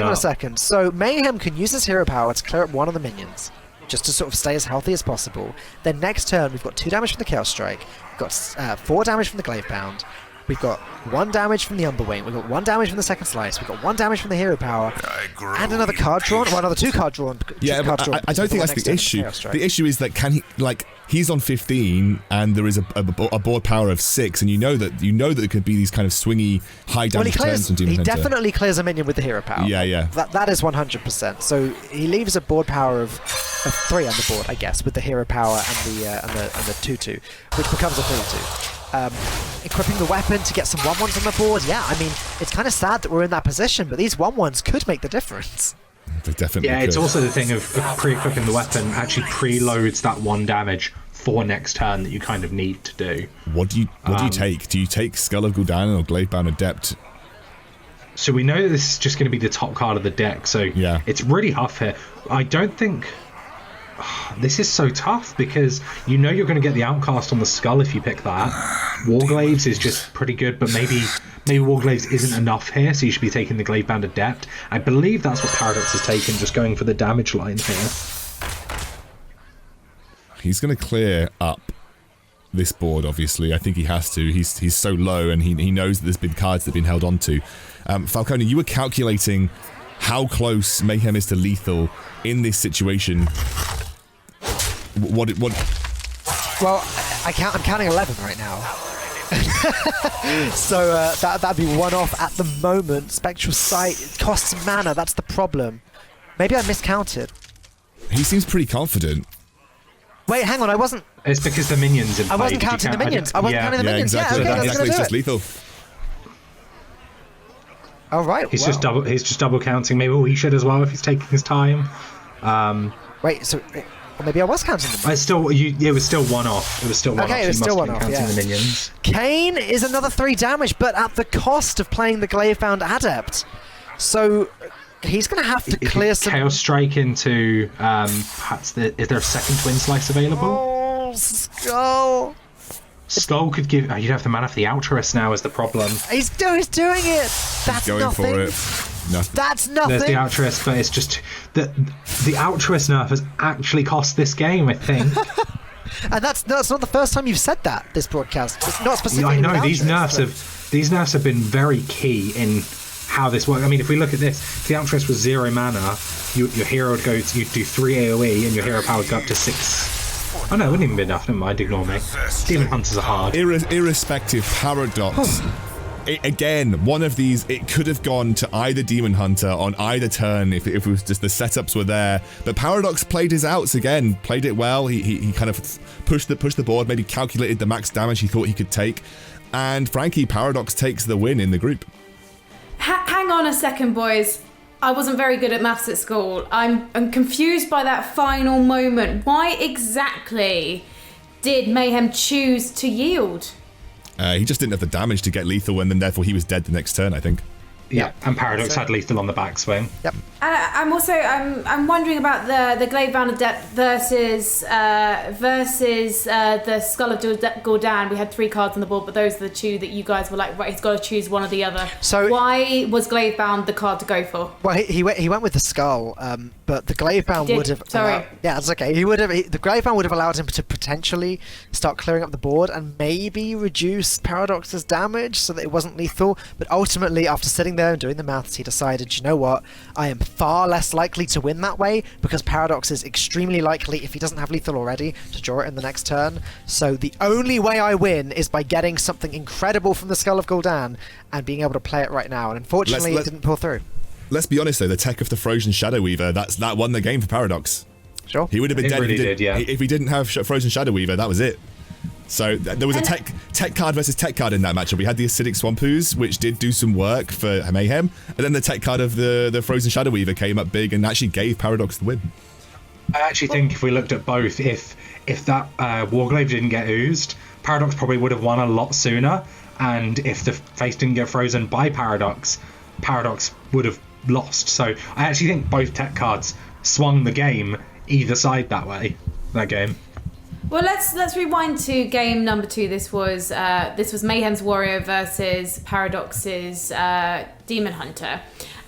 Speaker 2: a second. So Mayhem can use his hero power to clear up one of the minions, just to sort of stay as healthy as possible. Then next turn we've got 2 damage from the Chaos Strike, we've got 4 damage from the Gravebound, We've got 1 damage from the Underwing, we've got 1 damage from the second slice, we've got 1 damage from the hero power, and another card drawn, well, another 2 card drawn.
Speaker 3: Yeah, but I don't think that's the issue. The issue is that he's on 15 and there is a board power of 6, and you know that there could be these kind of swingy high damage turns from Demon Hunter.
Speaker 2: He definitely clears a minion with the hero power.
Speaker 3: Yeah.
Speaker 2: That is 100%. So he leaves a board power of 3 on the board, I guess, with the hero power and the 2/2, which becomes a 3/2. Equipping the weapon to get some 1/1s on the board. Yeah, I mean, it's kind of sad that we're in that position, but these 1/1s could make the difference.
Speaker 3: They definitely
Speaker 4: it's
Speaker 3: could.
Speaker 4: also the thing of pre-equipping the weapon actually preloads that 1 damage for next turn that you kind of need to do.
Speaker 3: What do you take? Do you take Skull of Gul'dan or Glavebound Adept?
Speaker 4: So we know that this is just going to be the top card of the deck, so
Speaker 3: yeah.
Speaker 4: It's really tough here. I don't think... This is so tough because you know you're going to get the Outcast on the Skull if you pick that. Warglaves is just pretty good, but maybe Warglaves isn't enough here, so you should be taking the Glavebound Adept. I believe that's what Paradox has taken, just going for the damage line here. He's
Speaker 3: going to clear up this board, obviously. I think he has to. He's so low, and he knows that there's been cards that have been held onto. Falcone, you were calculating how close Mayhem is to lethal in this situation. What?
Speaker 2: Well, I'm counting 11 right now. So that'd be 1 off at the moment. Spectral Sight, it costs mana, that's the problem. Maybe I miscounted.
Speaker 3: He seems pretty confident.
Speaker 2: Wait, hang on, I wasn't...
Speaker 4: It's because the minions in play.
Speaker 2: I wasn't counting the minions. I wasn't counting the minions.
Speaker 3: Exactly.
Speaker 2: Yeah, okay, that's
Speaker 3: it's just lethal.
Speaker 2: All right.
Speaker 4: He's just double counting. Maybe he should as well if he's taking his time.
Speaker 2: Wait, so... Or maybe I was counting them.
Speaker 4: It was still 1 off. It was still 1 off.
Speaker 2: Okay, it was still 1 off,
Speaker 4: counting
Speaker 2: yeah.
Speaker 4: the minions.
Speaker 2: Kane is another 3 damage, but at the cost of playing the Glavebound Adept. So he's going to have to clear some...
Speaker 4: Chaos Strike into... perhaps is there a second Twin Slice available?
Speaker 2: Oh, Skull!
Speaker 4: Skull could give... you'd have the mana for the Altruist now is the problem.
Speaker 2: He's doing it! That's
Speaker 3: going
Speaker 2: nothing.
Speaker 3: for it. Nothing.
Speaker 2: That's nothing.
Speaker 4: There's the Altruist, but it's just... The Altruist nerf has actually cost this game, I think.
Speaker 2: And that's not the first time you've said that, this broadcast. It's not specifically...
Speaker 4: I know, these nerfs have been very key in how this works. I mean, if we look at this, if the Altruist was 0 mana, your hero would you'd do 3 AoE, and your hero power would go up to 6... Oh no, it wouldn't even be enough. Never mind, ignore me. Demon Hunters are hard.
Speaker 3: Irrespective, Paradox. Again, one of these, it could have gone to either Demon Hunter on either turn if it was just the setups were there. But Paradox played his outs again, played it well. He kind of pushed the board, maybe calculated the max damage he thought he could take. And frankly, Paradox takes the win in the group.
Speaker 1: Hang on a second, boys. I wasn't very good at maths at school. I'm confused by that final moment. Why exactly did Mayhem choose to yield?
Speaker 3: He just didn't have the damage to get lethal, and then therefore he was dead the next turn, I think.
Speaker 4: Yeah, and Paradox had lethal on the backswing.
Speaker 2: Yep.
Speaker 1: I'm wondering about the Glavebound Adept versus the Skull of Gul'dan. We had 3 cards on the board, but those are the 2 that you guys were like, right, he's got to choose one or the other. So why was Glavebound the card to go for?
Speaker 2: Well, he went with the Skull, but the Glavebound would have...
Speaker 1: Sorry.
Speaker 2: Yeah, that's okay. The Glavebound would have allowed him to potentially start clearing up the board and maybe reduce Paradox's damage so that it wasn't lethal, but ultimately, after sitting there and doing the maths, he decided, you know what, I am far less likely to win that way because Paradox is extremely likely, if he doesn't have lethal already, to draw it in the next turn. So the only way I win is by getting something incredible from the Skull of Gul'dan and being able to play it right now. And unfortunately, it didn't pull through.
Speaker 3: Let's be honest though, the tech of the Frozen Shadow Weaver, that won the game for Paradox.
Speaker 2: Sure.
Speaker 3: He would have been dead
Speaker 4: really
Speaker 3: if he didn't have Frozen Shadow Weaver. That was it. So there was a tech card versus tech card in that matchup. We had the Acidic Swampoos, which did do some work for Mayhem, and then the tech card of the Frozen Shadow Weaver came up big and actually gave Paradox the win.
Speaker 4: I actually think if we looked at both, if that Warglaive didn't get oozed, Paradox probably would have won a lot sooner, and if the face didn't get frozen by Paradox, Paradox would have lost. So I actually think both tech cards swung the game either side that game.
Speaker 1: Well, let's rewind to game number 2. This was Mayhem's Warrior versus Paradox's Demon Hunter.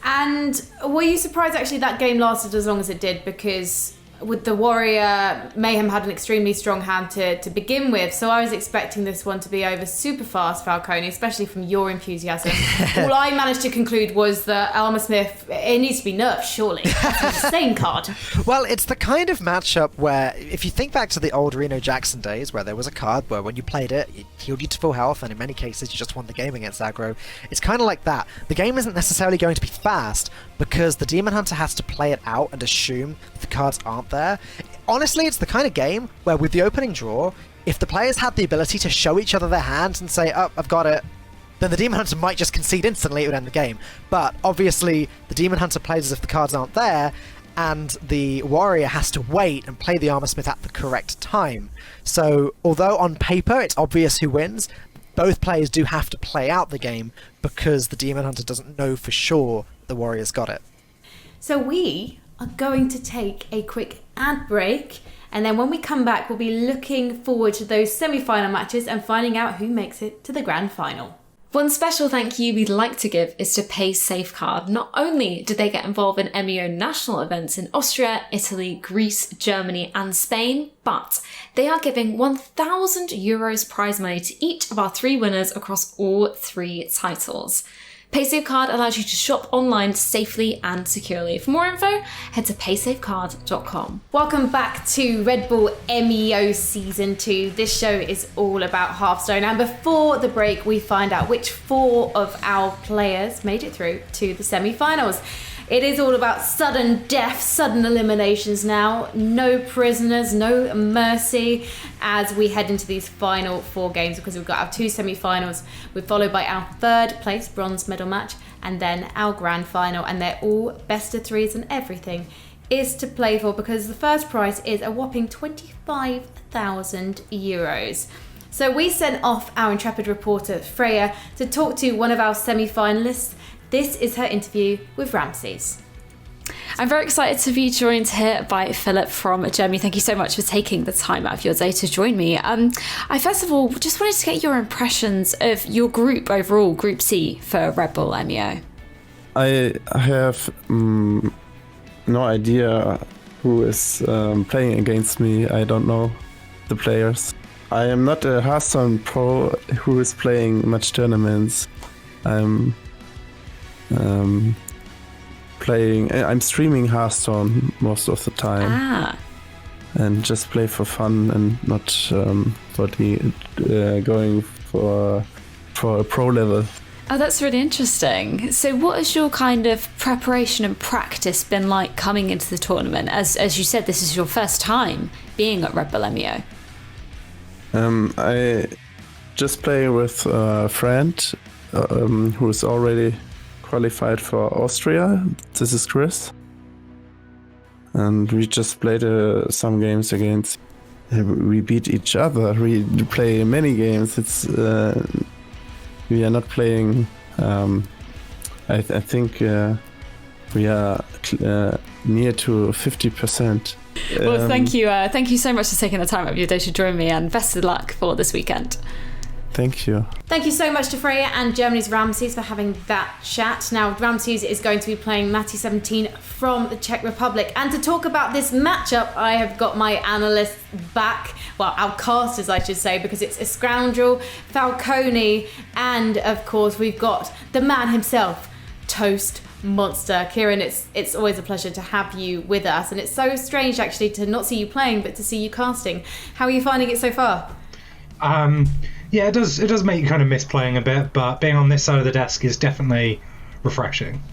Speaker 1: And were you surprised actually that game lasted as long as it did? Because with the warrior, Mayhem had an extremely strong hand to begin with, so I was expecting this one to be over super fast, Falcone, especially from your enthusiasm. All I managed to conclude was that Armor Smith, it needs to be nerfed, surely. That's an insane card.
Speaker 2: Well, it's the kind of matchup where, if you think back to the old Reno Jackson days, where there was a card where when you played it, it healed you to full health, and in many cases you just won the game against aggro. It's kind of like that. The game isn't necessarily going to be fast, because the Demon Hunter has to play it out and assume the cards aren't there. Honestly, it's the kind of game where with the opening draw, if the players had the ability to show each other their hands and say, oh, I've got it, then the Demon Hunter might just concede instantly, it would end the game. But obviously, the Demon Hunter plays as if the cards aren't there, and the Warrior has to wait and play the Armor Smith at the correct time. So, although on paper it's obvious who wins, both players do have to play out the game because the Demon Hunter doesn't know for sure the Warrior's got it.
Speaker 1: So we are going to take a quick ad break, and then when we come back we'll be looking forward to those semi-final matches and finding out who makes it to the grand final.
Speaker 6: One special thank you we'd like to give is to paysafecard. Not only did they get involved in M.E.O national events in Austria, Italy, Greece, Germany and Spain, but they are giving €1,000 prize money to each of our 3 winners across all 3 titles. PaySafeCard allows you to shop online safely and securely. For more info, head to paysafecard.com.
Speaker 1: Welcome back to Red Bull MEO Season 2. This show is all about Hearthstone, and before the break we find out which 4 of our players made it through to the semi-finals. It is all about sudden death, sudden eliminations now. No prisoners, no mercy as we head into these final 4 games, because we've got our 2 semi-finals. We're followed by our 3rd place bronze medal match and then our grand final, and they're all best of 3s, and everything is to play for because the first prize is a whopping €25,000. So we sent off our intrepid reporter Freya to talk to one of our semi-finalists. This is her interview with Ramses.
Speaker 6: I'm very excited to be joined here by Philip from Germany. Thank you so much for taking the time out of your day to join me. I first of all just wanted to get your impressions of your group overall, Group C for Red Bull MEO.
Speaker 7: I have no idea who is playing against me. I don't know the players. I am not a Hearthstone pro who is playing much tournaments. I'm streaming Hearthstone most of the time, and just play for fun and not going for a pro level.
Speaker 6: Oh, that's really interesting. So what has your kind of preparation and practice been like coming into the tournament? As you said, this is your first time being at Red Bull MEO.
Speaker 7: I just play with a friend who's already qualified for Austria. This is Chris, and we just played some games against. We beat each other. We play many games. It's we are not playing. I think we are near to 50%.
Speaker 6: Well, thank you so much for taking the time out of your day to join me, and best of luck for this weekend.
Speaker 7: Thank you.
Speaker 1: Thank you so much to Freya and Germany's Ramses for having that chat. Now, Ramses is going to be playing Matty 17 from the Czech Republic. And to talk about this matchup, I have got my analysts back. Well, our casters, I should say, because it's Scoundrel, Falcone, and of course, we've got the man himself, Toast Monster. Kieran, it's always a pleasure to have you with us. And it's so strange, actually, to not see you playing, but to see you casting. How are you finding it so far?
Speaker 4: Yeah, it does make you kind of miss playing a bit, but being on this side of the desk is definitely refreshing.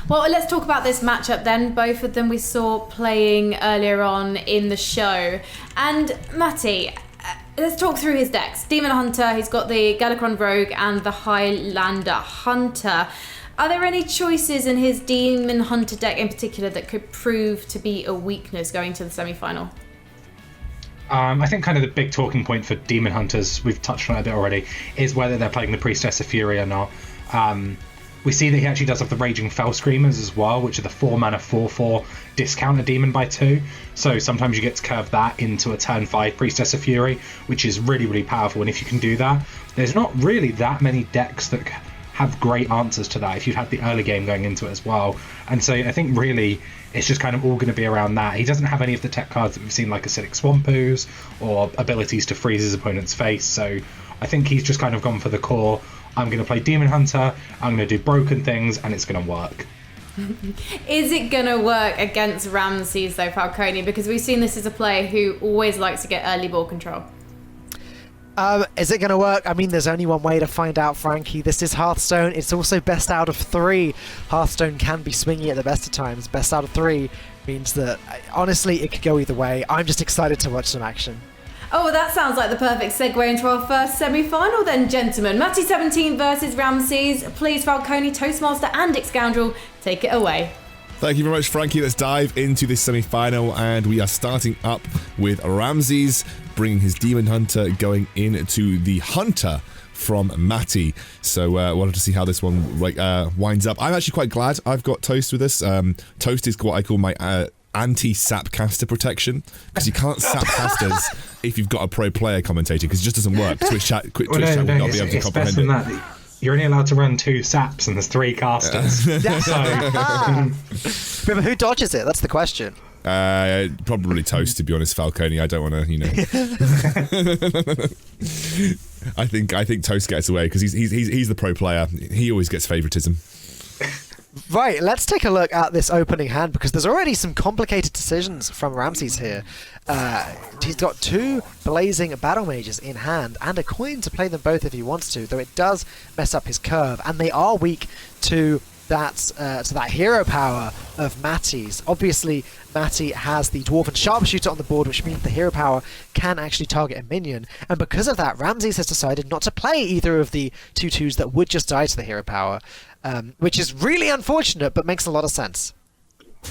Speaker 1: Well, let's talk about this matchup then. Both of them we saw playing earlier on in the show. And Matty, let's talk through his decks. Demon Hunter, he's got the Galakron Rogue and the Highlander Hunter. Are there any choices in his Demon Hunter deck in particular that could prove to be a weakness going to the semi-final?
Speaker 4: I think kind of the big talking point for Demon Hunters, we've touched on it a bit already, is whether they're playing the Priestess of Fury or not. We see that he actually does have the Raging Fell Screamers as well, which are the 4-mana 4/4 discount a demon by 2. So sometimes you get to curve that into a turn 5 Priestess of Fury, which is really, really powerful. And if you can do that, there's not really that many decks that have great answers to that if you'd had the early game going into it as well. And so I think really it's just kind of all going to be around that. He doesn't have any of the tech cards that we've seen, like Acidic Swampus or abilities to freeze his opponent's face. So I think he's just kind of gone for the core. I'm going to play Demon Hunter, I'm going to do broken things, and it's going to work.
Speaker 1: Is it going to work against Ramses, though, Falcone? Because we've seen this as a player who always likes to get early ball control.
Speaker 2: Is it going to work? I mean, there's only one way to find out, Frankie. This is Hearthstone. It's also best out of 3. Hearthstone can be swingy at the best of times. Best out of 3 means that, honestly, it could go either way. I'm just excited to watch some action.
Speaker 1: Oh, well, that sounds like the perfect segue into our first semi-final then, gentlemen. Matty 17 versus Ramses. Please, Falcone, Toastmaster and Xscoundrel, take it away.
Speaker 3: Thank you very much, Frankie. Let's dive into this semi-final, and we are starting up with Ramses bringing his Demon Hunter, going into the Hunter from Matty. So wanted to see how this one winds up. I'm actually quite glad I've got Toast with this. Toast is what I call my anti-sap caster protection, because you can't sap casters if you've got a pro player commentating, because it just doesn't work. Twitch chat will not be able to comprehend it.
Speaker 4: That. You're only allowed to run 2 saps and there's 3 casters.
Speaker 2: But who dodges it? That's the question.
Speaker 3: Probably Toast, to be honest, Falcone. I don't want to, I think Toast gets away because he's the pro player. He always gets favoritism.
Speaker 2: Right, let's take a look at this opening hand, because there's already some complicated decisions from Ramses here. He's got 2 blazing battle mages in hand and a coin to play them both if he wants to, though it does mess up his curve, and they are weak to that hero power of Matty's. Obviously, Matty has the Dwarven Sharpshooter on the board, which means the hero power can actually target a minion, and because of that, Ramses has decided not to play either of the 2/2s that would just die to the hero power, which is really unfortunate, but makes a lot of sense.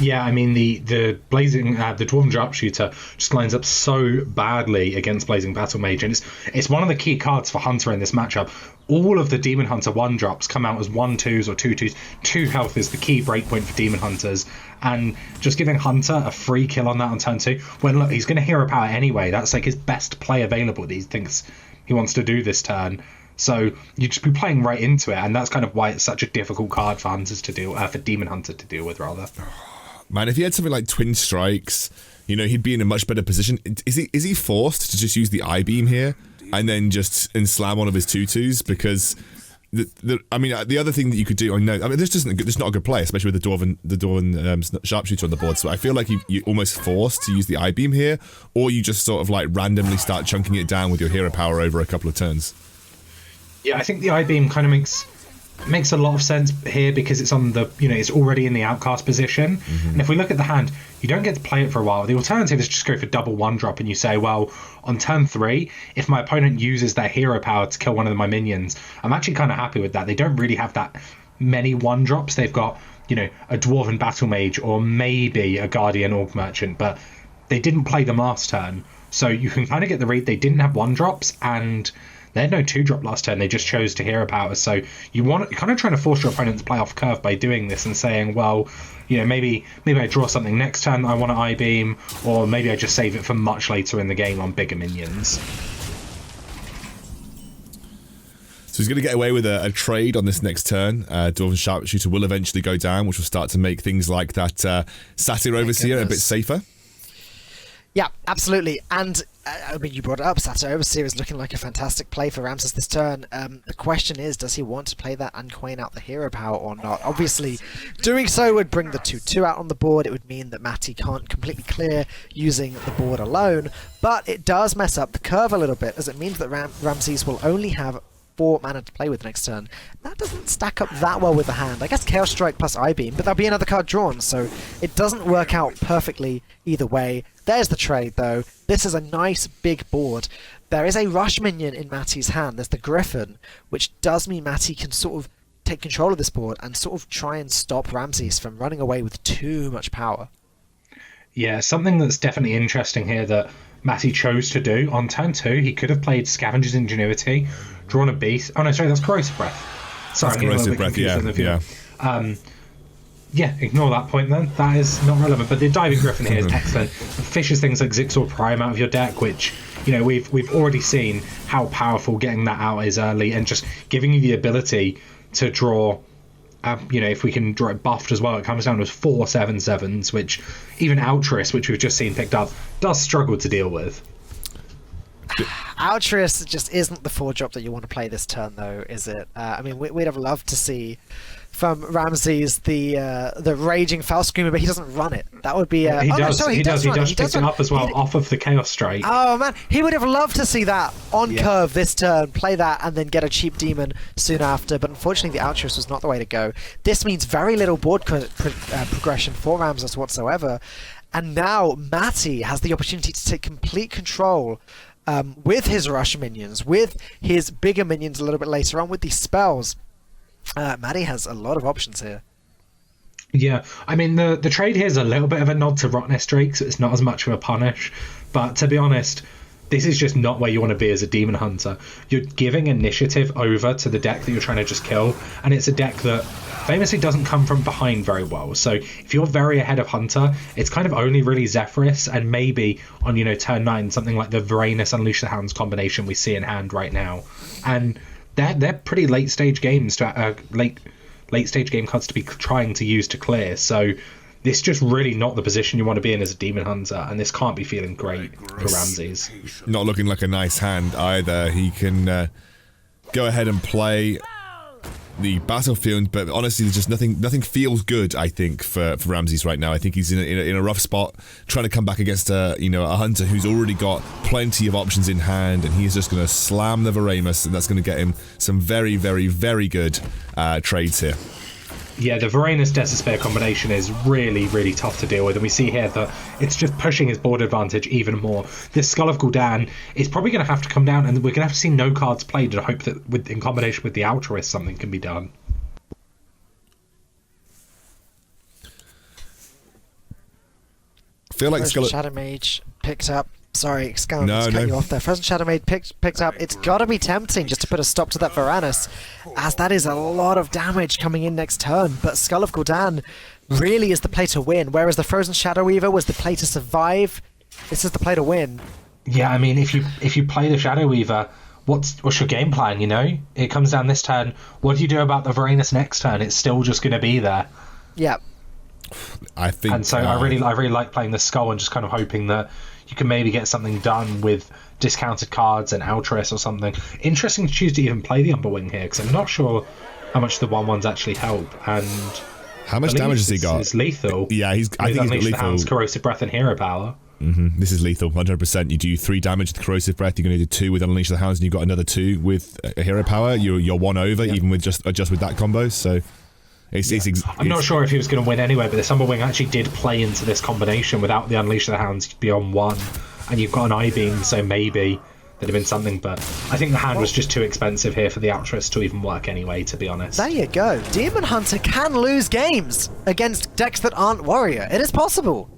Speaker 4: Yeah, I mean, the blazing the Dwarven Sharpshooter just lines up so badly against Blazing Battle Mage, and it's one of the key cards for Hunter in this matchup. All of the Demon Hunter 1-drops come out as 1/2s or 2/2s. 2 health is the key breakpoint for Demon Hunters, and just giving Hunter a free kill on that on turn 2, when look, he's going to hero power anyway. That's like his best play available that he thinks he wants to do this turn. So you just be playing right into it, and that's kind of why it's such a difficult card for Hunters to deal, for Demon Hunter to deal with, rather.
Speaker 3: Man, if he had something like Twin Strikes, he'd be in a much better position. Is he forced to just use the I-Beam here and then just slam one of his 2/2s? Because the other thing that you could do, this is not a good play, especially with the Dwarven Sharpshooter on the board. So I feel like you're almost forced to use the I-Beam here, or you just sort of like randomly start chunking it down with your hero power over a couple of turns.
Speaker 4: Yeah, I think the I-Beam kind of makes a lot of sense here, because it's on the it's already in the outcast position, and if we look at the hand, you don't get to play it for a while. The alternative is just go for double 1-drop, and you say, well, on turn 3, if my opponent uses their hero power to kill one of my minions, I'm actually kind of happy with that. They don't really have that many 1-drops. They've got a Dwarven Battle Mage or maybe a Guardian Orc Merchant, but they didn't play them last turn, so you can kind of get the read. They didn't have 1-drops, and they had no 2-drop last turn. They just chose to hero power. So you're kind of trying to force your opponent to play off curve by doing this and saying, well, maybe I draw something next turn I want to I-Beam, or maybe I just save it for much later in the game on bigger minions.
Speaker 3: So he's going to get away with a trade on this next turn. Dwarven Sharpshooter will eventually go down, which will start to make things like that Satyr Overseer a bit safer.
Speaker 2: Yeah, absolutely. And you brought it up. Satyr Overseer is looking like a fantastic play for Ramses this turn. The question is, does he want to play that and coin out the hero power or not? Obviously, doing so would bring the 2/2 out on the board. It would mean that Matty can't completely clear using the board alone, but it does mess up the curve a little bit, as it means that Ramses will only have 4 mana to play with next turn. That doesn't stack up that well with the hand. I guess Chaos Strike plus I-Beam, but there'll be another card drawn, so it doesn't work out perfectly either way. There's the trade, though. This is a nice big board. There is a rush minion in Matty's hand. There's the Griffin, which does mean Matty can sort of take control of this board and sort of try and stop Ramses from running away with too much power.
Speaker 4: Yeah, something that's definitely interesting here that Matty chose to do. On turn 2, he could have played Scavenger's Ingenuity, drawn a Beast. Oh no, sorry, that's Corrosive Breath. Sorry,
Speaker 3: that's Corrosive Breath, yeah.
Speaker 4: Yeah, ignore that point then. That is not relevant. But the Diving Griffin here is excellent. It fishes things like Zigzor Prime out of your deck, which, we've already seen how powerful getting that out is early, and just giving you the ability to draw. If we can draw it buffed as well, it comes down to 4 7/7s, which even Altruist, which we've just seen picked up, does struggle to deal with.
Speaker 2: Altruist just isn't the 4-drop that you want to play this turn, though, is it? We'd have loved to see from Ramses the raging Foul Screamer, but he doesn't run it. That would be
Speaker 4: he does pick it up as well off of the Chaos Strike.
Speaker 2: Oh man, he would have loved to see that on curve this turn, play that, and then get a cheap demon soon after. But unfortunately, the Altruist was not the way to go. This means very little board progression for Ramses whatsoever, and now Matty has the opportunity to take complete control. With his rush minions, with his bigger minions a little bit later on, with these spells. Matty has a lot of options here.
Speaker 4: Yeah, I mean, the trade here is a little bit of a nod to Rotnest Drake, so it's not as much of a punish. But to be honest, this is just not where you want to be as a Demon Hunter. You're giving initiative over to the deck that you're trying to just kill, and it's a deck that famously doesn't come from behind very well. So if you're very ahead of Hunter, it's kind of only really Zephyrus, and maybe on, turn 9, something like the Varanus Unleash the Hounds combination we see in hand right now. And they're pretty late stage games late stage game cards to be trying to use to clear. So this is just really not the position you want to be in as a Demon Hunter, and this can't be feeling great for Ramses.
Speaker 3: Not looking like a nice hand either. He can go ahead and play the battlefield, but honestly, there's just nothing feels good, I think, for Ramses right now. I think he's in a rough spot, trying to come back against a hunter who's already got plenty of options in hand, and he's just going to slam the Varanus, and that's going to get him some very, very, very good trades here.
Speaker 4: Yeah, the Varanus Despair combination is really, really tough to deal with, and we see here that it's just pushing his board advantage even more. This Skull of Gul'dan is probably going to have to come down, and we're going to have to see no cards played and hope that in combination with the Altruist something can be done.
Speaker 3: I feel like
Speaker 2: Shadow Mage picked up. Sorry, Scan, cut you off there. Frozen Shadow Mage picked up. It's got to be tempting just to put a stop to that Varanus, as that is a lot of damage coming in next turn. But Skull of Gul'dan really is the play to win, whereas the Frozen Shadow Weaver was the play to survive. This is the play to win.
Speaker 4: Yeah, I mean, if you play the Shadow Weaver, what's your game plan? It comes down this turn. What do you do about the Varanus next turn? It's still just going to be there.
Speaker 2: Yeah.
Speaker 3: I think.
Speaker 4: And so I really like playing the Skull and just kind of hoping that you can maybe get something done with discounted cards and Altruist or something. Interesting to choose to even play the Umberwing here, because I'm not sure how much the 1/1s actually help. And
Speaker 3: how much damage has he got?
Speaker 4: It's lethal.
Speaker 3: Yeah, I think he's got lethal. The Hound's
Speaker 4: Corrosive Breath and Hero Power.
Speaker 3: Mm-hmm. This is lethal, 100%. You do 3 damage with Corrosive Breath. You're going to do 2 with Unleash the Hounds, and you've got another 2 with a Hero Power. You're 1 over, even with just with that combo. So.
Speaker 4: I'm not sure if he was going to win anyway, but the Umberwing actually did play into this combination. Without the Unleash the Hounds, you'd be on 1, and you've got an I-Beam, so maybe there'd have been something, but I think the hand was just too expensive here for the Altruist to even work anyway, to be honest.
Speaker 2: There you go. Demon Hunter can lose games against decks that aren't Warrior. It is possible.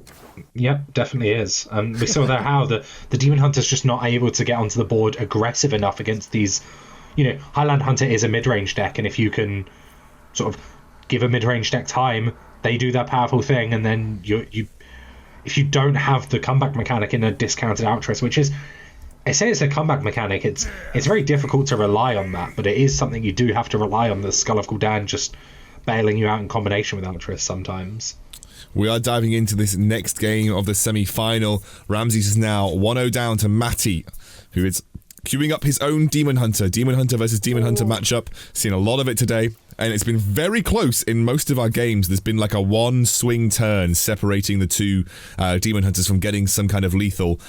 Speaker 4: Yep, definitely is. We saw there how the Demon Hunter's just not able to get onto the board aggressive enough against these. Highland Hunter is a mid-range deck, and if you can sort of give a mid-range deck time, they do that powerful thing, and then if you don't have the comeback mechanic in a discounted Altruist, which is, I say it's a comeback mechanic, it's very difficult to rely on that, but it is something you do have to rely on, the Skull of Gul'dan just bailing you out in combination with Altruist sometimes.
Speaker 3: We are diving into this next game of the semi-final. Ramses is now 1-0 down to Matty, who is queuing up his own Demon Hunter. Demon Hunter versus Demon Hunter matchup. Seen a lot of it today. And it's been very close in most of our games. There's been like a 1 swing turn separating the 2 Demon Hunters from getting some kind of lethal.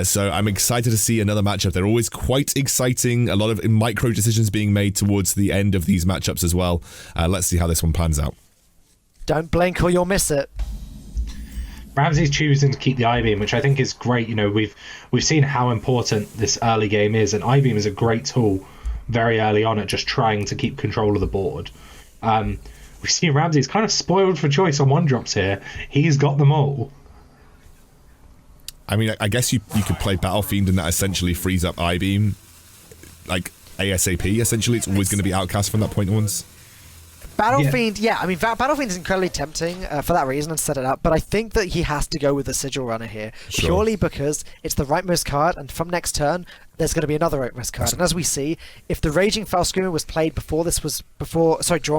Speaker 3: So I'm excited to see another matchup. They're always quite exciting. A lot of micro decisions being made towards the end of these matchups as well. Let's see how this one pans out.
Speaker 2: Don't blink or you'll miss it.
Speaker 4: Ramses choosing to keep the I-Beam, which I think is great. We've seen how important this early game is, and I-Beam is a great tool very early on at just trying to keep control of the board. We see Ramses kind of spoiled for choice on 1-drops here. He's got them all.
Speaker 3: I mean, I guess you could play Battle Fiend, and that essentially frees up I-Beam, like ASAP. Essentially, it's always going to be outcast from that point onwards.
Speaker 2: Battle Fiend, I mean, Battle Fiend is incredibly tempting for that reason and set it up, but I think that he has to go with the Sigil Runner here, purely because it's the rightmost card, and from next turn, there's going to be another risk card. And as we see, if the Raging Fell Screamer was played drawn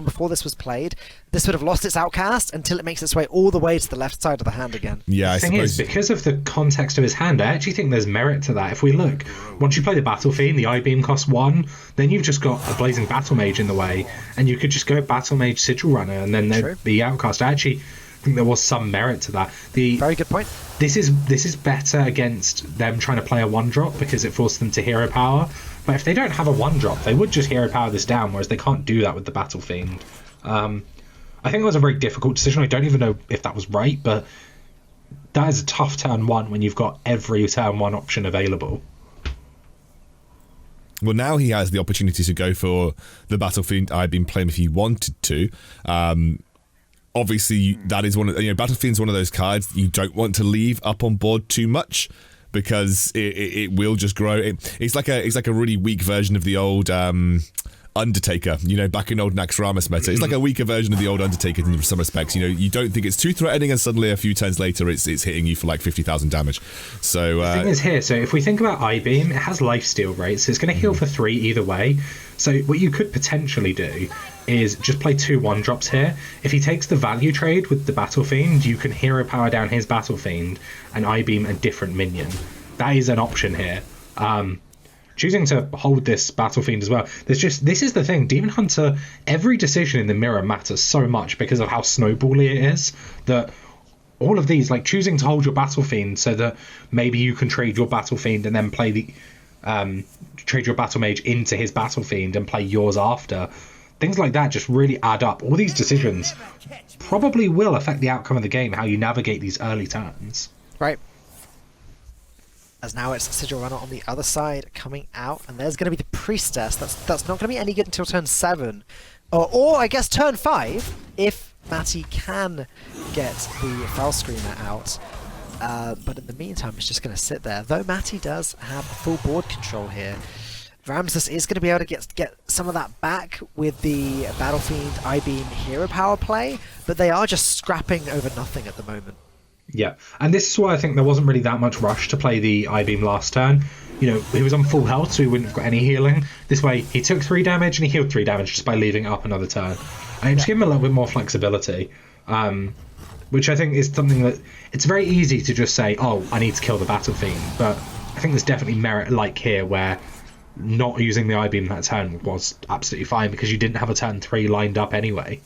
Speaker 2: before this was played, this would have lost its outcast until it makes its way all the way to the left side of the hand again.
Speaker 3: Yeah,
Speaker 4: the thing is, because of the context of his hand, I actually think there's merit to that. If we look, once you play the Battle Fiend, the I-Beam costs 1, then you've just got a Blazing Battle Mage in the way, and you could just go Battle Mage Sigil Runner, and then there'd be outcast. I actually think there was some merit to that.
Speaker 2: Very good point.
Speaker 4: This is better against them trying to play a 1-drop because it forced them to hero power. But if they don't have a 1-drop, they would just hero power this down, whereas they can't do that with the Battle Fiend. I think it was a very difficult decision. I don't even know if that was right, but that is a tough turn 1 when you've got every turn 1 option available.
Speaker 3: Well, now he has the opportunity to go for the Battle Fiend I-Beam playing if he wanted to. Obviously, that is Battle Fiend's one of those cards you don't want to leave up on board too much because it will just grow. It's like a really weak version of the old Undertaker, back in old Naxxramas meta. It's like a weaker version of the old Undertaker in some respects. You don't think it's too threatening, and suddenly a few turns later, it's hitting you for like 50,000 damage. So
Speaker 4: the thing is here. So if we think about I-Beam, it has lifesteal, right? So it's going to heal for 3 either way. So what you could potentially do is just play 2 1-drops here. If he takes the value trade with the Battle Fiend, you can hero power down his Battle Fiend and I-Beam a different minion. That is an option here. Choosing to hold this Battle Fiend as well. This is the thing. Demon Hunter, every decision in the mirror matters so much because of how snowbally it is, that all of these, like choosing to hold your Battle Fiend so that maybe you can trade your Battle Fiend and then play the trade your Battle Mage into his Battle Fiend and play yours after. Things like that just really add up. All these decisions probably will affect the outcome of the game, how you navigate these early turns.
Speaker 2: Right. As now it's Sigil Runner on the other side coming out, and there's going to be the Priestess. That's not going to be any good until turn 7. Or I guess turn 5, if Matty can get the Fell Screamer out. But in the meantime, it's just going to sit there. Though Matty does have full board control here. Ramses is going to be able to get some of that back with the Battle Fiend I-Beam hero power play, but they are just scrapping over nothing at the moment.
Speaker 4: Yeah, and this is why I think there wasn't really that much rush to play the I-Beam last turn. He was on full health, so he wouldn't have got any healing. This way, he took 3 damage and he healed 3 damage just by leaving it up another turn. And just give him a little bit more flexibility, which I think is something that it's very easy to just say, oh, I need to kill the Battle Fiend, but I think there's definitely merit like here where not using the I-Beam that turn was absolutely fine because you didn't have a turn 3 lined up anyway.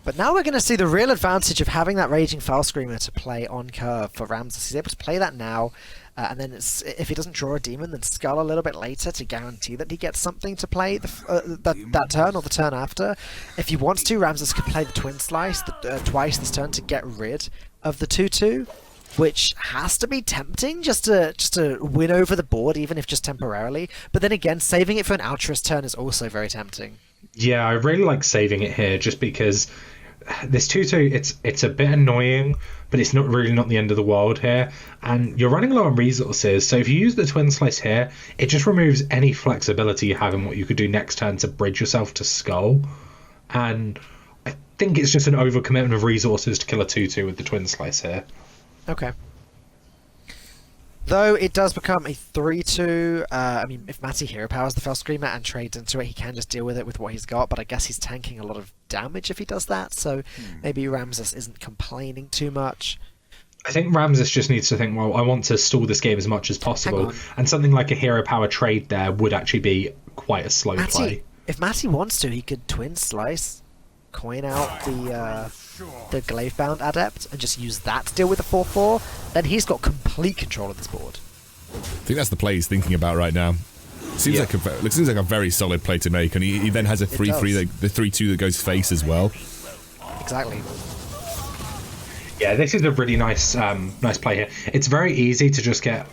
Speaker 2: But now we're going to see the real advantage of having that Raging Fell Screamer to play on curve for Ramses. He's able to play that now, and then if he doesn't draw a demon, then Skull a little bit later to guarantee that he gets something to play that turn or the turn after. If he wants to, Ramses could play the Twin Slice twice this turn to get rid of the 2/2, which has to be tempting just to win over the board, even if just temporarily. But then again, saving it for an Altruist turn is also very tempting.
Speaker 4: Yeah, I really like saving it here just because this 2/2, it's a bit annoying, but it's not the end of the world here. And you're running low on resources, so if you use the Twin Slice here, it just removes any flexibility you have in what you could do next turn to bridge yourself to Skull. And I think it's just an overcommitment of resources to kill a 2/2 with the Twin Slice here.
Speaker 2: Okay. Though it does become a 3/2. If Matty hero powers the Fell Screamer and trades into it, he can just deal with it with what he's got, but I guess he's tanking a lot of damage if he does that, so maybe Ramses isn't complaining too much.
Speaker 4: I think Ramses just needs to think, well, I want to stall this game as much as possible, and something like a hero power trade there would actually be quite a slow play.
Speaker 2: If Matty wants to, he could Twin Slice, coin out the Glaive-bound Adept, and just use that to deal with the 4/4, then he's got complete control of this board.
Speaker 3: I think that's the play he's thinking about right now. Seems like a very solid play to make, and he then has a 3/3, the 3/2 that goes face as well.
Speaker 2: Exactly.
Speaker 4: Yeah, this is a really nice play here. It's very easy to just get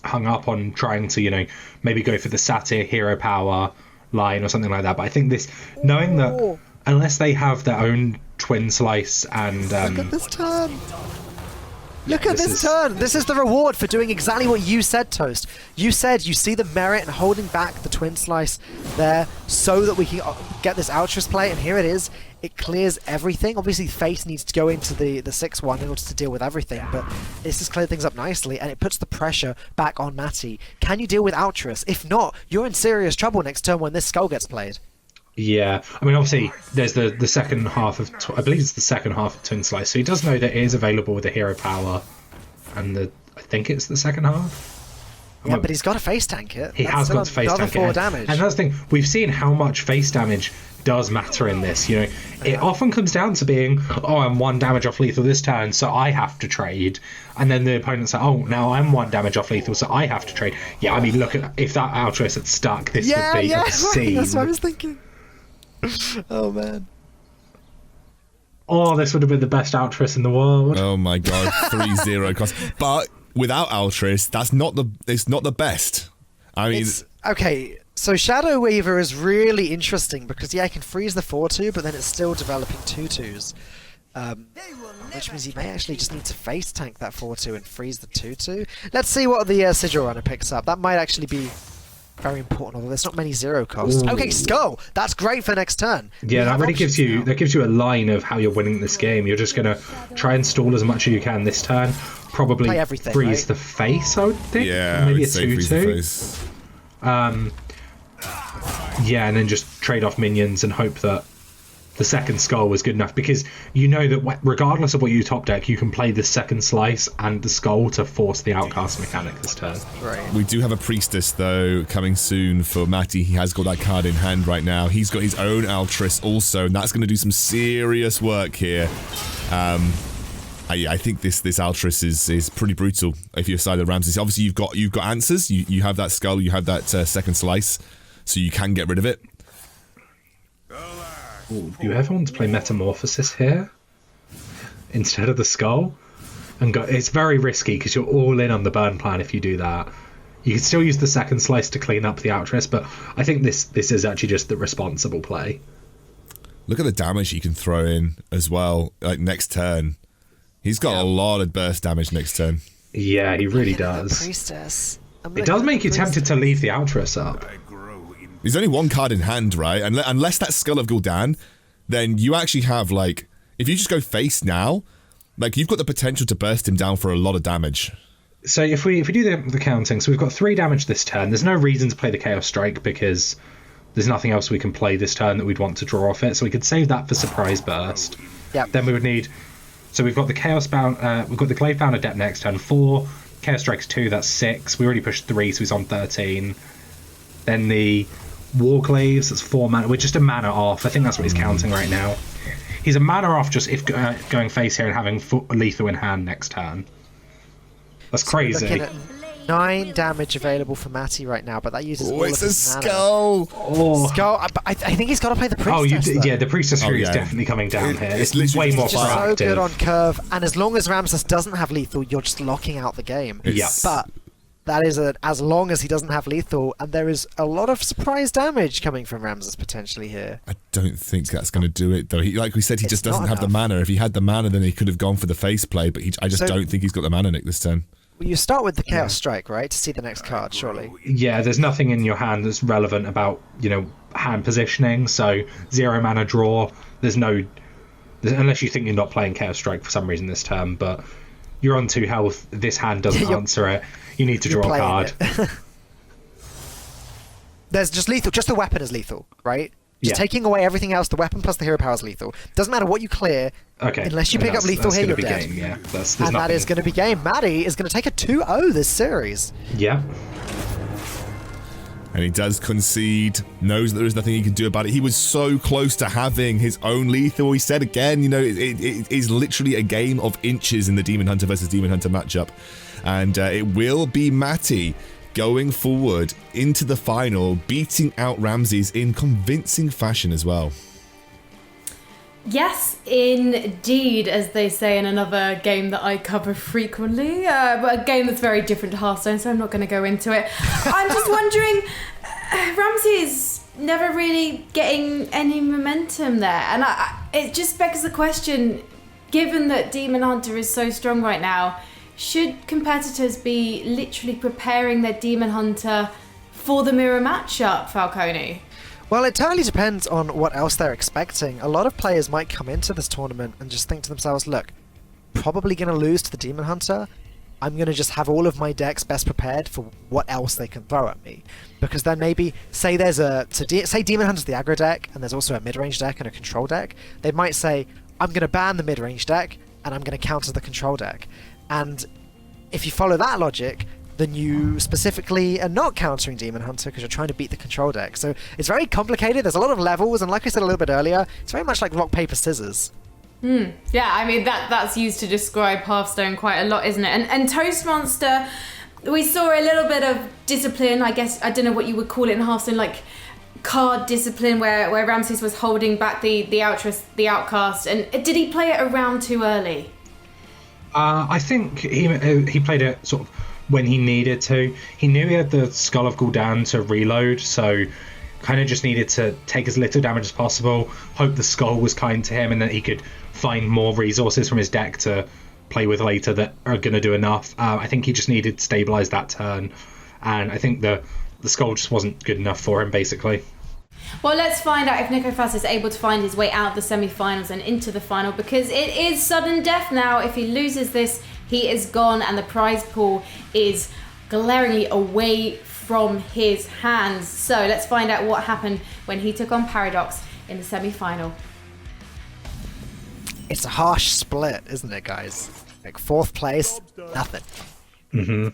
Speaker 4: hung up on trying to, maybe go for the Satyr hero power line or something like that. But I think this, knowing that unless they have their own Twin Slice and
Speaker 2: look at this turn. Look at this turn. This is the reward for doing exactly what you said, Toast. You said you see the merit in holding back the Twin Slice there so that we can get this Altruist play, and here it is. it clears everything. Obviously, Face needs to go into the 6-1 in order to deal with everything, but this has cleared things up nicely, and it puts the pressure back on Matty. Can you deal with Altruis? If not, you're in serious trouble next turn when this skull gets played.
Speaker 4: Yeah, I mean, obviously, there's the second half of... I believe it's the second half of Twin Slice, so he does know that it is available with the hero power, and I think it's the second half.
Speaker 2: Yeah, but he's got to face tank it.
Speaker 4: He has got to face tank it.
Speaker 2: Damage.
Speaker 4: And that's the thing, we've seen how much face damage does matter in this. You know, it often comes down to being, oh, I'm 1 damage off lethal this turn, so I have to trade. And then the opponent's like, oh, now I'm 1 damage off lethal, so I have to trade. Yeah, I mean, look at if that Altruis had stuck, this would be obscene.
Speaker 2: That's what I was thinking. Oh man.
Speaker 4: Oh, this would have been the best Altruis in the world.
Speaker 3: Oh my god, 3-0 cost. But without Altruis, it's not the best. I mean,
Speaker 2: okay, so Shadow Weaver is really interesting because he can freeze the 4-2, but then it's still developing 2-2s. Which means he may actually just need to face tank that 4-2 and freeze the 2-2. Let's see what the Sigil Runner picks up. That might actually be very important, although there's not many 0 costs. Ooh. Okay, Skull! That's great for next turn.
Speaker 4: Yeah, that really gives you a line of how you're winning this game. You're just going to try and stall as much as you can this turn. Probably
Speaker 2: play everything,
Speaker 4: freeze the face, I would think.
Speaker 3: Yeah,
Speaker 4: maybe a
Speaker 3: freeze the face.
Speaker 4: Yeah, and then just trade off minions and hope that the second skull was good enough, because you know that regardless of what you top deck, you can play the second slice and the skull to force the outcast mechanic this turn.
Speaker 2: Right.
Speaker 3: We do have a priestess though coming soon for Matty. He has got that card in hand right now. He's got his own Altruis also, and that's going to do some serious work here. I think this Altruis is pretty brutal if you're side of Ramses. Obviously you've got answers. You have that skull, you have that second slice, so you can get rid of it.
Speaker 4: Ooh, do you ever want to play Metamorphosis here instead of the skull? And it's very risky because you're all in on the burn plan if you do that. You can still use the second slice to clean up the Altruis, but I think this is actually just the responsible play.
Speaker 3: Look at the damage he can throw in as well, like next turn. He's got a lot of burst damage next turn.
Speaker 4: Yeah, he really does.
Speaker 2: Priestess.
Speaker 4: It does make you tempted to leave the Altruis up.
Speaker 3: There's only 1 card in hand, right? Unless that's Skull of Gul'dan, then you actually have, like, if you just go face now, like, you've got the potential to burst him down for a lot of damage.
Speaker 4: So if we do the counting, so we've got 3 damage this turn. There's no reason to play the Chaos Strike because there's nothing else we can play this turn that we'd want to draw off it, so we could save that for Surprise Burst.
Speaker 2: Yeah.
Speaker 4: Then we would need... So we've got the Chaos Bound... we've got the Glaive Bound Adept next turn, 4. Chaos Strike's 2, that's 6. We already pushed 3, so he's on 13. Then the Warglaives, that's 4 mana. We're just a mana off. I think that's what he's counting right now. He's a mana off just if going face here and having lethal in hand next turn. That's crazy.
Speaker 2: Looking at 9 damage available for Matty right now, but that uses all of his mana.
Speaker 3: Skull!
Speaker 2: Oh. Skull, I think he's got to play the Priestess.
Speaker 4: Yeah, the Priestess Fury is definitely coming down here. It's way more proactive.
Speaker 2: So good on curve, and as long as Ramses doesn't have lethal, you're just locking out the game.
Speaker 4: Yeah.
Speaker 2: But that is as long as he doesn't have lethal, and there is a lot of surprise damage coming from Ramses potentially here.
Speaker 3: I don't think that's going to do it, though. Like we said, he just doesn't have the mana. If he had the mana, then he could have gone for the face play, but I just don't think he's got the mana, Nick, this turn.
Speaker 2: Well, you start with the Chaos Strike, right, to see the next card, surely?
Speaker 4: Yeah, there's nothing in your hand that's relevant about, hand positioning, so 0 mana draw. Unless you think you're not playing Chaos Strike for some reason this turn, but you're on 2 health, this hand doesn't answer it. You need to draw a card.
Speaker 2: There's just lethal. Just the weapon is lethal, right? Just taking away everything else, the weapon plus the hero power is lethal. Doesn't matter what you clear.
Speaker 4: Okay.
Speaker 2: Unless you pick up lethal here, you're dead.
Speaker 4: Game, yeah.
Speaker 2: And that is going to be game. Matty is going to take a 2-0 this series.
Speaker 4: Yeah.
Speaker 3: And he does concede, knows that there is nothing he can do about it. He was so close to having his own lethal. He said again, it is literally a game of inches in the Demon Hunter versus Demon Hunter matchup. And it will be Matty going forward into the final, beating out Ramses in convincing fashion as well.
Speaker 1: Yes, indeed, as they say in another game that I cover frequently, but a game that's very different to Hearthstone, so I'm not going to go into it. I'm just wondering, Ramses never really getting any momentum there, and it just begs the question, given that Demon Hunter is so strong right now, should competitors be literally preparing their Demon Hunter for the mirror matchup, Falcone?
Speaker 2: Well, it totally depends on what else they're expecting. A lot of players might come into this tournament and just think to themselves, look, probably going to lose to the Demon Hunter. I'm going to just have all of my decks best prepared for what else they can throw at me. Because then maybe, say say Demon Hunter's the aggro deck, and there's also a mid-range deck and a control deck, they might say, I'm going to ban the mid-range deck, and I'm going to counter the control deck. And if you follow that logic, then you specifically are not countering Demon Hunter because you're trying to beat the control deck. So it's very complicated, there's a lot of levels, and like I said a little bit earlier, it's very much like rock, paper, scissors.
Speaker 1: Yeah, I mean, that's used to describe Hearthstone quite a lot, isn't it? And Toast Monster, we saw a little bit of discipline, I guess, I don't know what you would call it in Hearthstone, like card discipline, where Ramses was holding back the outcast. And did he play it around too early?
Speaker 4: I think he played it sort of when he needed to. He knew he had the Skull of Gul'dan to reload, so kind of just needed to take as little damage as possible, hope the Skull was kind to him, and that he could find more resources from his deck to play with later that are going to do enough. I think he just needed to stabilize that turn, and I think the Skull just wasn't good enough for him, basically.
Speaker 1: Well, let's find out if Nikofas is able to find his way out of the semi-finals and into the final, because it is sudden death now. If he loses this, he is gone, and the prize pool is glaringly away from his hands. So let's find out what happened when he took on Paradox in the semi-final.
Speaker 2: It's a harsh split, isn't it, guys? Like 4th place, nothing.
Speaker 4: Mm-hmm.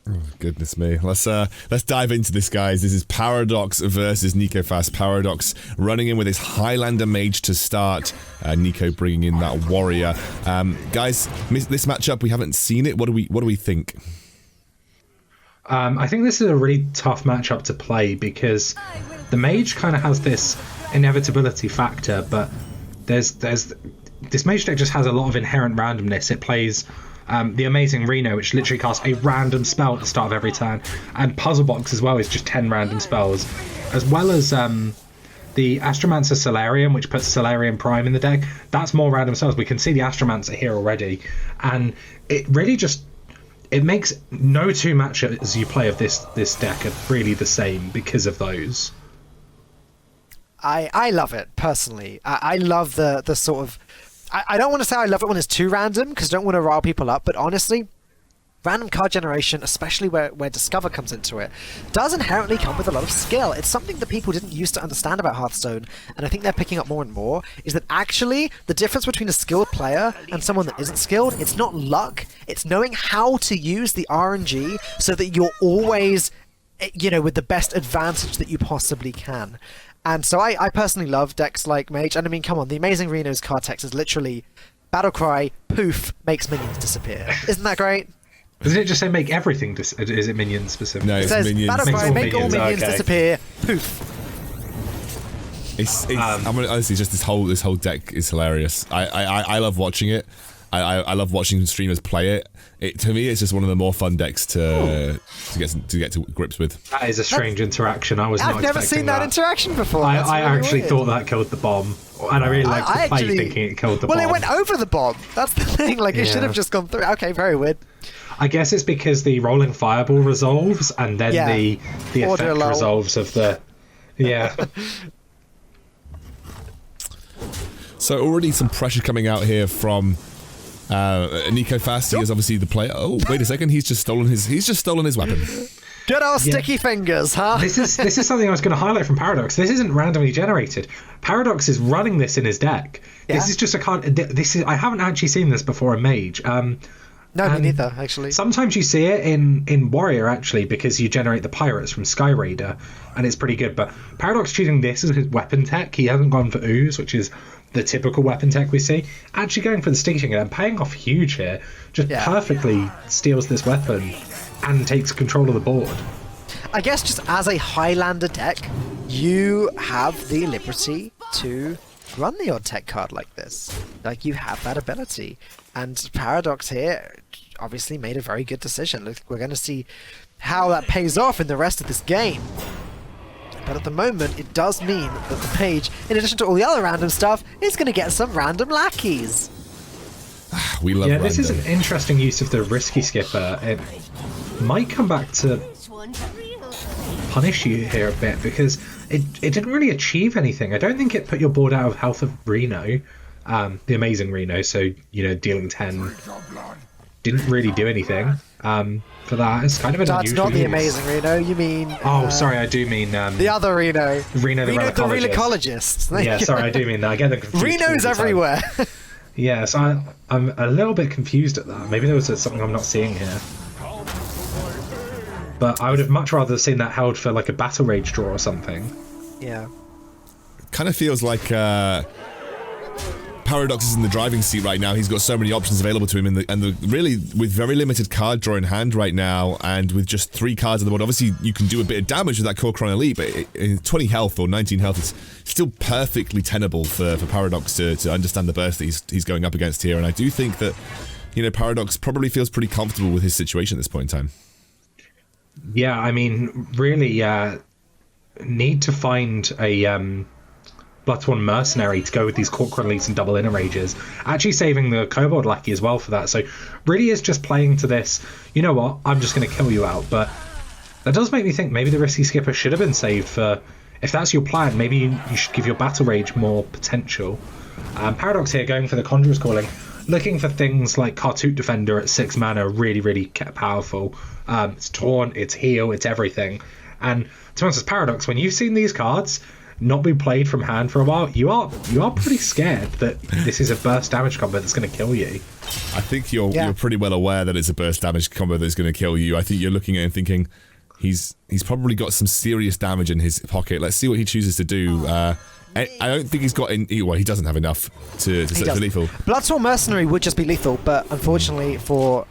Speaker 3: Oh, goodness me. Let's dive into this, guys. This is Paradox versus Nikofas. Paradox running in with his Highlander Mage to start. Nico bringing in that Warrior. Guys, this matchup, we haven't seen it. What do we think?
Speaker 4: I think this is a really tough matchup to play because the Mage kind of has this inevitability factor, but there's this Mage deck just has a lot of inherent randomness. It plays the amazing Reno, which literally casts a random spell at the start of every turn, and Puzzle Box as well is just 10 random spells, as well as the Astromancer Solarium, which puts Solarium Prime in the deck. That's more random spells. We can see the Astromancer here already, and it really just it makes no two matchups you play of this deck are really the same because of those.
Speaker 2: I love it personally. I love the sort of. I don't want to say I love it when it's too random because I don't want to rile people up, but honestly, random card generation, especially where Discover comes into it, does inherently come with a lot of skill. It's something that people didn't used to understand about Hearthstone, and I think they're picking up more and more, is that actually the difference between a skilled player and someone that isn't skilled, it's not luck, it's knowing how to use the RNG so that you're always, with the best advantage that you possibly can. And so I personally love decks like Mage, and I mean, come on, the amazing Reno's card text is literally Battlecry, poof, makes minions disappear. Isn't that great?
Speaker 4: Doesn't it just say make everything is it minions specific?
Speaker 3: No,
Speaker 2: it
Speaker 3: it's
Speaker 2: says
Speaker 3: minions.
Speaker 2: Battlecry, make all minions disappear, poof.
Speaker 3: It's honestly just this whole deck is hilarious. I love watching it. I love watching streamers play it. To me, it's just one of the more fun decks to get to grips with.
Speaker 4: That is a strange interaction.
Speaker 2: I've never seen that interaction before.
Speaker 4: I actually thought that killed the bomb, and I really liked the play thinking it killed the bomb.
Speaker 2: Well, it went over the bomb. That's the thing. Like, it should have just gone through. Okay, very weird.
Speaker 4: I guess it's because the rolling fireball resolves, and then the effect resolves of the
Speaker 3: So already some pressure coming out here from Nikofas. He is obviously the player. Oh, wait a second. He's just stolen his weapon.
Speaker 2: Good old sticky fingers, huh?
Speaker 4: This is something I was going to highlight from Paradox. This isn't randomly generated. Paradox is running this in his deck. Yeah. This is just a card. I haven't actually seen this before in Mage.
Speaker 2: No, me neither, actually.
Speaker 4: Sometimes you see it in Warrior, actually, because you generate the Pirates from Sky Raider, and it's pretty good. But Paradox choosing this as his weapon tech, he hasn't gone for Ooze, which is the typical weapon tech we see. Actually going for the Stinking and paying off huge here. Just perfectly steals this weapon and takes control of the board.
Speaker 2: I guess just as a Highlander deck, you have the liberty to run the odd tech card like this. Like, you have that ability. And Paradox here obviously made a very good decision. We're going to see how that pays off in the rest of this game. But at the moment, it does mean that the Mage, in addition to all the other random stuff, is going to get some random lackeys.
Speaker 3: We love random.
Speaker 4: This is an interesting use of the Risky Skipper. It might come back to punish you here a bit, because it didn't really achieve anything. I don't think it put your board out of health of Reno, the amazing Reno, so, dealing 10 didn't really do anything for that. It's kind of an
Speaker 2: That's
Speaker 4: unusual
Speaker 2: not the
Speaker 4: use.
Speaker 2: amazing Reno, you mean...
Speaker 4: Oh, sorry, I do mean...
Speaker 2: the other Reno.
Speaker 4: Reno the
Speaker 2: relicologist.
Speaker 4: Yeah, sorry, I do mean that. I get them confused.
Speaker 2: Reno's everywhere.
Speaker 4: Yeah, so I'm a little bit confused at that. Maybe there was something I'm not seeing here. But I would have much rather seen that held for like a battle rage draw or something.
Speaker 2: Yeah.
Speaker 3: Kind of feels like Paradox is in the driving seat right now. He's got so many options available to him, and really with very limited card draw in hand right now, and with just 3 cards on the board. Obviously, you can do a bit of damage with that Corcoran Elite, but 20 health or 19 health is still perfectly tenable for Paradox to understand the burst that he's going up against here. And I do think that Paradox probably feels pretty comfortable with his situation at this point in time.
Speaker 4: Yeah, I mean, really need to find a Bloodthorn Mercenary to go with these Corcoran Elites and double inner rages. Actually saving the Kobold Lackey as well for that. So really is just playing to this, you know what, I'm just going to kill you out. But that does make me think maybe the Risky Skipper should have been saved for... If that's your plan, maybe you should give your Battle Rage more potential. Paradox here going for the Conjurer's Calling. Looking for things like Kartut Defender at 6 mana, really, really powerful. It's Taunt, it's Heal, it's everything. And to be honest, Paradox, when you've seen these cards not be played from hand for a while, you are pretty scared that this is a burst damage combo that's going to kill you.
Speaker 3: I think you're pretty well aware that it's a burst damage combo that's going to kill you. I think you're looking at it and thinking he's probably got some serious damage in his pocket. Let's see what he chooses to do. I don't think he's got well, he doesn't have enough to set for lethal.
Speaker 2: Bloodthorn Mercenary would just be lethal, but unfortunately for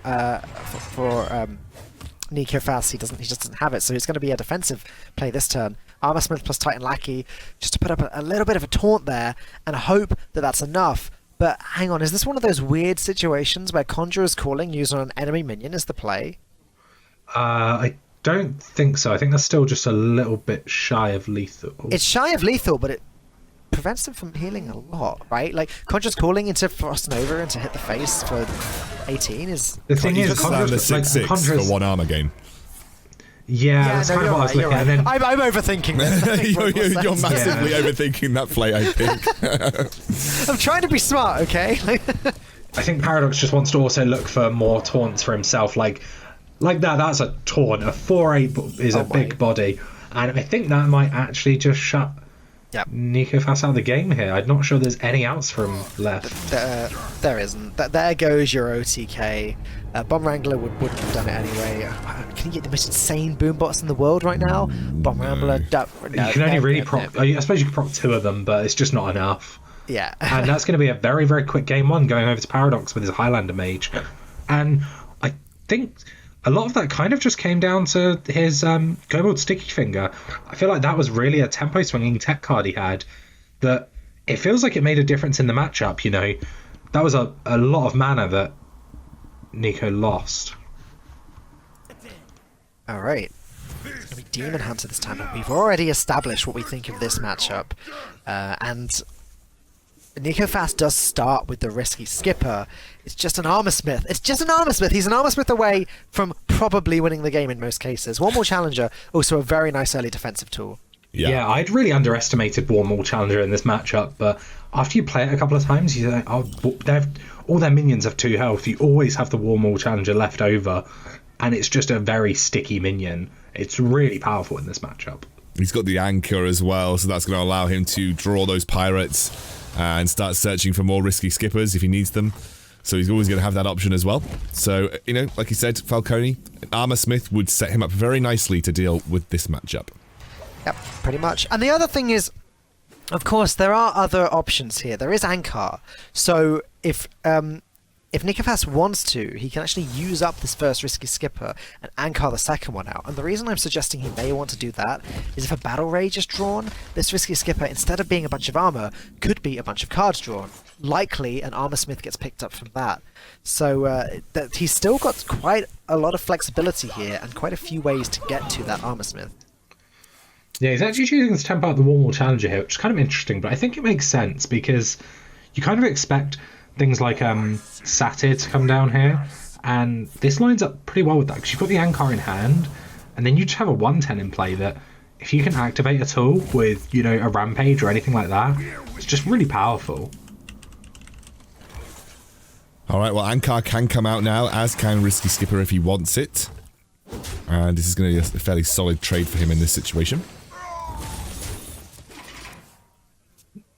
Speaker 2: Nikofas, he just doesn't have it, so it's going to be a defensive play this turn. Armorsmith plus Titan Lackey, just to put up a little bit of a taunt there, and hope that that's enough. But hang on, is this one of those weird situations where Conjurer's Calling used on an enemy minion is the play?
Speaker 4: I don't think so. I think that's still just a little bit shy of lethal.
Speaker 2: It's shy of lethal, but it prevents them from healing a lot, right? Like, Conjurer's Calling into Frost Nova and to hit the face for 18 is...
Speaker 3: The thing is, Conjurer's 6/6 for 1 armor gain.
Speaker 4: Yeah, that's kind of what I was looking at. Then...
Speaker 2: I'm overthinking this.
Speaker 3: You're massively overthinking that play, I think.
Speaker 2: I'm trying to be smart, okay?
Speaker 4: I think Paradox just wants to also look for more taunts for himself. Like that's a taunt. A 4/8 is a big body. And I think that might actually just shut Nikofas out of the game here. I'm not sure there's any outs for him left.
Speaker 2: There isn't. There goes your OTK. Bomb Wrangler wouldn't have done it anyway. Can you get the most insane boombots in the world right now? Bomb Wrangler...
Speaker 4: you can only really prop... I suppose you can prop 2 of them, but it's just not enough.
Speaker 2: Yeah. And
Speaker 4: that's going to be a very, very quick game 1 going over to Paradox with his Highlander Mage. And I think a lot of that kind of just came down to his Kobold Sticky Finger. I feel like that was really a tempo swinging tech card he had that it feels like it made a difference in the matchup, That was a lot of mana that Nico lost.
Speaker 2: Alright. It's going to be Demon Hunter this time. We've already established what we think of this matchup. And Nikofas does start with the Risky Skipper. It's just an Armorsmith. He's an Armorsmith away from probably winning the game in most cases. One More Challenger, also a very nice early defensive tool.
Speaker 4: Yeah, I'd really underestimated One More Challenger in this matchup, but after you play it a couple of times, you think, all their minions have 2 health. You always have the War Maul Challenger left over, and it's just a very sticky minion. It's really powerful in this matchup.
Speaker 3: He's got the Anchor as well, so that's going to allow him to draw those pirates and start searching for more Risky Skippers if he needs them. So he's always going to have that option as well. So, like you said, Falcone, Armorsmith would set him up very nicely to deal with this matchup.
Speaker 2: Yep, pretty much. And the other thing is, of course, there are other options here. There is Ankar. So if Nikofas wants to, he can actually use up this first Risky Skipper and Ankar the second one out. And the reason I'm suggesting he may want to do that is if a Battle Rage is drawn, this Risky Skipper, instead of being a bunch of armor, could be a bunch of cards drawn. Likely, an Armorsmith gets picked up from that. So he's still got quite a lot of flexibility here and quite a few ways to get to that Armorsmith.
Speaker 4: Yeah, he's actually choosing to temp out the War Maul Challenger here, which is kind of interesting, but I think it makes sense because you kind of expect things like Satyr to come down here, and this lines up pretty well with that because you've got the Ankar in hand, and then you just have a 1/10 in play that if you can activate a tool with, you know, a rampage or anything like that, it's just really powerful.
Speaker 3: All right, well, Ankar can come out now, as can Risky Skipper if he wants it. And this is going to be a fairly solid trade for him in this situation.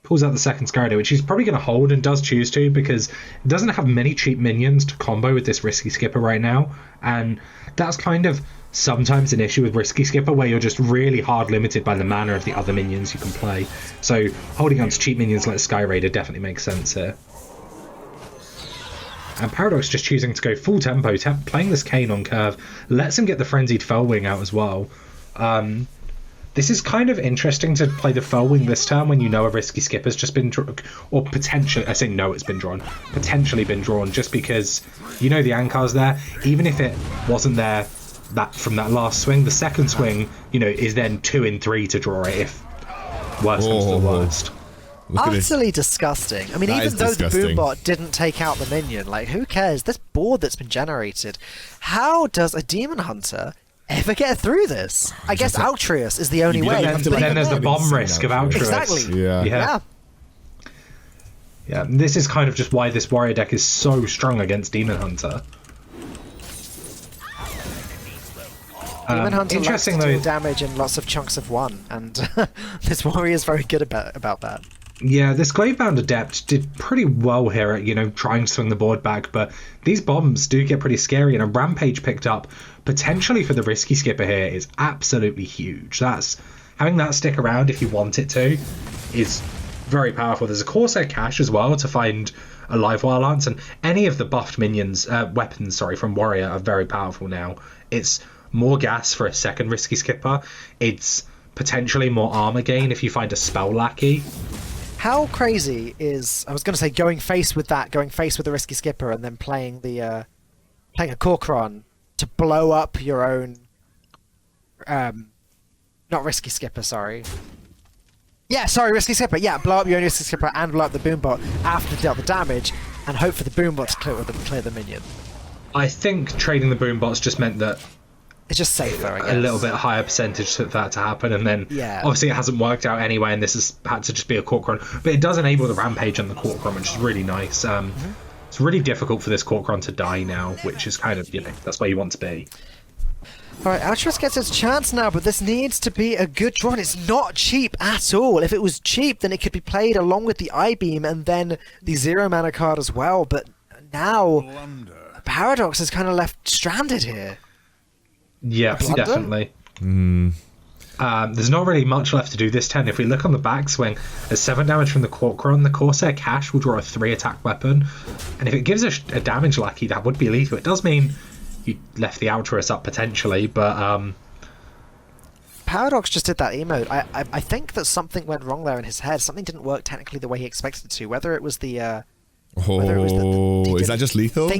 Speaker 4: Pulls out the second Scarado, which he's probably going to hold and does choose to, because it doesn't have many cheap minions to combo with this Risky Skipper right now. And that's kind of sometimes an issue with Risky Skipper, where you're just really hard limited by the mana of the other minions you can play. So holding on to cheap minions like Sky Raider definitely makes sense here. And Paradox just choosing to go full tempo, playing this Kayn on curve, lets him get the Frenzied Fellwing out as well. This is kind of interesting to play the Fellwing this turn when you know a Risky Skipper's just been drawn, or potentially, I say no, it's been drawn, potentially been drawn, just because you know the Ankar's there. Even if it wasn't there from that last swing, the second swing, you know, is then 2 in 3 to draw it if worst comes to the worst.
Speaker 2: Utterly disgusting. I mean, even though the Boombot didn't take out the minion, like, who cares? This board that's been generated, how does a Demon Hunter ever get through this? I guess Altruis is the only way.
Speaker 4: Then there's the bomb risk of Altruis.
Speaker 2: Exactly.
Speaker 4: Yeah. This is kind of just why this warrior deck is so strong against Demon Hunter.
Speaker 2: Demon Hunter likes to do damage in lots of chunks of 1, and this warrior is very good about that.
Speaker 4: Yeah, this Gravebound Adept did pretty well here at, you know, trying to swing the board back, but these bombs do get pretty scary, and a Rampage picked up potentially for the Risky Skipper here is absolutely huge. Having that stick around if you want it to is very powerful. There's a Corsair Cache as well to find a live wire lance, and any of the buffed minions, weapons from Warrior are very powerful now. It's more gas for a second Risky Skipper. It's potentially more armor gain if you find a Spell Lackey.
Speaker 2: How crazy is, I was going to say, going face with the Risky Skipper and then playing a Corcoran to blow up your own, not Risky Skipper, sorry. Yeah, sorry, Risky Skipper. Yeah, blow up your own Risky Skipper and blow up the Boombot after you dealt the damage, and hope for the Boombot to clear the minion. I
Speaker 4: think trading the Boombots just meant that
Speaker 2: it's just safer, I guess.
Speaker 4: A little bit higher percentage for that to happen, and then obviously it hasn't worked out anyway, and this has had to just be a Corcoran. But it does enable the Rampage on the Corcoran, which is really nice. It's really difficult for this Corcoran to die now, which is kind of, you know, that's where you want to be.
Speaker 2: Alright, Altruis gets its chance now, but this needs to be a good draw. It's not cheap at all. If it was cheap, then it could be played along with the I-Beam and then the 0 mana card as well, but now Paradox is kind of left stranded here.
Speaker 4: Yeah, definitely. There's not really much left to do this turn. If we look on the backswing, there's 7 damage from the Corcoran. The Corsair Cache will draw a 3 attack weapon, and if it gives a damage lucky, that would be lethal. It does mean you left the Altruis up potentially, but
Speaker 2: Paradox just did that emote. I think that something went wrong there in his head. Something didn't work technically the way he expected it to. Whether it was the
Speaker 3: is that just lethal?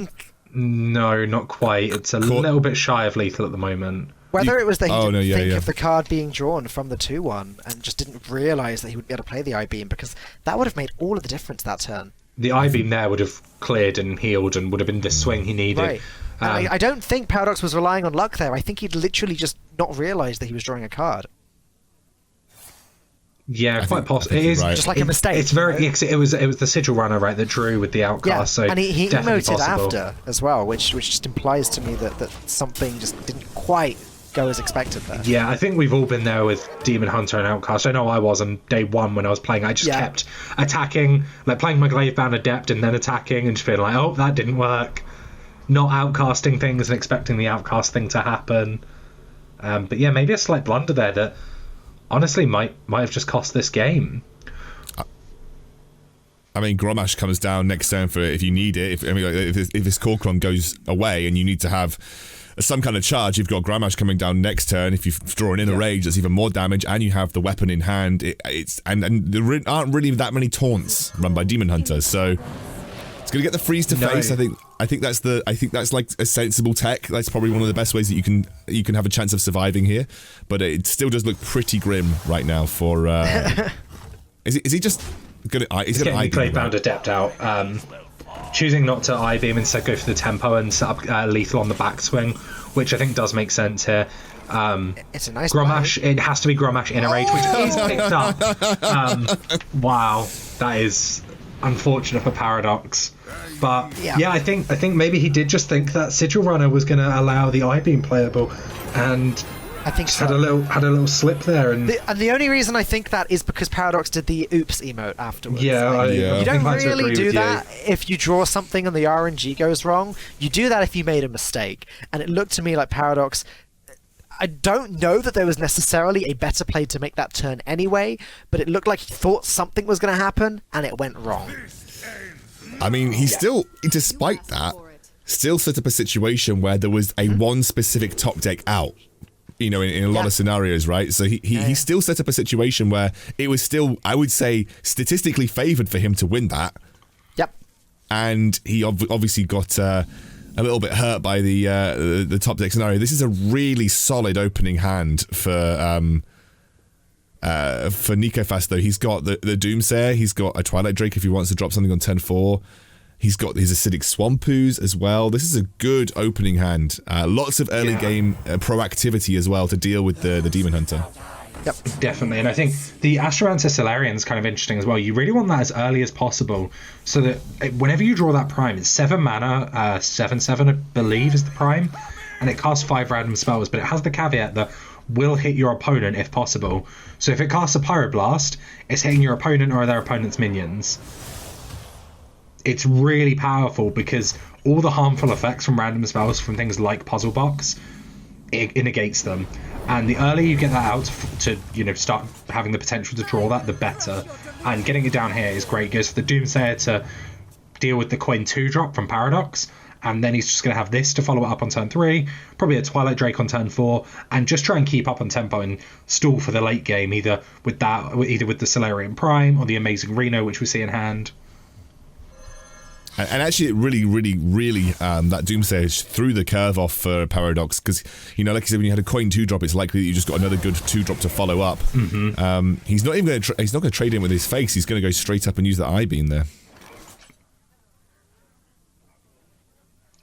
Speaker 4: No, not quite. It's a little bit shy of lethal at the moment.
Speaker 2: Whether it was that he didn't think of the card being drawn from the 2-1 and just didn't realise that he would be able to play the I-Beam, because that would have made all of the difference that turn.
Speaker 4: The I-Beam there would have cleared and healed and would have been the swing he needed.
Speaker 2: Right. I don't think Paradox was relying on luck there. I think he'd literally just not realised that he was drawing a card.
Speaker 4: Yeah, quite possible. It is
Speaker 2: just like a mistake.
Speaker 4: It's very. It was the Sigil Runner, right, that drew with the Outcast. So
Speaker 2: and he emoted
Speaker 4: possible.
Speaker 2: after as well, which just implies to me that something just didn't quite go as expected there.
Speaker 4: Yeah, I think we've all been there with Demon Hunter and Outcast. I know I was on day 1 when I was playing. I just kept attacking, like playing my Gravebound Adept and then attacking and just feeling like, oh, that didn't work. Not outcasting things and expecting the outcast thing to happen. But yeah, maybe a slight blunder there that honestly might have just cost this game.
Speaker 3: I mean, Grommash comes down next turn for if you need it. If this Corcoran goes away and you need to have some kind of charge, you've got Grommash coming down next turn. If you draw an inner rage, that's even more damage, and you have the weapon in hand. And there aren't really that many taunts run by Demon Hunter, so it's gonna get the freeze to face. I think that's like a sensible tech. That's probably one of the best ways that you can have a chance of surviving here. But it still does look pretty grim right now for. Is he just gonna? He's gonna
Speaker 4: getting the Gravebound Adept out. Choosing not to I-Beam, instead go for the tempo and set up lethal on the backswing which I think does make sense here.
Speaker 2: It's a nice
Speaker 4: Grommash. It has to be Grommash Inner Rage, which is picked up. Wow, that is unfortunate for Paradox. But yeah, I think maybe he did just think that Sigil Runner was going to allow the I-Beam playable, and
Speaker 2: I think
Speaker 4: had a little slip there. And
Speaker 2: the only reason I think that is because Paradox did the oops emote afterwards.
Speaker 4: You
Speaker 2: don't really do that if you draw something and the RNG goes wrong. You do that if you made a mistake. And it looked to me like Paradox, I don't know that there was necessarily a better play to make that turn anyway, but it looked like he thought something was going to happen and it went wrong.
Speaker 3: I mean, he still, despite that, still set up a situation where there was a one specific top deck out, in a lot of scenarios, right? So he still set up a situation where it was still, I would say, statistically favored for him to win that.
Speaker 2: Yep.
Speaker 3: And he obviously got a little bit hurt by the top deck scenario. This is a really solid opening hand for Nikofas, though. He's got the Doomsayer, he's got a Twilight Drake if he wants to drop something on turn 4. He's got his Acidic Swampoos as well. This is a good opening hand. Lots of early game proactivity as well to deal with the Demon Hunter.
Speaker 4: Yep, definitely. And I think the Astromancer Solarian is kind of interesting as well. You really want that as early as possible, so that whenever you draw that prime, it's 7 mana, 7/7 I believe is the prime, and it casts 5 random spells, but it has the caveat that will hit your opponent if possible. So if it casts a Pyroblast, it's hitting your opponent or their opponent's minions. It's really powerful because all the harmful effects from random spells from things like Puzzle Box, it negates them. And the earlier you get that out to start having the potential to draw that, the better. And getting it down here is great. It goes for the Doomsayer to deal with the coin 2 drop from Paradox, and then he's just going to have this to follow it up on turn 3, probably a Twilight Drake on turn 4, and just try and keep up on tempo and stall for the late game, either with the Solarian Prime or the Amazing Reno, which we see in hand.
Speaker 3: And actually, it really, that Doomsayer threw the curve off for Paradox, because, like I said, when you had a coin 2 drop, it's likely that you just got another good 2 drop to follow up. Mm-hmm. He's not even going to trade in with his face. He's going to go straight up and use the I-Beam there.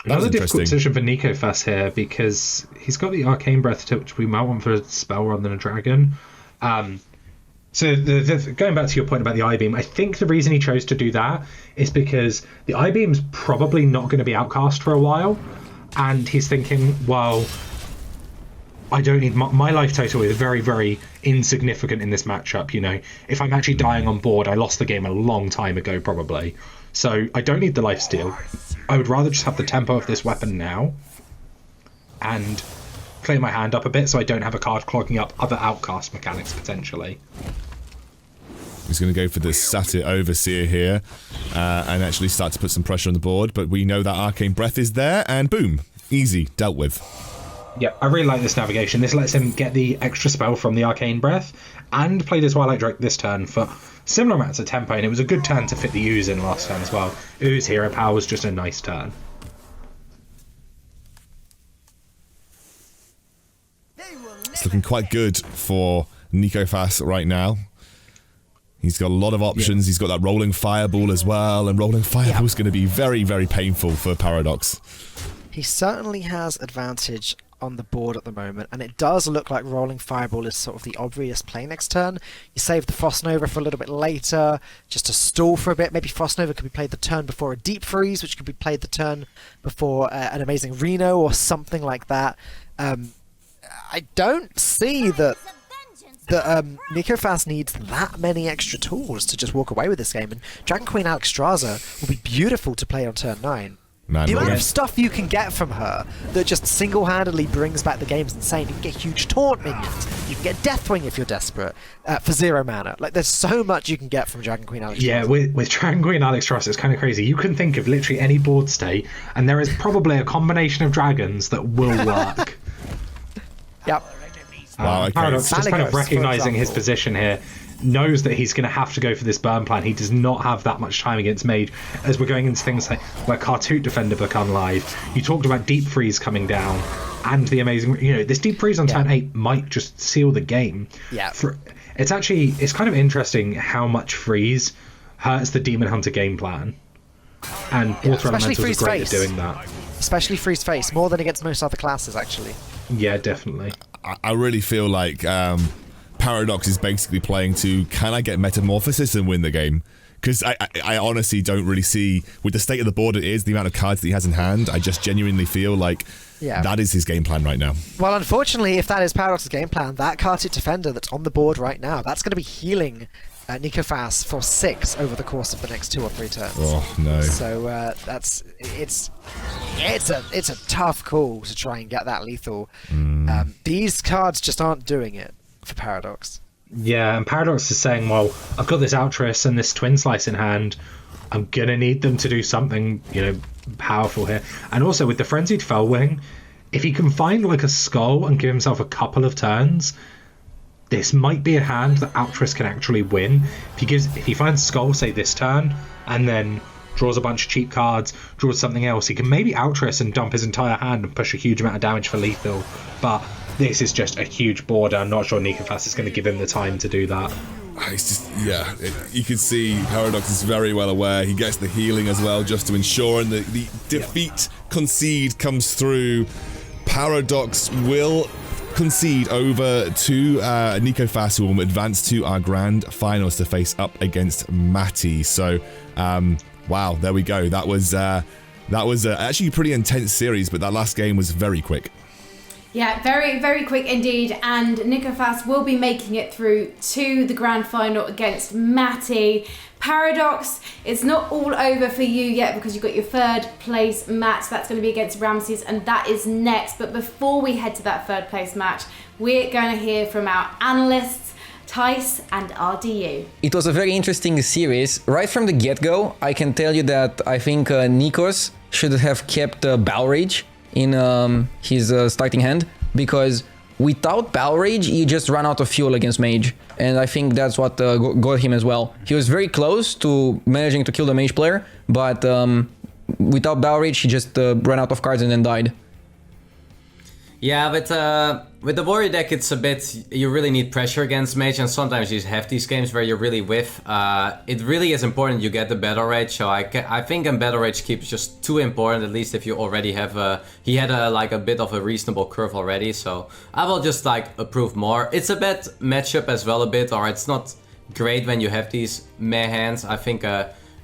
Speaker 4: Another difficult decision for Nikofas here, because he's got the Arcane Breath, which we might want for a spell rather than a dragon. So going back to your point about the I-Beam, I think the reason he chose to do that is because the I-Beam's probably not going to be outcast for a while, and he's thinking, well, I don't need my life total is very, very insignificant in this matchup. If I'm actually dying on board, I lost the game a long time ago probably, so I don't need the lifesteal. I would rather just have the tempo of this weapon now and clear my hand up a bit so I don't have a card clogging up other outcast mechanics potentially.
Speaker 3: He's going to go for the Satyr Overseer here and actually start to put some pressure on the board, but we know that Arcane Breath is there, and boom, easy, dealt with.
Speaker 4: Yeah, I really like this navigation. This lets him get the extra spell from the Arcane Breath and play the Twilight Drake this turn for similar amounts of tempo, and it was a good turn to fit the Ooze in last turn as well. Ooze Hero Power was just a nice turn.
Speaker 3: It's looking quite good for Nikofas right now. He's got a lot of options. He's got that Rolling Fireball as well, and Rolling Fireball is going to be very, very painful for Paradox.
Speaker 2: He certainly has advantage on the board at the moment, and it does look like Rolling Fireball is sort of the obvious play next turn. You save the Frost Nova for a little bit later, just to stall for a bit. Maybe Frost Nova could be played the turn before a Deep Freeze, which could be played the turn before an Amazing Reno or something like that. I don't see that Nikofas needs that many extra tools to just walk away with this game, and Dragon Queen Alexstrasza will be beautiful to play on turn 9.
Speaker 3: Man,
Speaker 2: the amount of stuff you can get from her that just single-handedly brings back the game is insane. You can get huge taunt minions, you can get Deathwing if you're desperate, for 0 mana. Like, there's so much you can get from Dragon Queen Alexstrasza.
Speaker 4: Yeah, with Dragon Queen Alexstrasza, it's kind of crazy. You can think of literally any board state, and there is probably a combination of dragons that will work.
Speaker 2: Yep.
Speaker 3: Wow, okay.
Speaker 4: Paradox, just kind of recognizing his position here, knows that he's going to have to go for this burn plan. He does not have that much time against Mage, as we're going into things like where Kartut Defender become live. You talked about Deep Freeze coming down, and the amazing, this Deep Freeze on turn 8 might just seal the game.
Speaker 2: Yeah.
Speaker 4: It's kind of interesting how much freeze hurts the Demon Hunter game plan, and Water Elementals is great at doing that.
Speaker 2: especially Freeze Face, more than against most other classes, actually.
Speaker 4: Yeah, definitely.
Speaker 3: I really feel like Paradox is basically playing to, can I get Metamorphosis and win the game? Because I honestly don't really see, with the state of the board it is, the amount of cards that he has in hand, I just genuinely feel like that is his game plan right now.
Speaker 2: Well, unfortunately, if that is Paradox's game plan, that Kartik Defender that's on the board right now, that's going to be healing Nikofas for 6 over the course of the next 2 or 3 turns.
Speaker 3: Oh, no.
Speaker 2: So it's a tough call to try and get that lethal. These cards just aren't doing it for Paradox.
Speaker 4: Yeah, and Paradox is saying, well, I've got this Altruis and this Twin Slice in hand. I'm going to need them to do something, powerful here. And also with the Frenzied Fellwing, if he can find like a Skull and give himself a couple of turns, this might be a hand that Altruis can actually win. If he finds Skull, say this turn, and then draws a bunch of cheap cards, draws something else, he can maybe Altruis and dump his entire hand and push a huge amount of damage for lethal. But this is just a huge border. I'm not sure Nikofas is going to give him the time to do that.
Speaker 3: It's just, you can see Paradox is very well aware. He gets the healing as well just to ensure, and the defeat concede comes through. Paradox will concede over to Nikofas, who will advance to our grand finals to face up against Matty. So, wow, there we go. That was actually a pretty intense series, but that last game was very quick.
Speaker 1: Yeah, very, very quick indeed. And Nikofas will be making it through to the grand final against Matty. Paradox, it's not all over for you yet because you've got your 3rd place match. That's going to be against Ramses, and that is next. But before we head to that 3rd place match, we're going to hear from our analysts, Tice and RDU.
Speaker 8: It was a very interesting series. Right from the get-go, I can tell you that I think Nikos should have kept Balrage in his starting hand, because without Balrage, he just ran out of fuel against Mage. And I think that's what got him as well. He was very close to managing to kill the Mage player, but without Balrage, he just ran out of cards and then died.
Speaker 9: Yeah, but with the warrior deck, it's a bit, you really need pressure against Mage, and sometimes you have these games where you're really whiff. It really is important you get the Battle Rage, so I think a Battle Rage keep is just too important, at least if you already have he had a bit of a reasonable curve already, so I will just approve more. It's a bad matchup as well a bit, or it's not great when you have these meh hands. I think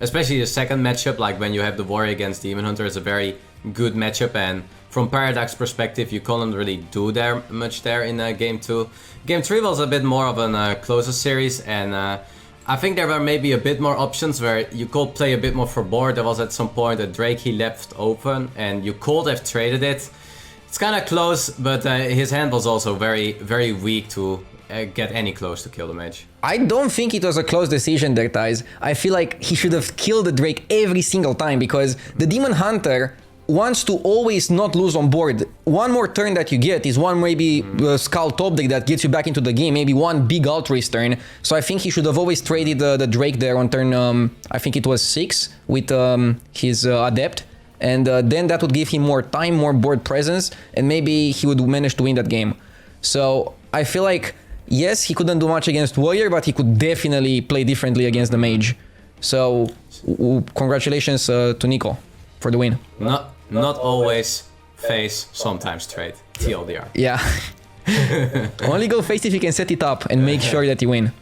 Speaker 9: especially the second matchup, like when you have the warrior against Demon Hunter, is a very good matchup, and from Paradox perspective, you couldn't really do much there in Game 2. Game 3 was a bit more of a closer series, and I think there were maybe a bit more options where you could play a bit more for board. There was at some point a Drake he left open, and you could have traded it. It's kind of close, but his hand was also very, very weak to get any close to kill the Mage.
Speaker 8: I don't think it was a close decision there, Ties. I feel like he should have killed the Drake every single time, because the Demon Hunter wants to always not lose on board. One more turn that you get is one maybe Skull top deck that gets you back into the game, maybe one big Altruis turn. So I think he should have always traded the Drake there on turn, I think it was 6, with his Adept. And then that would give him more time, more board presence, and maybe he would manage to win that game. So I feel like, yes, he couldn't do much against Warrior, but he could definitely play differently against the Mage. So congratulations to Nico for the win.
Speaker 9: Not always face, sometimes trade. TLDR.
Speaker 8: Yeah. Only go face if you can set it up and make sure that you win.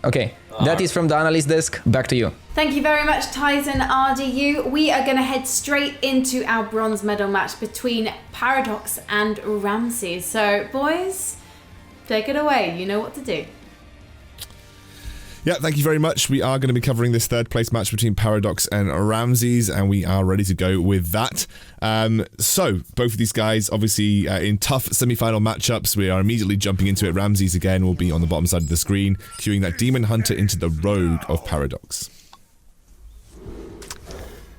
Speaker 8: Okay, that is from the analyst desk. Back to you.
Speaker 1: Thank you very much, Tyson RDU. We are going to head straight into our bronze medal match between Paradox and Ramses. So, boys, take it away. You know what to do.
Speaker 3: Yeah, thank you very much. We are going to be covering this 3rd place match between Paradox and Ramses, and we are ready to go with that. So, both of these guys, obviously, in tough semi-final matchups. We are immediately jumping into it. Ramses, again, will be on the bottom side of the screen, queuing that Demon Hunter into the Rogue of Paradox.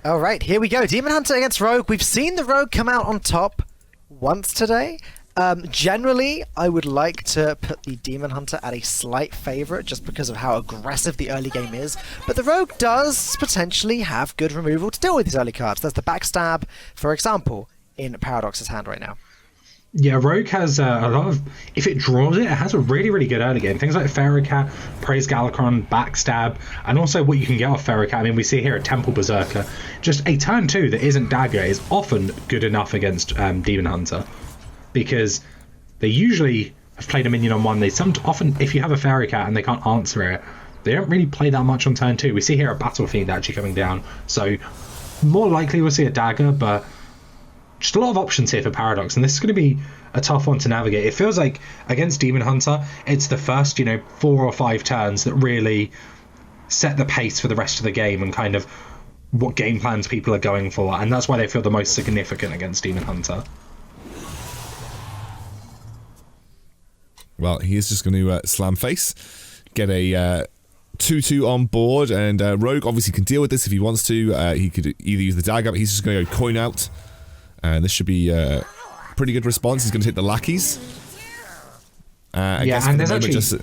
Speaker 2: All right, here we go. Demon Hunter against Rogue. We've seen the Rogue come out on top once today. Generally, I would like to put the Demon Hunter at a slight favourite just because of how aggressive the early game is, but the Rogue does potentially have good removal to deal with these early cards. There's the Backstab, for example, in Paradox's hand right now.
Speaker 4: Yeah, Rogue has a lot of... If it draws it, it has a really, really good early game. Things like Ferrocat, Praise Galakron, Backstab, and also what you can get off Ferrocat. I mean, we see here a Temple Berserker. Just a turn 2 that isn't Dagger is often good enough against Demon Hunter, because they usually have played a minion on 1. Often, if you have a Ferrocat and they can't answer it, they don't really play that much on turn 2. We see here a Battle Fiend actually coming down, so more likely we'll see a Dagger, but just a lot of options here for Paradox, and this is going to be a tough one to navigate. It feels like against Demon Hunter, it's the first, 4 or 5 turns that really set the pace for the rest of the game and kind of what game plans people are going for, and that's why they feel the most significant against Demon Hunter.
Speaker 3: Well, he is just going to slam face, get a 2-2 on board, and Rogue obviously can deal with this if he wants to. He could either use the dagger, but he's just going to go coin out. And this should be a pretty good response. He's going to hit the lackeys.
Speaker 4: And there's actually...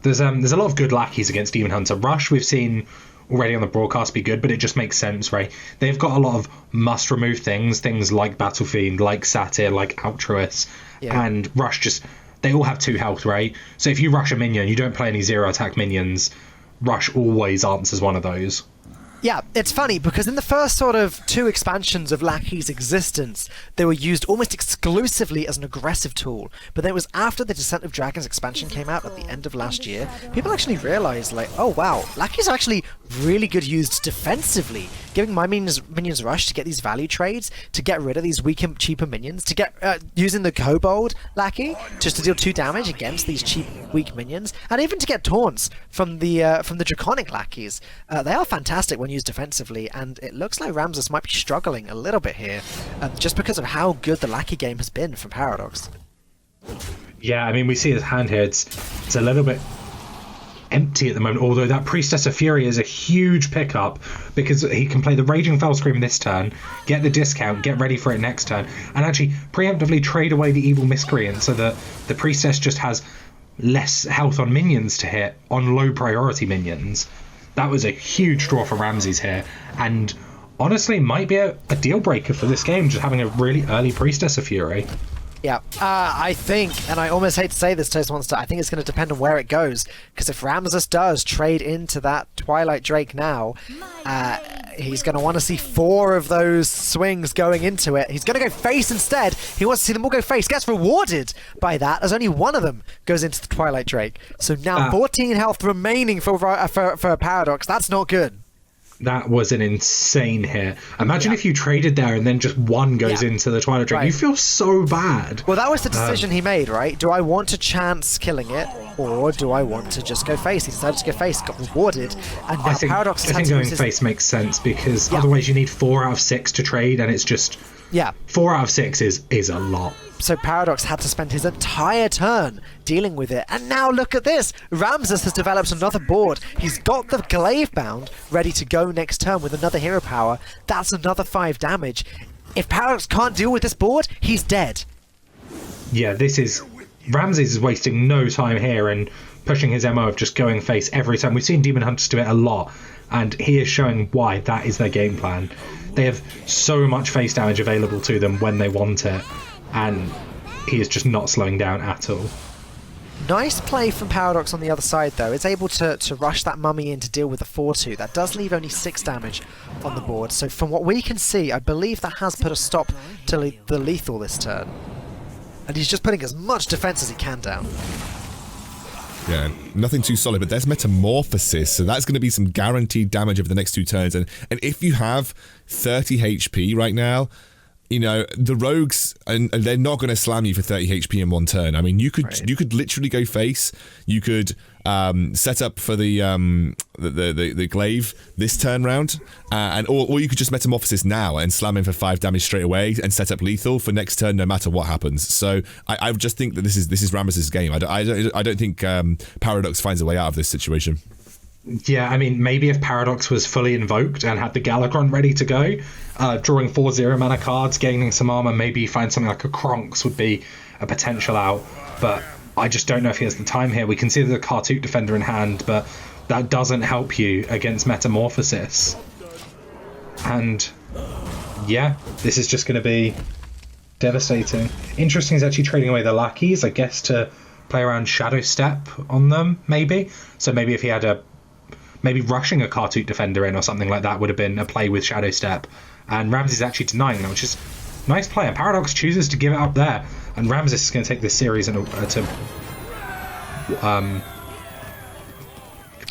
Speaker 4: There's a lot of good lackeys against Demon Hunter. Rush, we've seen already on the broadcast be good, but it just makes sense, right? They've got a lot of must-remove things like Battle Fiend, like Satyr, like Altruist, and Rush just... They all have 2 health, right? So if you rush a minion, you don't play any 0-attack minions, Rush always answers one of those.
Speaker 2: Yeah, it's funny because in the first sort of 2 expansions of Lackey's existence, they were used almost exclusively as an aggressive tool. But then it was after the Descent of Dragons expansion came out at the end of last year, people actually realized, like, oh wow, Lackey's are actually really good used defensively, giving my minions rush to get these value trades, to get rid of these weak and cheaper minions, to get using the Kobold Lackey just to deal 2 damage against these cheap, weak minions, and even to get taunts from the Draconic Lackeys. They are fantastic when used defensively, and it looks like Ramses might be struggling a little bit here, just because of how good the Lackey game has been from Paradox.
Speaker 4: Yeah, I mean, we see his hand here, it's a little bit empty at the moment, although that Priestess of Fury is a huge pickup because he can play the Raging Fell Scream this turn, get the discount, get ready for it next turn, and actually preemptively trade away the Evil Miscreant so that the Priestess just has less health on minions to hit on low priority minions. That was a huge draw for Ramses here, and honestly might be a deal breaker for this game, just having a really early Priestess of Fury.
Speaker 2: Yeah, I think, and I almost hate to say this, Toast Monster, I think it's going to depend on where it goes, because if Ramses does trade into that Twilight Drake now, he's going to want to see 4 of those swings going into it. He's going to go face instead. He wants to see them all go face. Gets rewarded by that, as only 1 of them goes into the Twilight Drake. So now 14 health remaining for Paradox. That's not good.
Speaker 4: That was an insane hit. Imagine if you traded there and then just 1 goes into the Twilight Drake. Right. You feel so bad.
Speaker 2: Well, that was the decision he made, right? Do I want to chance killing it, or do I want to just go face? He decided to go face, got rewarded, and now Paradox...
Speaker 4: I think going face makes sense, because otherwise you need 4 out of 6 to trade, and it's just... 4 out of 6 is a lot.
Speaker 2: So Paradox had to spend his entire turn dealing with it. And now look at this. Ramses has developed another board. He's got the Glaive Bound ready to go next turn with another hero power. That's another 5 damage. If Paradox can't deal with this board, he's dead.
Speaker 4: Yeah, Ramses is wasting no time here and pushing his MO of just going face every time. We've seen Demon Hunters do it a lot, and he is showing why that is their game plan. They have so much face damage available to them when they want it, and he is just not slowing down at all.
Speaker 2: Nice play from Paradox on the other side, though. It's able to rush that mummy in to deal with the 4-2. That does leave only 6 damage on the board. So from what we can see, I believe that has put a stop to the lethal this turn. And he's just putting as much defense as he can down.
Speaker 3: Yeah, nothing too solid, but there's Metamorphosis, so that's going to be some guaranteed damage over the next 2 turns. And if you have 30 HP right now, the rogues, and they're not going to slam you for 30 HP in 1 turn. I mean, you could literally go face. You could set up for the glaive this turn round, or you could just Metamorphosis now and slam him for 5 damage straight away and set up lethal for next turn, no matter what happens. So I just think that this is Ramses' game. I don't think Paradox finds a way out of this situation.
Speaker 4: Yeah, I mean, maybe if Paradox was fully invoked and had the Galakron ready to go, drawing 4 0-mana cards, gaining some armor, maybe find something like a Kronks would be a potential out. But I just don't know if he has the time here. We can see the Kartuk Defender in hand, but that doesn't help you against Metamorphosis. And yeah, this is just going to be Devastating. Interesting is actually trading away the lackeys, I guess, to play around Shadow Step on them, maybe. So maybe if he had maybe rushing a Kartuk defender in or something like that would have been a play with Shadow Step. And Ramses is actually denying that, which is a nice play. And Paradox chooses to give it up there. And Ramses is going to take this series to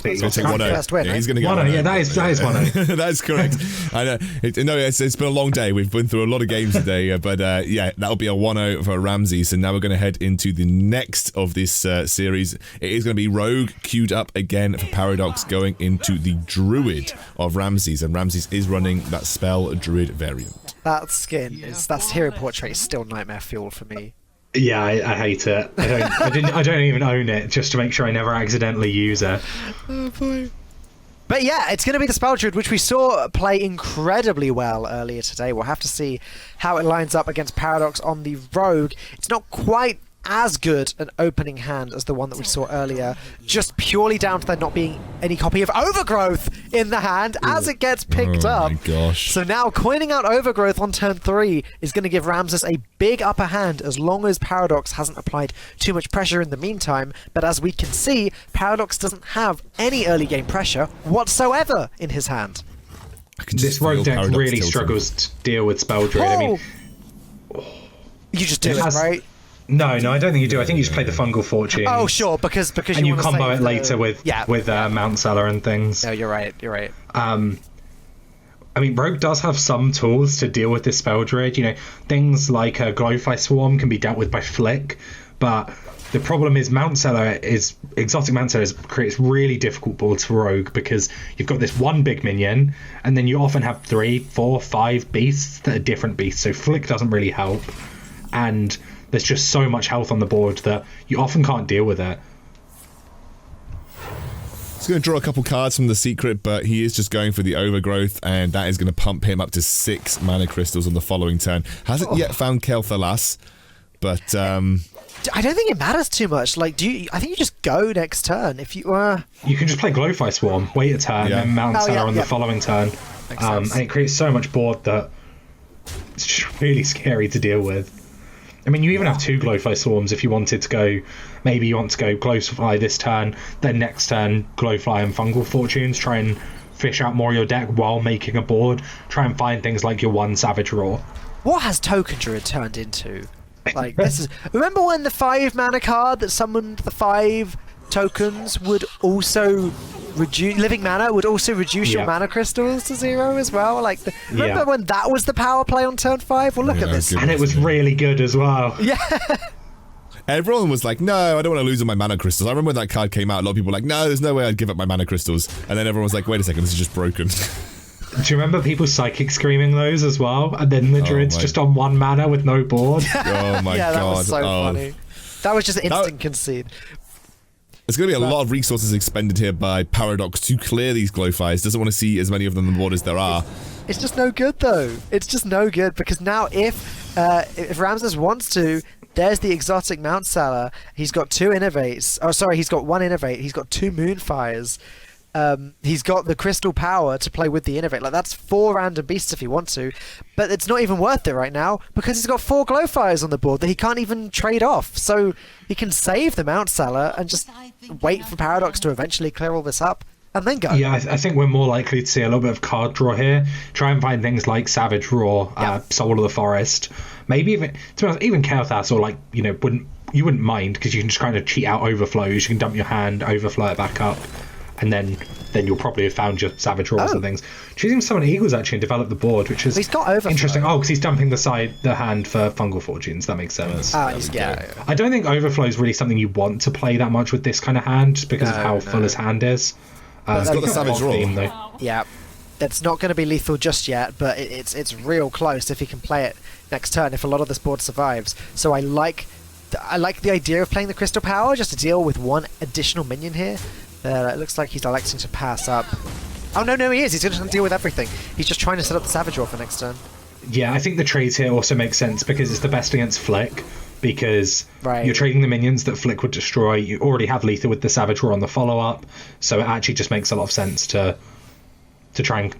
Speaker 3: He's going to take 1-0.
Speaker 2: Win,
Speaker 3: yeah,
Speaker 2: right?
Speaker 3: he's going to get
Speaker 4: 1-0. Yeah, that is 1-0.
Speaker 3: That's correct. I know. It's been a long day. We've been through a lot of games today, but yeah, that'll be a 1-0 for Ramses. And now we're going to head into the next of this series. It is going to be Rogue queued up again for Paradox, going into the Druid of Ramses, and Ramses is running that spell Druid variant.
Speaker 2: That skin that's hero portrait is still nightmare fuel for me.
Speaker 4: Yeah, I hate it. I don't even own it just to make sure I never accidentally use it.
Speaker 2: Oh boy. But yeah, it's going to be the Spell Druid, which we saw play incredibly well earlier today. We'll have to see how it lines up against Paradox on the Rogue. It's not quite as good an opening hand as the one that we saw earlier, just purely down to there not being any copy of Overgrowth in the hand as it gets picked up.
Speaker 3: Oh my gosh.
Speaker 2: So now coining out Overgrowth on turn 3 is going to give Ramses a big upper hand as long as Paradox hasn't applied too much pressure in the meantime. But as we can see, Paradox doesn't have any early game pressure whatsoever in his hand.
Speaker 4: This Rogue deck really struggles to deal with Spell Druid. I mean,
Speaker 2: you just do it, right?
Speaker 4: No, I don't think you do. I think you just play the Fungal Fortune.
Speaker 2: Oh, sure, because
Speaker 4: and you combo it later with Mount Seller and things.
Speaker 2: No, you're right.
Speaker 4: I mean, Rogue does have some tools to deal with this Spell Druid. You know, things like Glowfly Swarm can be dealt with by Flick, but the problem is Exotic Mount Seller creates really difficult boards for Rogue because you've got this one big minion, and then you often have 3, 4, 5 beasts that are different beasts, so Flick doesn't really help. And there's just so much health on the board that you often can't deal with it.
Speaker 3: He's going to draw a couple cards from the secret, but he is just going for the Overgrowth, and that is going to pump him up to 6 mana crystals on the following turn. Hasn't yet found Kel'Thalas, but
Speaker 2: I don't think it matters too much. Like, I think you just go next turn if you
Speaker 4: You can just play Glowfly Swarm, wait a turn, and Mount Seller on the following turn, and it creates so much board that it's just really scary to deal with. I mean, you even have 2 Glowfly Swarms if you wanted to go. Maybe you want to go Glowfly this turn, then next turn Glowfly and Fungal Fortunes. Try and fish out more of your deck while making a board. Try and find things like your 1 Savage Roar.
Speaker 2: What has Token Druid turned into? Like, this is. Remember when the 5 mana card that summoned the 5 tokens would also reduce living mana would also reduce your mana crystals to 0 as well? Like, remember when that was the power play on turn 5? Well, look at this,
Speaker 4: and it was really good as well.
Speaker 2: Yeah.
Speaker 3: Everyone was like, no, I don't want to lose all my mana crystals. I remember when that card came out, a lot of people were like, no, there's no way I'd give up my mana crystals. And then everyone was like, wait a second, this is just broken.
Speaker 4: Do you remember people psychic screaming those as well? And then the druids just on 1 mana with no board.
Speaker 3: Oh my god.
Speaker 2: That was so funny. That was just instant concede.
Speaker 3: There's going to be a lot of resources expended here by Paradox to clear these Glowflies. Doesn't want to see as many of them on the board as there are.
Speaker 2: It's just no good, though. It's just no good, because now if Ramses wants to, there's the Exotic Mount Seller. He's got 2 Innovates. Oh, sorry, he's got 1 Innovate. He's got 2 Moonfires. He's got the Crystal Power to play with the Innovate. Like, that's 4 random beasts if he wants to. But it's not even worth it right now because he's got 4 Glowfires on the board that he can't even trade off. So he can save the Mount Seller and just wait for Paradox to eventually clear all this up and then go.
Speaker 4: Yeah, I think we're more likely to see a little bit of card draw here. Try and find things like Savage Roar, Soul of the Forest. Maybe even, to be honest, even Kel'Thas, or like, you know, wouldn't mind because you can just kind of cheat out overflows. You can dump your hand, overflow it back up. And then you'll probably have found your Savage Roars and things. Choosing Summon Eagles actually and develop the board, which is
Speaker 2: he's got overflow.
Speaker 4: Interesting. Oh, because he's dumping the hand for Fungal Fortunes. That makes sense.
Speaker 2: Yeah.
Speaker 4: I don't think overflow is really something you want to play that much with this kind of hand, just because of how full his hand is.
Speaker 3: It's got the Savage Roar.
Speaker 2: Yeah, that's not going to be lethal just yet, but it's real close if he can play it next turn. If a lot of this board survives, so I like the idea of playing the Crystal Power just to deal with 1 additional minion here. It looks like he's electing to pass up. Oh, no, he is. He's going to deal with everything. He's just trying to set up the Savage Roar for next turn.
Speaker 4: Yeah, I think the trades here also make sense because it's the best against Flick, because you're trading the minions that Flick would destroy. You already have lethal with the Savage Roar on the follow-up, so it actually just makes a lot of sense to try and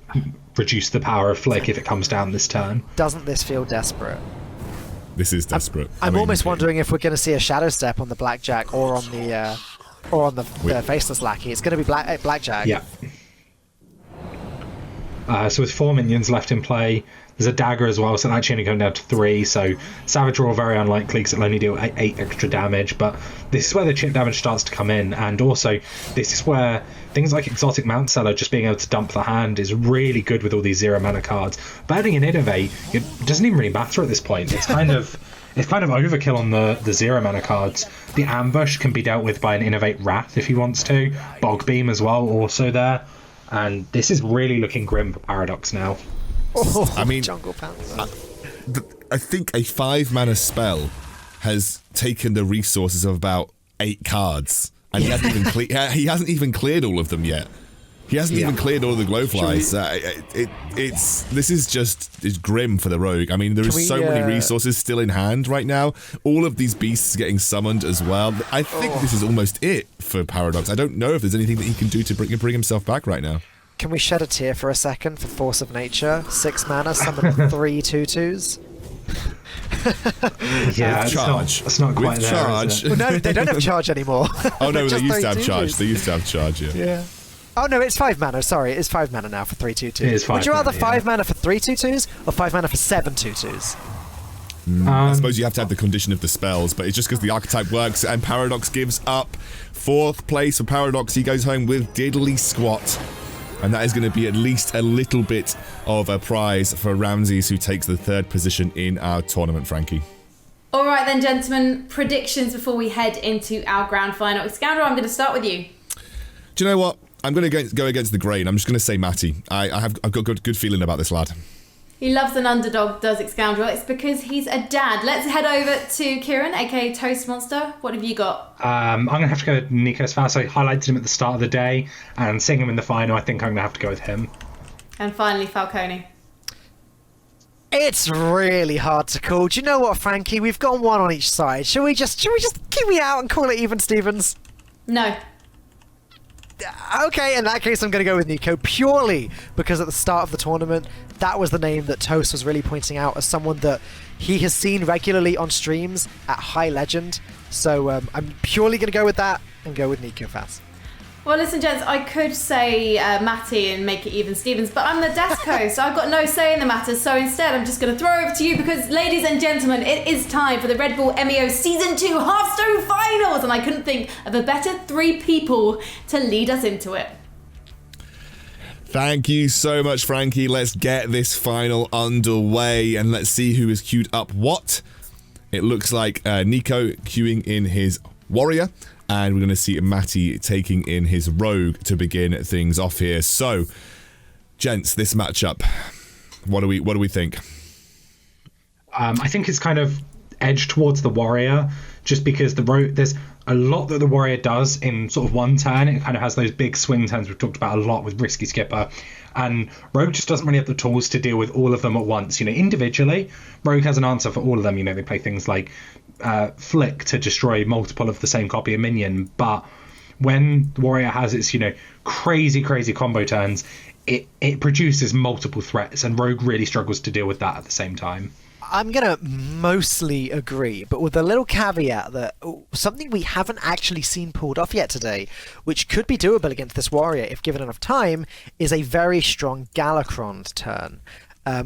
Speaker 4: reduce the power of Flick if it comes down this turn.
Speaker 2: Doesn't this feel desperate?
Speaker 3: This is desperate.
Speaker 2: I'm almost wondering if we're going to see a Shadow Step on the Blackjack or on the Faceless Lackey. It's going to be Blackjack.
Speaker 4: Yeah. So with 4 minions left in play, there's a dagger as well, so actually only going down to 3. So Savage Roar very unlikely because it'll only deal 8 extra damage. But this is where the chip damage starts to come in, and also this is where things like Exotic Mount Seller just being able to dump the hand is really good with all these 0 mana cards. But adding an Innovate, it doesn't even really matter at this point. It's kind of overkill on the 0 mana cards. The Ambush can be dealt with by an Innovate Wrath if he wants to. Bog Beam as well, also there. And this is really looking grim for Paradox now.
Speaker 2: Oh,
Speaker 3: I mean,
Speaker 2: Jungle Panther.
Speaker 3: I think a 5 mana spell has taken the resources of about 8 cards, and he hasn't even cleared all of them yet. He hasn't even cleared all the Glowflies. This is grim for the Rogue. I mean, there is so many resources still in hand right now. All of these beasts getting summoned as well. I think this is almost it for Paradox. I don't know if there's anything that he can do to bring himself back right now.
Speaker 2: Can we shed a tear for a second for Force of Nature? 6 mana, summon 3 2/2s.
Speaker 4: Yeah, it's not quite
Speaker 3: with
Speaker 4: there,
Speaker 3: charge.
Speaker 2: Well, no, they don't have charge anymore.
Speaker 3: Oh no, they used to have
Speaker 2: 2/2s.
Speaker 3: charge. They used to have charge. Yeah.
Speaker 2: Oh no, it's 5 mana. Sorry, it's 5 mana now for 3 2/2s.
Speaker 4: It is 5
Speaker 2: Would you rather
Speaker 4: mana,
Speaker 2: 5 mana for 3 2/2s or 5 mana for 7 2/2s?
Speaker 3: I suppose you have to have the condition of the spells, but it's just because the archetype works, and Paradox gives up 4th place for Paradox. He goes home with diddly squat. And that is going to be at least a little bit of a prize for Ramses, who takes the 3rd position in our tournament, Frankie.
Speaker 1: All right then, gentlemen. Predictions before we head into our grand final. Scoundrel, I'm going to start with you.
Speaker 3: Do you know what? I'm going to go against the grain. I'm just going to say Matty. I've got a good feeling about this lad.
Speaker 1: He loves an underdog, does Scoundrel. It's because he's a dad. Let's head over to Kieran, aka Toast Monster. What have you got?
Speaker 4: I'm going to have to go with Nikofas. I highlighted him at the start of the day, and seeing him in the final, I think I'm going to have to go with him.
Speaker 1: And finally, Falcone.
Speaker 2: It's really hard to call. Do you know what, Frankie? We've got one on each side. Should we just keep me out and call it even, Stevens?
Speaker 1: No.
Speaker 2: Okay, in that case, I'm going to go with Nico purely because at the start of the tournament, that was the name that Toast was really pointing out as someone that he has seen regularly on streams at High Legend. So I'm purely going to go with that and go with Nikofas.
Speaker 1: Well, listen, gents, I could say Matty and make it even Stevens, but I'm the Desco, so I've got no say in the matter. So instead, I'm just going to throw over to you because, ladies and gentlemen, it is time for the Red Bull MEO Season 2 Hearthstone Finals, and I couldn't think of a better 3 people to lead us into it.
Speaker 3: Thank you so much, Frankie. Let's get this final underway, and let's see who has queued up what. It looks like Nico queuing in his Warrior, and we're going to see Matty taking in his Rogue to begin things off here. So, gents, this matchup, what do we think?
Speaker 4: I think it's kind of edged towards the Warrior, just because the Rogue, there's a lot that the Warrior does in sort of one turn. It kind of has those big swing turns we've talked about a lot with Risky Skipper, and Rogue just doesn't really have the tools to deal with all of them at once. You know, individually, Rogue has an answer for all of them. You know, they play things like Flick to destroy multiple of the same copy of minion, but when the Warrior has its, you know, crazy combo turns, it produces multiple threats, and Rogue really struggles to deal with that at the same time.
Speaker 2: I'm going to mostly agree, but with a little caveat that something we haven't actually seen pulled off yet today, which could be doable against this Warrior if given enough time, is a very strong Galakron turn.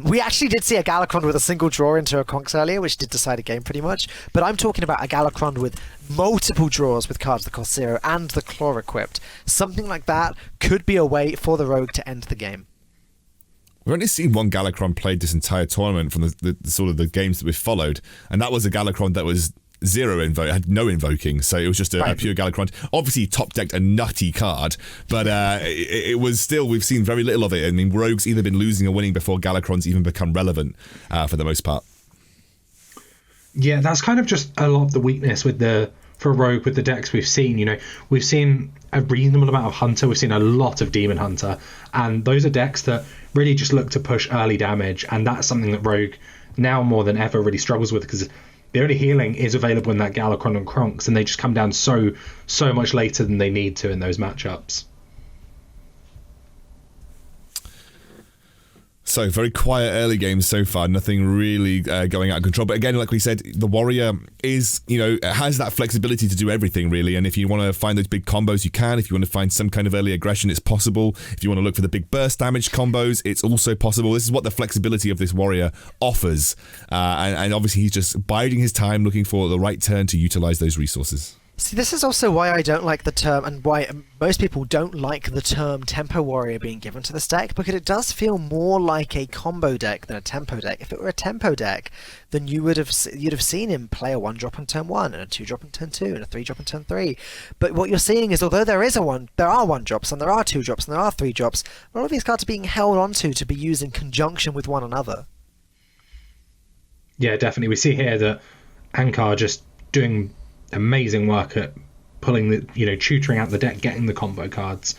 Speaker 2: We actually did see a Galakron with a single draw into a Conx earlier, which did decide a game pretty much, but I'm talking about a Galakron with multiple draws with cards that cost 0 and the Claw equipped. Something like that could be a way for the Rogue to end the game.
Speaker 3: We've only seen one Galakron played this entire tournament from the sort of the games that we've followed, and that was a Galakron that was 0 invoke, had no invoking, so it was just a pure Galakron. Obviously top decked a nutty card, but it was still, we've seen very little of it. I mean, Rogue's either been losing or winning before Galakron's even become relevant for the most part.
Speaker 4: Yeah, that's kind of just a lot of the weakness for Rogue with the decks we've seen. You know, we've seen a reasonable amount of Hunter, we've seen a lot of Demon Hunter, and those are decks that really just look to push early damage, and that's something that Rogue now more than ever really struggles with, because the only healing is available in that Galakron and Kronks, and they just come down so much later than they need to in those matchups.
Speaker 3: So, very quiet early games so far. Nothing really going out of control. But again, like we said, the Warrior is, has that flexibility to do everything, really. And if you want to find those big combos, you can. If you want to find some kind of early aggression, it's possible. If you want to look for the big burst damage combos, it's also possible. This is what the flexibility of this Warrior offers. And obviously, he's just biding his time, looking for the right turn to utilize those resources.
Speaker 2: See, this is also why I don't like the term, and why most people don't like the term Tempo Warrior being given to this deck, because it does feel more like a combo deck than a tempo deck. If it were a tempo deck, then you'd have seen him play a 1-drop on turn 1, and a 2-drop on turn 2, and a 3-drop on turn 3. But what you're seeing is, although there are 1-drops, and there are 2-drops, and there are 3-drops, a lot of these cards are being held onto to be used in conjunction with one another.
Speaker 4: Yeah, definitely. We see here that Ankar just doing amazing work at pulling the, tutoring out the deck, getting the combo cards.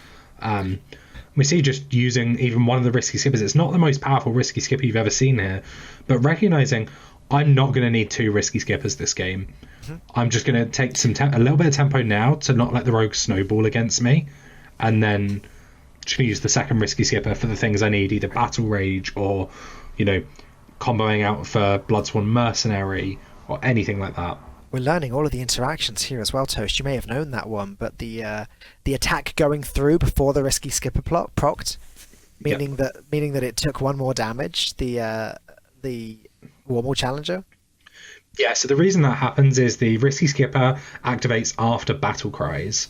Speaker 4: We see just using even one of the risky skippers. It's not the most powerful risky skipper you've ever seen here, but recognizing I'm not going to need 2 risky skippers this game. Mm-hmm. I'm just going to take a little bit of tempo now to not let the rogue snowball against me, and then just use the second risky skipper for the things I need, either Battle Rage or, comboing out for Bloodsworn Mercenary or anything like that.
Speaker 2: We're learning all of the interactions here as well, Toast. You may have known that one, but the attack going through before the risky skipper procced, meaning that it took 1 more damage. The Warmal Challenger.
Speaker 4: Yeah. So the reason that happens is the risky skipper activates after Battle Cries.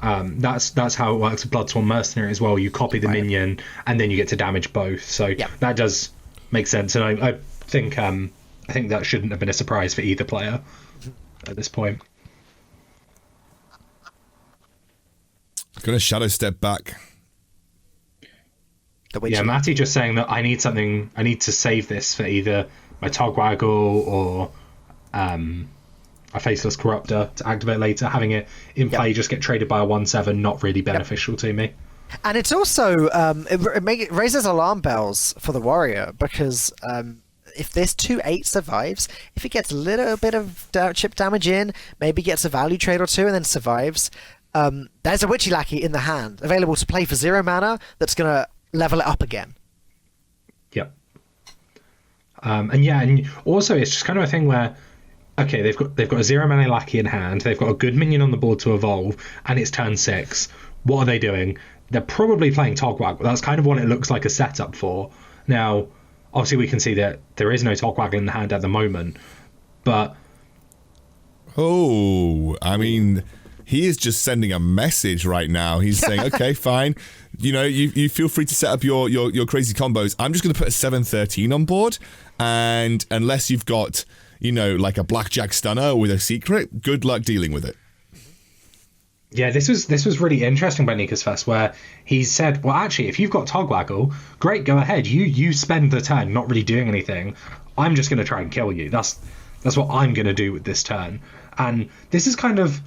Speaker 4: That's how it works with Bloodsworn Mercenary as well. You copy the minion and then you get to damage both. So that does make sense, and I think that shouldn't have been a surprise for either player at this point.
Speaker 3: Gonna shadow step back.
Speaker 4: Yeah, Matty just saying that I need to save this for either my Togwaggle or a Faceless Corruptor to activate later. Having it in play just get traded by a 1/7, not really beneficial to me.
Speaker 2: And it's also it raises alarm bells for the Warrior, because if this 2/8 survives, if it gets a little bit of chip damage in, maybe gets a value trade or 2 and then survives, there's a Witchy Lackey in the hand, available to play for 0 mana, that's going to level it up again.
Speaker 4: Yep. And also it's just kind of a thing where, okay, they've got a 0 mana Lackey in hand, they've got a good minion on the board to evolve, and it's turn 6. What are they doing? They're probably playing Togwaggle. That's kind of what it looks like a setup for. Now, obviously, we can see that there is no Togwaggle in the hand at the moment, but...
Speaker 3: he is just sending a message right now. He's saying, okay, fine. You feel free to set up your crazy combos. I'm just going to put a 7/13 on board, and unless you've got, like a Blackjack Stunner with a secret, good luck dealing with it.
Speaker 4: Yeah, this was really interesting by Nikofas, where he said, well, actually, if you've got Togwaggle, great, go ahead. You spend the turn not really doing anything. I'm just going to try and kill you. That's what I'm going to do with this turn. And this is kind of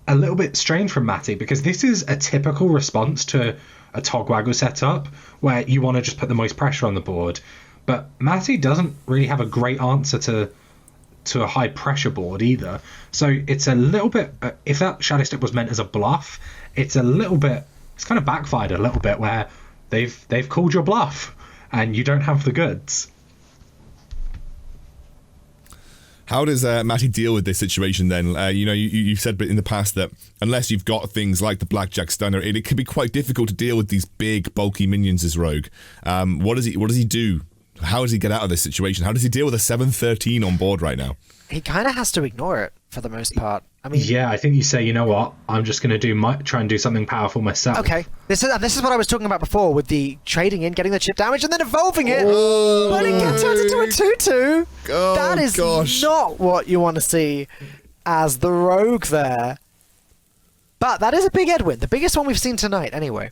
Speaker 4: a little bit strange from Matty, because this is a typical response to a Togwaggle setup, where you want to just put the most pressure on the board. But Matty doesn't really have a great answer to a high pressure board either, so it's a little bit, if that shadow step was meant as a bluff, it's kind of backfired a little bit, where they've called your bluff and you don't have the goods.
Speaker 3: How does Matty deal with this situation then? You've said in the past that unless you've got things like the Blackjack Stunner, it can be quite difficult to deal with these big bulky minions as Rogue. What does he do? How does he get out of this situation? How does he deal with a 7/13 on board right now?
Speaker 2: He kind of has to ignore it for the most part.
Speaker 4: I think you say, you know what, I'm just going to try and do something powerful myself.
Speaker 2: Okay, this is what I was talking about before with the trading in, getting the chip damage, and then evolving it. But it gets turned into a 2/2. That is not what you want to see as the Rogue there. But that is a big Edwin, the biggest one we've seen tonight, anyway.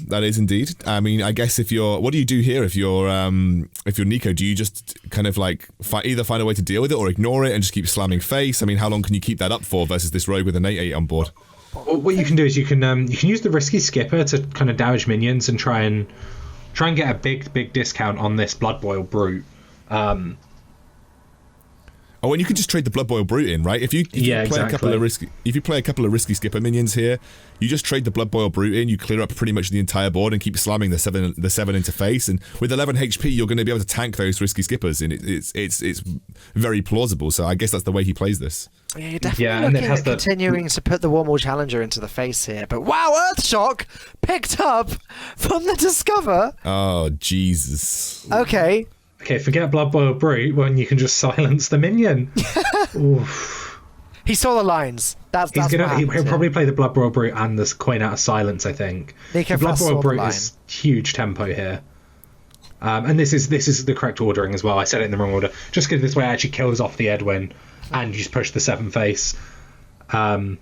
Speaker 3: That is indeed. I guess what do you do here if you're Nico? Do you just kind of like either find a way to deal with it or ignore it and just keep slamming face? How long can you keep that up for versus this Rogue with an 8/8 on board?
Speaker 4: Well, what you can do is you can use the risky skipper to kind of damage minions and try and get a big discount on this Blood Boil Brute.
Speaker 3: Oh, and you can just trade the Blood Boil Brute in, right? If you play a couple of risky skipper minions here, you just trade the Blood Boil Brute in, you clear up pretty much the entire board and keep slamming the 7 into face, and with 11 HP you're going to be able to tank those risky skippers, and it's very plausible. So I guess that's the way he plays this.
Speaker 2: Yeah, you're definitely looking at continuing to put the Wormhole Challenger into the face here. But wow, Earthshock picked up from the Discover.
Speaker 3: Oh, Jesus.
Speaker 2: Okay,
Speaker 4: forget Blood Boil Brute when you can just silence the minion. Oof.
Speaker 2: He saw the lines.
Speaker 4: He'll probably play the Blood Boil Brute and the Coin Out of Silence, I think.
Speaker 2: Nikofas
Speaker 4: Blood Boil Brute
Speaker 2: line.
Speaker 4: is huge tempo here. And this is the correct ordering as well. I said it in the wrong order. Just because this way actually kills off the Edwin and you just push the 7 face. And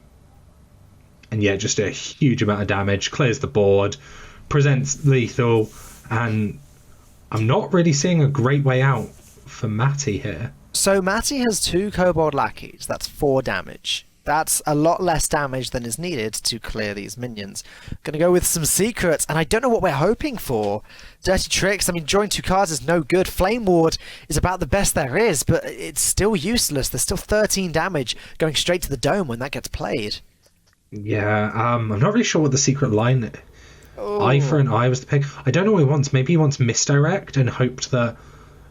Speaker 4: yeah, just a huge amount of damage. Clears the board. Presents lethal. And I'm not really seeing a great way out for Matty here.
Speaker 2: So Matty has 2 Kobold Lackeys. That's 4 damage. That's a lot less damage than is needed to clear these minions. Gonna go with some secrets, and I don't know what we're hoping for. Dirty Tricks, I mean, drawing 2 cards is no good. Flame Ward is about the best there is, but it's still useless. There's still 13 damage going straight to the dome when that gets played.
Speaker 4: Yeah, I'm not really sure what the secret line... Eye for an eye was the pick. I don't know what he wants. Maybe he wants misdirect and hoped that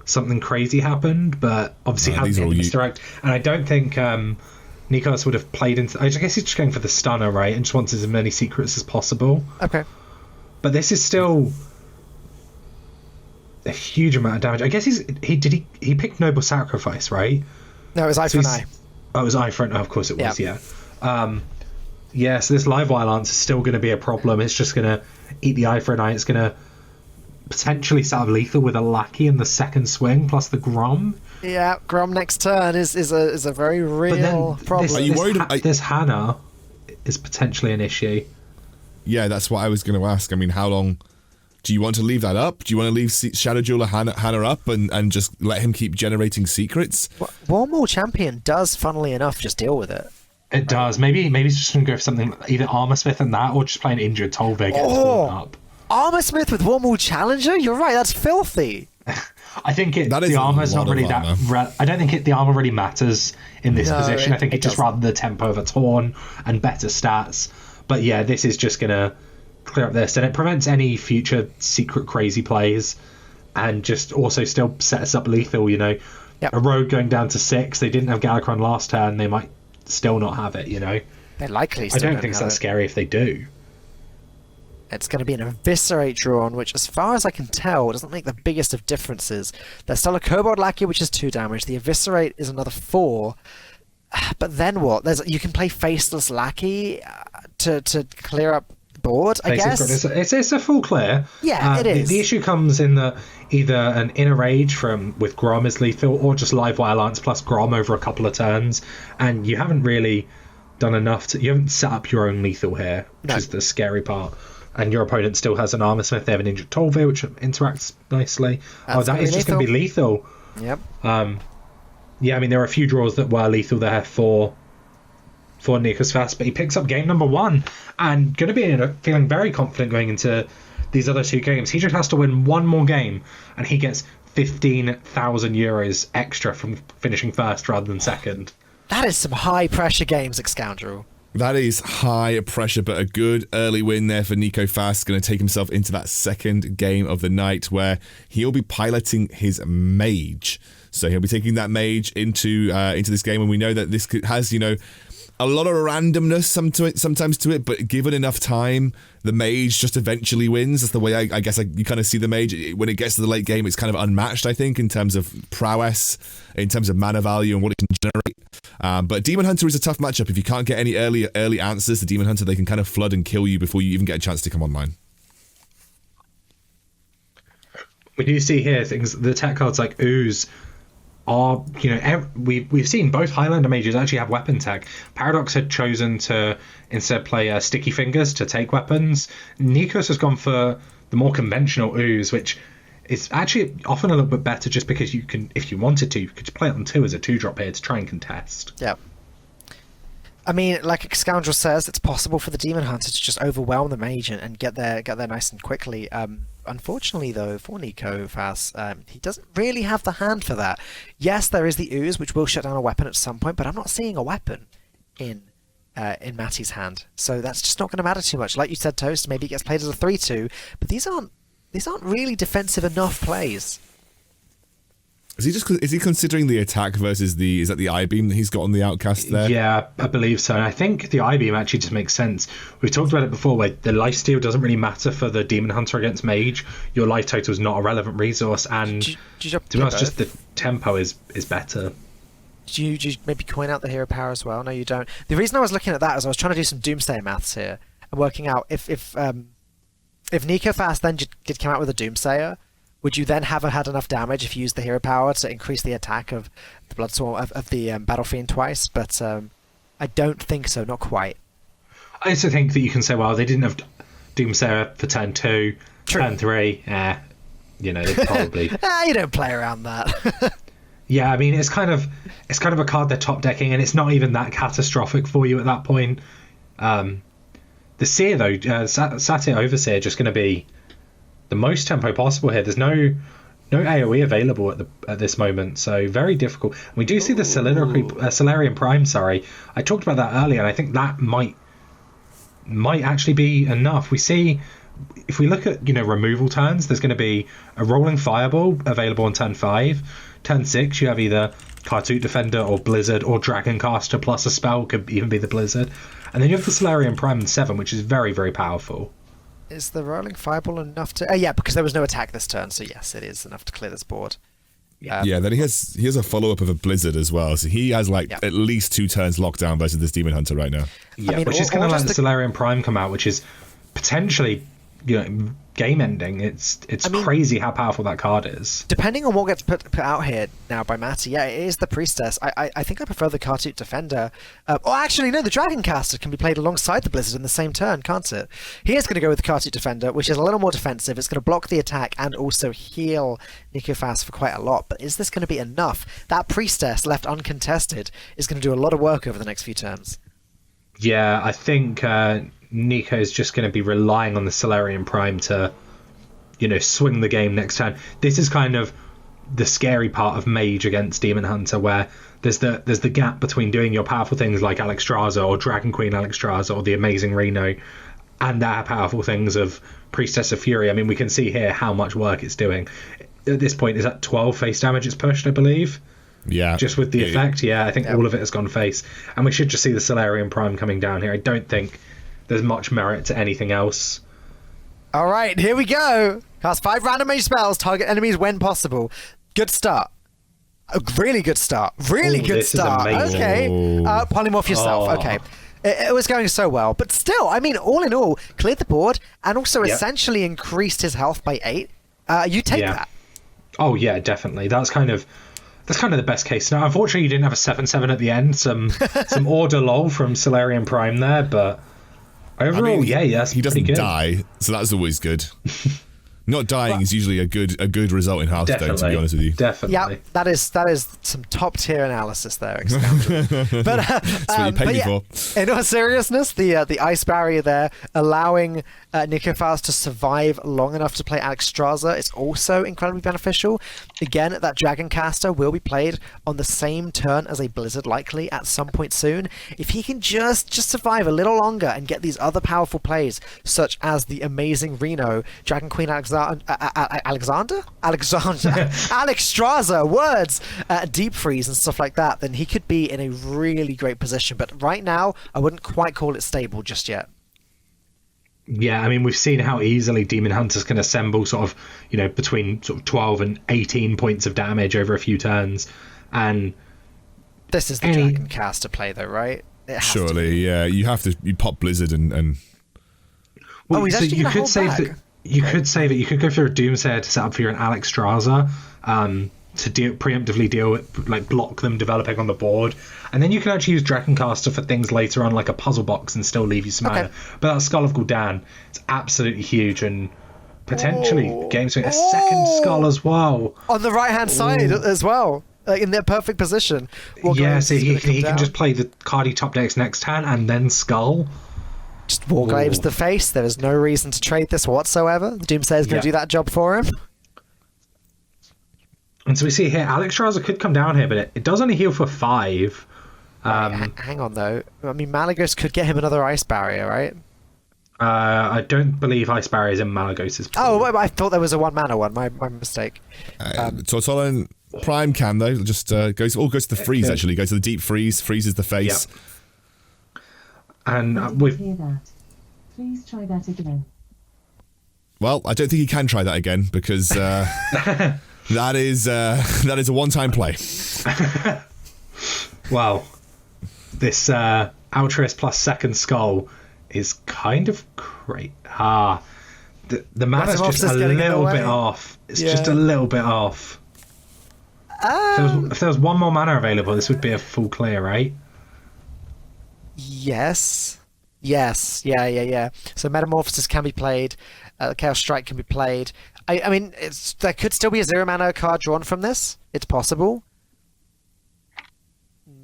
Speaker 4: something crazy happened, but obviously hadn't hit misdirect. And I don't think Nikos would have played into... I guess he's just going for the stunner, right? And just wants as many secrets as possible.
Speaker 2: Okay.
Speaker 4: But this is still a huge amount of damage. I guess he picked Noble Sacrifice, right?
Speaker 2: No, it was Eye for an Eye.
Speaker 4: Oh, it was Eye for an Eye. Of course it was, yeah. Yeah, so this live wire lance is still going to be a problem. It's just going to eat the Eye for an Eye. It's going to potentially set up lethal with a Lackey in the second swing, plus the Grom.
Speaker 2: Yeah, Grom next turn is a very real problem.
Speaker 3: Are you worried?
Speaker 4: This Hannah is potentially an issue.
Speaker 3: Yeah, that's what I was going to ask. I mean, how long... Do you want to leave that up? Do you want to leave Shadow Jeweler Hannah up and just let him keep generating secrets?
Speaker 2: Wormhole Champion does, funnily enough, just deal with it.
Speaker 4: It does. Maybe he's just going to go for something either Armor Smith and that, or just play an injured Tolvig and torn up.
Speaker 2: Armor Smith with Wormhole Challenger? You're right, that's filthy.
Speaker 4: I think the armor's not really that... I don't think the armor really matters in this position. I think it's just rather the tempo of a Torn and better stats. But yeah, this is just going to clear up this, and it prevents any future secret crazy plays, and just also still sets up lethal, you know.
Speaker 2: Yep.
Speaker 4: A rogue going down to 6, they didn't have Galakron last turn, they might still not have it, you know.
Speaker 2: They're likely
Speaker 4: I don't think it's that scary if they do.
Speaker 2: It's going to be an Eviscerate drawn, which, as far as I can tell, doesn't make the biggest of differences. There's still a Kobold Lackey, which is 2 damage. The Eviscerate is another 4. But then what? You can play Faceless Lackey to clear up the board, I guess.
Speaker 4: It's a full clear.
Speaker 2: Yeah, it is.
Speaker 4: The issue comes in either an Inner Rage with Grom as lethal, or just Live Wire Lance plus Grom over a couple of turns, and you haven't really done enough you haven't set up your own lethal here, which is the scary part. And your opponent still has an Armor Smith. They have an injured Tolvir, which interacts nicely. That is just going to be lethal.
Speaker 2: Yep.
Speaker 4: Yeah, I mean, there are a few draws that were lethal there for Nikofas, but he picks up game number 1 and going to be feeling very confident going into these other 2 games. He just has to win 1 more game, and he gets 15,000 euros extra from finishing first rather than second.
Speaker 2: That is some high-pressure games, Scoundrel.
Speaker 3: That is high pressure, but a good early win there for Nikofas. Going to take himself into that second game of the night, where he'll be piloting his mage. So he'll be taking that mage into this game, and we know that this has, you know, a lot of randomness sometimes to it, but given enough time, the mage just eventually wins. That's the way I guess you kind of see the mage. When it gets to the late game, it's kind of unmatched, I think, in terms of prowess, in terms of mana value and what it can generate. But Demon Hunter is a tough matchup. If you can't get any early answers to Demon Hunter, they can kind of flood and kill you before you even get a chance to come online.
Speaker 4: We do see here the tech cards like Ooze are, you know, we've seen both Highlander mages actually have weapon tech. Paradox had chosen to instead play Sticky Fingers to take weapons. Nikos has gone for the more conventional Ooze, which is actually often a little bit better, just because you can, if you wanted to, you could play it on 2 as a 2-drop here to try and contest.
Speaker 2: Yeah. I mean, like Scoundrel says, it's possible for the Demon Hunter to just overwhelm the mage and get there nice and quickly. unfortunately, though, for Nikofas, he doesn't really have the hand for that. Yes, there is the Ooze, which will shut down a weapon at some point, but I'm not seeing a weapon in Matty's hand. So that's just not going to matter too much. Like you said, Toast, maybe it gets played as a 3-2, but these aren't really defensive enough plays.
Speaker 3: Is he considering the attack versus is that the I-beam that he's got on the outcast there?
Speaker 4: Yeah, I believe so. And I think the I-beam actually just makes sense. We've talked about it before, where the lifesteal doesn't really matter for the Demon Hunter against Mage. Your life total is not a relevant resource, and to be honest, just the tempo is better.
Speaker 2: Do you maybe coin out the hero power as well? No, you don't. The reason I was looking at that is I was trying to do some Doomsayer maths here and working out if Nikofas then did come out with a Doomsayer, would you then have had enough damage if you used the hero power to increase the attack of the Bloodstorm of the Battle Fiend twice? But I don't think so, not quite.
Speaker 4: I also think that you can say, well, they didn't have Doomsayer for turn 2, turn 3. They probably.
Speaker 2: You don't play around that.
Speaker 4: Yeah, I mean, it's kind of a card they're top decking, and it's not even that catastrophic for you at that point. The Seer though, Satyr Overseer, just going to be the most tempo possible here. There's no AoE available at this moment, so very difficult. We do see the Solarian Prime. Sorry, I talked about that earlier, and I think that might actually be enough. We see, if we look at removal turns, there's going to be a Rolling Fireball available on turn 5. Turn 6, you have either Kartut Defender or Blizzard or Dragoncaster plus a spell, could even be the Blizzard, and then you have the Solarian Prime in 7, which is very, very powerful.
Speaker 2: Is the Rolling Fireball enough to... yeah, because there was no attack this turn, so yes, it is enough to clear this board.
Speaker 3: Then he has a follow-up of a Blizzard as well, so he has at least 2 turns locked down versus this Demon Hunter right now.
Speaker 4: Yeah, which is going to let the Solarian Prime come out, which is potentially game ending. It's crazy how powerful that card is.
Speaker 2: Depending on what gets put out here now by Matty, it is the Priestess. I think I prefer the Kartut Defender. Actually, no, the Dragoncaster can be played alongside the Blizzard in the same turn, can't it? He is going to go with the Kartut Defender, which is a little more defensive. It's going to block the attack and also heal Nikofas for quite a lot. But is this going to be enough? That Priestess, left uncontested, is going to do a lot of work over the next few turns.
Speaker 4: Yeah, I think Nico is just going to be relying on the Solarian Prime to, swing the game next turn. This is kind of the scary part of Mage against Demon Hunter, where there's the gap between doing your powerful things like Alexstrasza or Dragon Queen Alexstrasza or the amazing Reno, and our powerful things of Priestess of Fury. I mean, we can see here how much work it's doing. At this point, is that 12 face damage it's pushed, I believe?
Speaker 3: Yeah.
Speaker 4: Just with the effect, I think all of it has gone face. And we should just see the Solarian Prime coming down here. I don't think there's much merit to anything else.
Speaker 2: All right, here we go. Cast 5 random mage spells, target enemies when possible. Good start. A really good start. Really good start. Okay. Polymorph yourself. Okay. It was going so well. But still, I mean, all in all, cleared the board and also essentially increased his health by 8. You take that.
Speaker 4: Oh, yeah, definitely. That's kind of the best case. Now, unfortunately, you didn't have a 7/7 at the end. Some order lol from Solarian Prime there, but overall,
Speaker 3: he doesn't die, so that's always good. Not dying is usually a good result in Hearthstone, to be honest with you.
Speaker 4: Definitely.
Speaker 2: Yeah, that is some top tier analysis there. But
Speaker 3: that's what you pay me for.
Speaker 2: In all seriousness, the ice barrier there allowing Nikofas to survive long enough to play Alexstrasza is also incredibly beneficial. Again, that Dragoncaster will be played on the same turn as a Blizzard, likely at some point soon. If he can just survive a little longer and get these other powerful plays, such as the amazing Reno, Dragon Queen Alexstrasza, words, Deep Freeze and stuff like that, then he could be in a really great position. But right now, I wouldn't quite call it stable just yet.
Speaker 4: Yeah, I mean, we've seen how easily Demon Hunters can assemble sort of, between sort of 12 and 18 points of damage over a few turns. And
Speaker 2: this is the Dragoncaster play, though, right?
Speaker 3: Surely, yeah. You pop Blizzard and...
Speaker 4: Well, so you could save that. You could save it. You could go for a Doomsayer to set up for your Alexstrasza, to preemptively deal with, block them developing on the board. And then you can actually use Dragoncaster for things later on, like a puzzle box, and still leave you some mana. But that Skull of Gul'dan, it's absolutely huge, and potentially game swing. A second Skull as well.
Speaker 2: On the right-hand side as well. In their perfect position.
Speaker 4: So he can just play the Cardi top decks next turn, and then Skull.
Speaker 2: Just Warglaves the face. There is no reason to trade this whatsoever. The Doomsayer is going to do that job for him.
Speaker 4: And so we see here, Alexstrasza could come down here, but it does only heal for 5.
Speaker 2: Hang on, though. I mean, Malagos could get him another Ice Barrier, right?
Speaker 4: I don't believe Ice Barrier is in Malagos' pool.
Speaker 2: Oh, I thought there was a 1-mana one. My mistake.
Speaker 3: Tortolan Prime can, though. Just goes to the freeze, actually. Goes to the deep freeze, freezes the face.
Speaker 4: Yep. And with...
Speaker 5: Please try that again.
Speaker 3: Well, I don't think he can try that again, because... That is a one-time play.
Speaker 4: Wow. This Altruist plus second skull is kind of great. The mana's just a little bit off. It's just a little bit off. If there was one more mana available, this would be a full clear, right?
Speaker 2: Yes. Yeah. So Metamorphosis can be played. Chaos Strike can be played. I mean, there could still be a 0-mana card drawn from this. It's possible.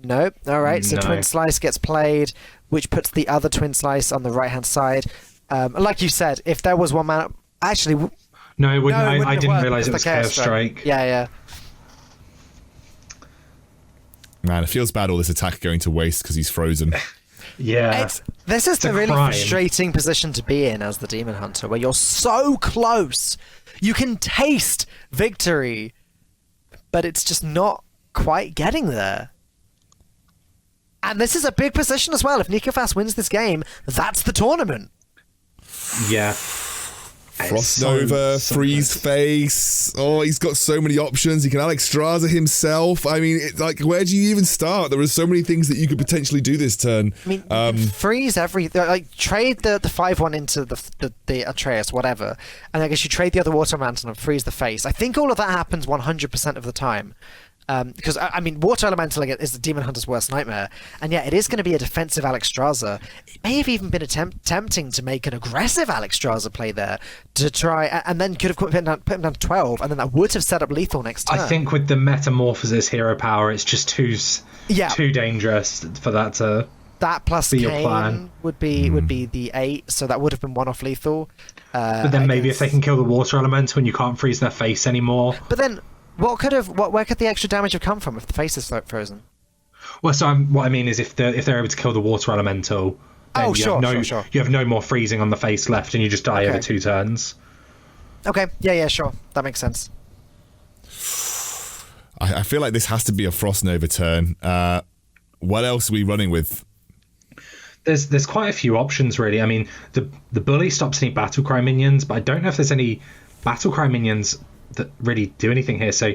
Speaker 2: Nope. All right. So Twin Slice gets played, which puts the other Twin Slice on the right-hand side. Like you said, if there was 1 mana... Actually...
Speaker 4: No, it wouldn't. I didn't realise it was Chaos Strike.
Speaker 2: Yeah.
Speaker 3: Man, it feels bad all this attack going to waste because he's frozen.
Speaker 4: Yeah.
Speaker 2: This is the really frustrating position to be in as the Demon Hunter, where you're so close. You can taste victory, but it's just not quite getting there. And this is a big position as well. If Nikofas wins this game, that's the tournament.
Speaker 4: Yeah.
Speaker 3: Frost Nova, Freeze Face. Oh, he's got so many options. He can Alexstrasza himself. I mean, where do you even start? There are so many things that you could potentially do this turn.
Speaker 2: I mean, freeze trade the 5/1 into the Atreus, whatever, and I guess you trade the other Water Elemental and freeze the face. I think all of that happens 100% of the time. Because, I mean, Water Elemental is the Demon Hunter's worst nightmare, and yeah, it is going to be a defensive Alexstrasza. It may have even been tempting to make an aggressive Alexstrasza play there to try, and then could have put him down to 12, and then that would have set up lethal next turn.
Speaker 4: I think with the Metamorphosis hero power, it's just too dangerous for that to
Speaker 2: that plus
Speaker 4: be your plan.
Speaker 2: would be the 8, so that would have been 1-off lethal.
Speaker 4: But then maybe if they can kill the Water Elemental and you can't freeze their face anymore.
Speaker 2: But then... where could the extra damage have come from if the face is frozen?
Speaker 4: Well, so what I mean is if they're able to kill the Water Elemental, then you have no more freezing on the face left, and you just die over 2 turns.
Speaker 2: Okay, yeah, sure, that makes sense.
Speaker 3: I feel like this has to be a Frost Nova turn. What else are we running with?
Speaker 4: There's quite a few options, really. I mean, the Bully stops any Battlecry minions, but I don't know if there's any Battlecry minions that really do anything here. So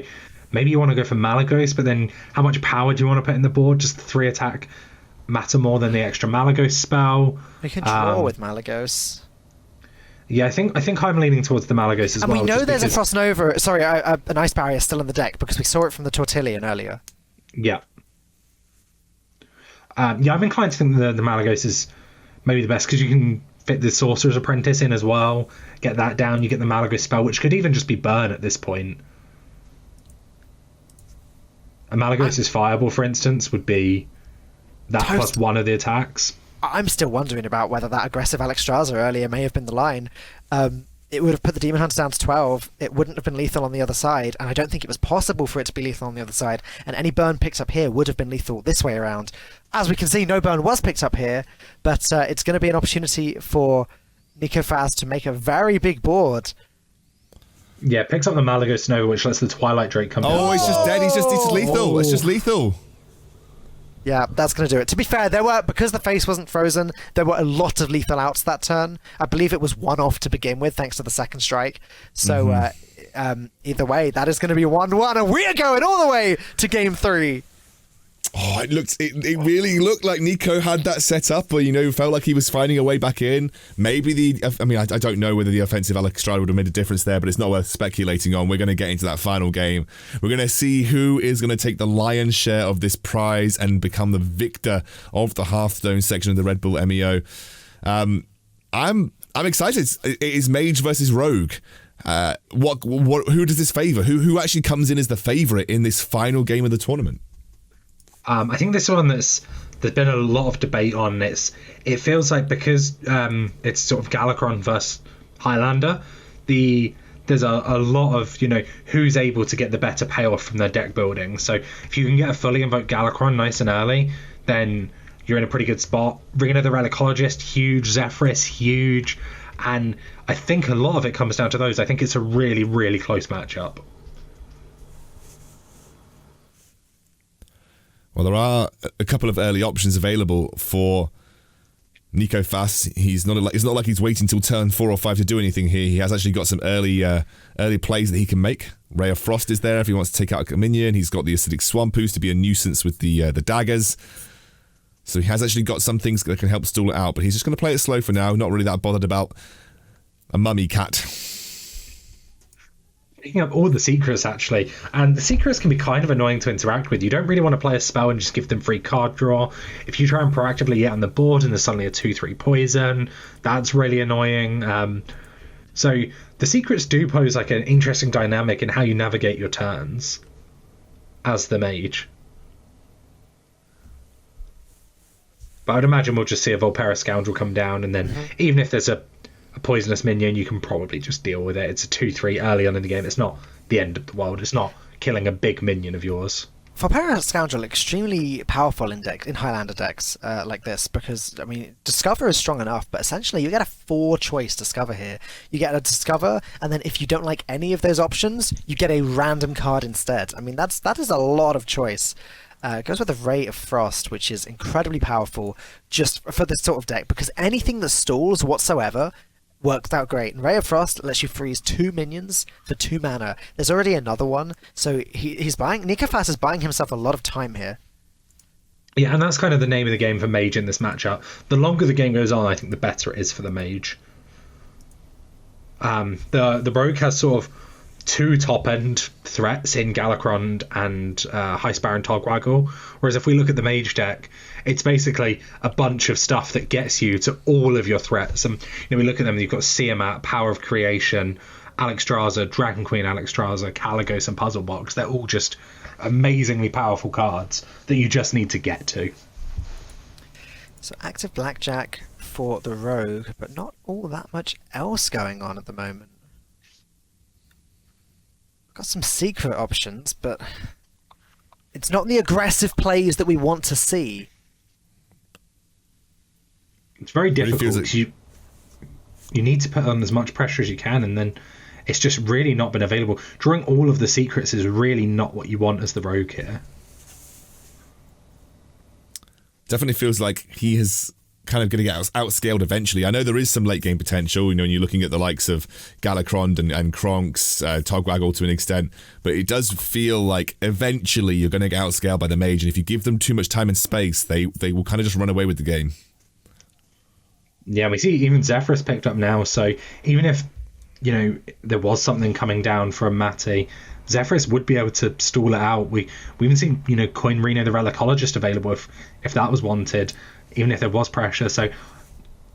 Speaker 4: maybe you want to go for Malagos, but then how much power do you want to put in the board? Just 3 attack matter more than the extra Malagos spell.
Speaker 2: You can draw with Malagos.
Speaker 4: Yeah, I think I'm leaning towards the Malagos as well.
Speaker 2: And we know there's a Frost Nova, an Ice Barrier still in the deck because we saw it from the Tortillion earlier.
Speaker 4: Yeah. I'm inclined to think the Malagos is maybe the best because you can fit the Sorcerer's Apprentice in as well, get that down, you get the Malagos spell, which could even just be burn at this point. A Malagos' Fireball, for instance, would be that plus 1 of the attacks.
Speaker 2: I'm still wondering about whether that aggressive Alexstrasza earlier may have been the line. It would have put the Demon Hunter down to 12. It wouldn't have been lethal on the other side, and I don't think it was possible for it to be lethal on the other side. And any burn picked up here would have been lethal this way around. As we can see, no burn was picked up here, but it's going to be an opportunity for Nikofas to make a very big board.
Speaker 4: Yeah, picks up the Malagos Nova, which lets the Twilight Drake come down.
Speaker 3: Oh, he's just dead. It's just lethal. It's just lethal.
Speaker 2: Yeah, that's going to do it. To be fair, because the face wasn't frozen, there were a lot of lethal outs that turn. I believe it was 1-off to begin with, thanks to the second strike. So either way, that is going to be 1-1, and we are going all the way to game 3.
Speaker 3: Oh, it really looked like Nico had that set up, or felt like he was finding a way back in. Maybe I don't know whether the offensive Alexstrasza would have made a difference there, but it's not worth speculating on. We're going to get into that final game. We're going to see who is going to take the lion's share of this prize and become the victor of the Hearthstone section of the Red Bull MEO. I'm excited. It is Mage versus Rogue. Who does this favour? Who actually comes in as the favourite in this final game of the tournament?
Speaker 4: I think this one that's there's been a lot of debate on it. It feels like because it's sort of Galakron versus Highlander, there's a lot of, who's able to get the better payoff from their deck building. So if you can get a fully invoked Galakron nice and early, then you're in a pretty good spot. Reno the Relicologist, huge. Zephrys, huge. And I think a lot of it comes down to those. I think it's a really, really close matchup.
Speaker 3: Well, there are a couple of early options available for Nikofas. It's not like he's waiting till turn 4 or 5 to do anything here. He has actually got some early plays that he can make. Ray of Frost is there if he wants to take out a minion. He's got the Acidic Swampoost to be a nuisance with the daggers. So he has actually got some things that can help stall it out, but he's just going to play it slow for now. Not really that bothered about a mummy cat.
Speaker 4: Picking up all the secrets, actually, and the secrets can be kind of annoying to interact with. You don't really want to play a spell and just give them free card draw. If you try and proactively get on the board and there's suddenly a 2/3 poison, that's really annoying. So the secrets do pose like an interesting dynamic in how you navigate your turns as the mage. But I'd imagine we'll just see a Volpera Scoundrel come down, and then even if there's a poisonous minion, you can probably just deal with it. It's a 2/3 early on in the game. It's not the end of the world. It's not killing a big minion of yours.
Speaker 2: Volpera Scoundrel extremely powerful in Highlander decks like this, because Discover is strong enough, but essentially you get a 4-choice Discover here. You get a Discover, and then if you don't like any of those options, you get a random card instead. That is a lot of choice. It goes with the Ray of Frost, which is incredibly powerful just for this sort of deck, because anything that stalls whatsoever works out great. And Ray of Frost lets you freeze 2 minions for 2 mana. There's already another one, so Nikofas is buying himself a lot of time here.
Speaker 4: Yeah, and that's kind of the name of the game for Mage in this matchup. The longer the game goes on, I think the better it is for the Mage. The Rogue has sort of 2 top-end threats in Galakron and High Sparrow and Togwaggle, whereas if we look at the Mage deck, it's basically a bunch of stuff that gets you to all of your threats. And we look at them, you've got Siamat, Power of Creation, Alexstrasza, Dragon Queen Alexstrasza, Caligos, and Puzzle Box. They're all just amazingly powerful cards that you just need to get to.
Speaker 2: So active Blackjack for the Rogue, but not all that much else going on at the moment. Got some secret options, but it's not the aggressive plays that we want to see.
Speaker 4: It's very difficult. You need to put on as much pressure as you can, and then it's just really not been available. Drawing all of the secrets is really not what you want as the Rogue here.
Speaker 3: Definitely feels like he is kind of going to get outscaled eventually. I know there is some late game potential, when you're looking at the likes of Galakron and Kronks, Togwaggle to an extent, but it does feel like eventually you're going to get outscaled by the Mage, and if you give them too much time and space, they will kind of just run away with the game.
Speaker 4: Yeah, we see even Zephrys picked up now, so even if there was something coming down from Matty, Zephrys would be able to stall it out. We even seen Coin Reno the Relicologist available if that was wanted, even if there was pressure. So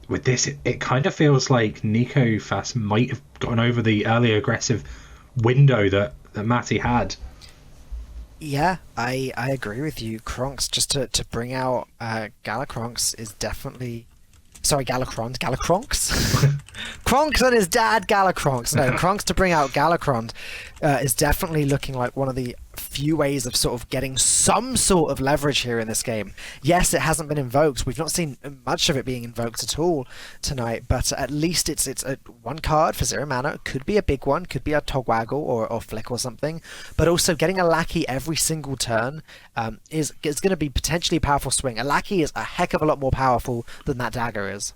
Speaker 4: with this, it kind of feels like Nikofas might have gotten over the early aggressive window that Matty had.
Speaker 2: Yeah, I agree with you. Kronks, just to bring out Galakronks is definitely... Sorry, Galakronks. Kronks and his dad, Galakronks. No, Kronks to bring out Galakron is definitely looking like one of the few ways of sort of getting some sort of leverage here in this game. Yes, it hasn't been invoked. We've not seen much of it being invoked at all tonight, but at least it's a 1 card for 0 mana. It could be a big one, could be a Togwaggle or Flick or something, but also getting a Lackey every single turn is going to be potentially a powerful swing. A Lackey is a heck of a lot more powerful than that dagger is.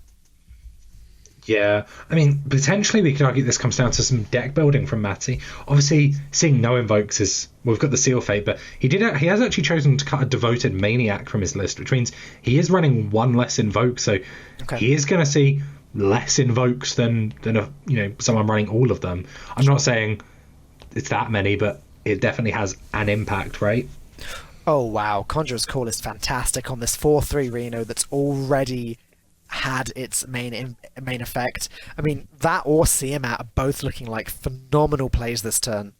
Speaker 4: Yeah, potentially we could argue this comes down to some deck building from Matty. Obviously, seeing no invokes is... We've got the Seal Fate, but he has actually chosen to cut a Devoted Maniac from his list, which means he is running 1 less invoke, so he is going to see less invokes than someone running all of them. I'm not saying it's that many, but it definitely has an impact, right?
Speaker 2: Oh, wow. Conjurer's Call is fantastic on this 4/3 Reno that's already... had its main effect. That or Siamat are both looking like phenomenal plays this turn.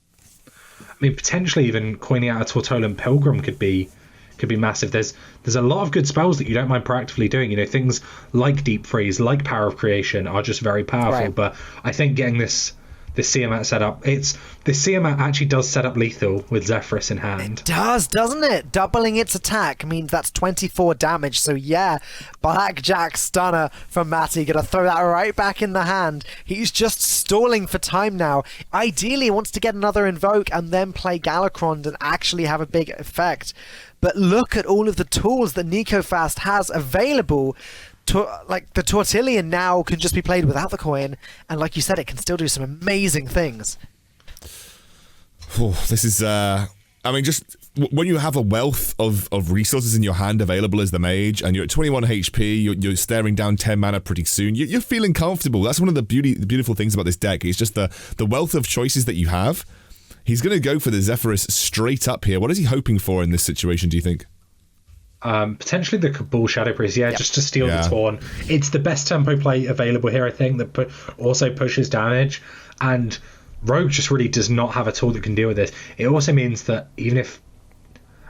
Speaker 4: Potentially even coining out a Tortolan Pilgrim could be could be massive. There's a lot of good spells that you don't mind proactively doing. You know, things like Deep Freeze, like Power of Creation are just very powerful.
Speaker 2: Right.
Speaker 4: But I think getting this Tiamat set up, this Tiamat actually does set up lethal with Zephyrus in hand.
Speaker 2: It does, doesn't it? Doubling its attack means that's 24 damage. So yeah, Blackjack Stunner from Matty. Gonna throw that right back in the hand. He's just stalling for time now. Ideally, he wants to get another Invoke and then play Galakron and actually have a big effect. But look at all of the tools that Nikofas has available. Like the Tortillion now can just be played without the coin, and like you said, it can still do some amazing things.
Speaker 3: This is, I mean, just when you have a wealth of resources in your hand available as the mage, and you're at 21 HP, you're staring down 10 mana pretty soon, you're feeling comfortable. That's one of the beautiful things about this deck. It's just the wealth of choices that you have. He's going to go for the Zephyrus straight up here. What is he hoping for in this situation, do you think?
Speaker 4: Potentially the Cabal Shadow Priest, just to steal the Taunt. It's the best tempo play available here, I think, that also pushes damage, and Rogue just really does not have a tool that can deal with this. It also means that even if,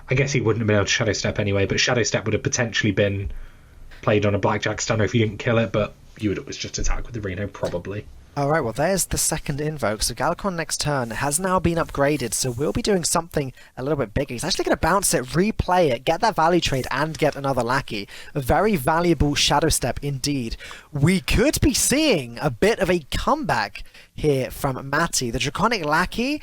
Speaker 4: I guess he wouldn't have been able to Shadow Step anyway, but Shadow Step would have potentially been played on a Blackjack Stunner if you didn't kill it, but you would always just attack with the Reno, probably.
Speaker 2: Alright, well there's the second Invoke. So Galakron next turn has now been upgraded, so we'll be doing something a little bit bigger. He's actually going to bounce it, replay it, get that value trade, and get another Lackey. A very valuable Shadow Step indeed. We could be seeing a bit of a comeback here from Matty. The Draconic Lackey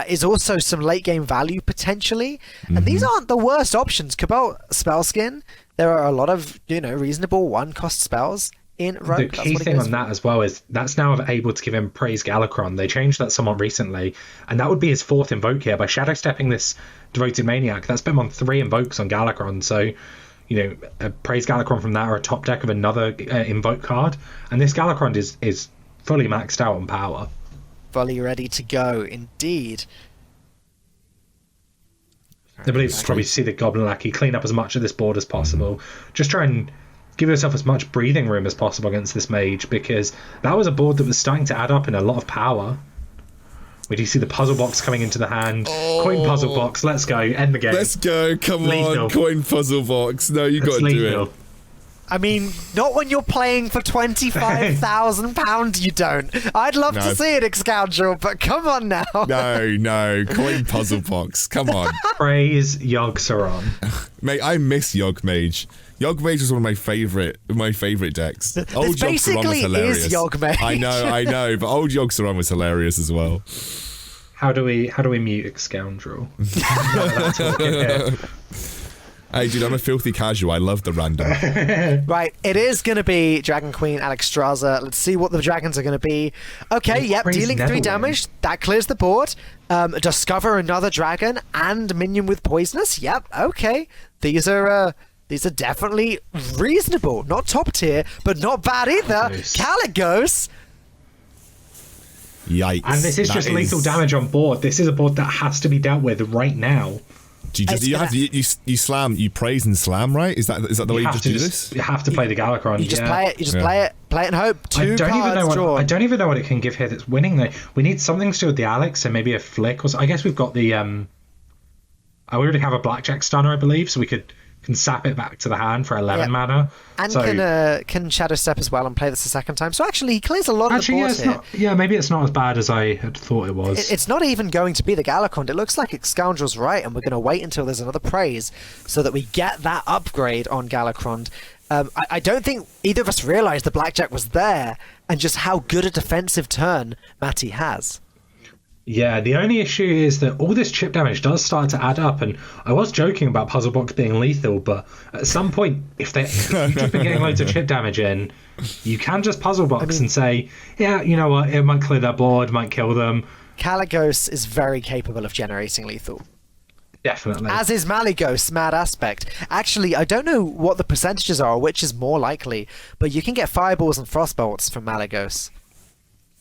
Speaker 2: is also some late game value potentially, and these aren't the worst options. Cabal Spellskin, there are a lot of, reasonable one-cost spells in Rogue.
Speaker 4: The key thing on that as well is that's now able to give him Praise Galakron. They changed that somewhat recently, and that would be his fourth Invoke here. By Shadow Stepping this Devoted Maniac, that's been on 3 Invokes on Galakron, so a Praise Galakron from that, or a top deck of another Invoke card, and this Galakron is fully maxed out on power.
Speaker 2: Fully ready to go, indeed.
Speaker 4: I believe it's probably to see the Goblin Lackey clean up as much of this board as possible. Just try and give yourself as much breathing room as possible against this mage, because that was a board that was starting to add up in a lot of power. We do see the puzzle box coming into the hand. Coin puzzle box, let's go, end the game.
Speaker 3: Let's go, come on, coin puzzle box. No, you got to do it.
Speaker 2: I mean, not when you're playing for £25,000, you don't. I'd love to see it, Scoundrel, but come on now.
Speaker 3: No, coin puzzle box, come on.
Speaker 4: Praise Yogg-Saron.
Speaker 3: Mate, I miss Yogg Mage. Yogg Mage was one of my favorite decks. Old Yogg-Saron was hilarious.
Speaker 2: Is Yogg Mage.
Speaker 3: I know, but old Yogg-Saron was hilarious as well.
Speaker 4: How do we mute Scoundrel?
Speaker 3: Hey, dude, I'm a filthy casual. I love the random.
Speaker 2: Right, it is going to be Dragon Queen Alexstrasza. Let's see what the dragons are going to be. Okay, dealing 3 damage. That clears the board. Discover another dragon and minion with poisonous. Yep, okay. These are definitely reasonable. Not top tier, but not bad either. Caligos.
Speaker 3: Yikes.
Speaker 4: And this is just lethal damage on board. This is a board that has to be dealt with right now.
Speaker 3: You slam, you praise and slam, right? Is that the way you just do this?
Speaker 4: You have to play the Galakron.
Speaker 2: You just play it. You just play it and hope. I
Speaker 4: don't even know what it can give here that's winning though. We need something to do with the Alex, so maybe a flick or so. I guess we've got the I already have a Blackjack Stunner, I believe, so we can sap it back to the hand for 11 mana.
Speaker 2: And can Shadow Step as well and play this a second time. So actually, he clears a lot of the board here.
Speaker 4: Maybe it's not as bad as I had thought it was.
Speaker 2: It's not even going to be the Galakron. It looks like Scoundrel's right, and we're going to wait until there's another praise so that we get that upgrade on Galakron. I don't think either of us realised the Blackjack was there and just how good a defensive turn Matty has.
Speaker 4: Yeah, the only issue is that all this chip damage does start to add up, and I was joking about Puzzle Box being lethal, but at some point, if you've been getting loads of chip damage in, you can just Puzzle Box and say, yeah, you know what, it might clear their board, might kill them.
Speaker 2: Caligos is very capable of generating lethal.
Speaker 4: Definitely.
Speaker 2: As is Malygos, Mad Aspect. Actually, I don't know what the percentages are, which is more likely, but you can get Fireballs and Frostbolts from Malygos.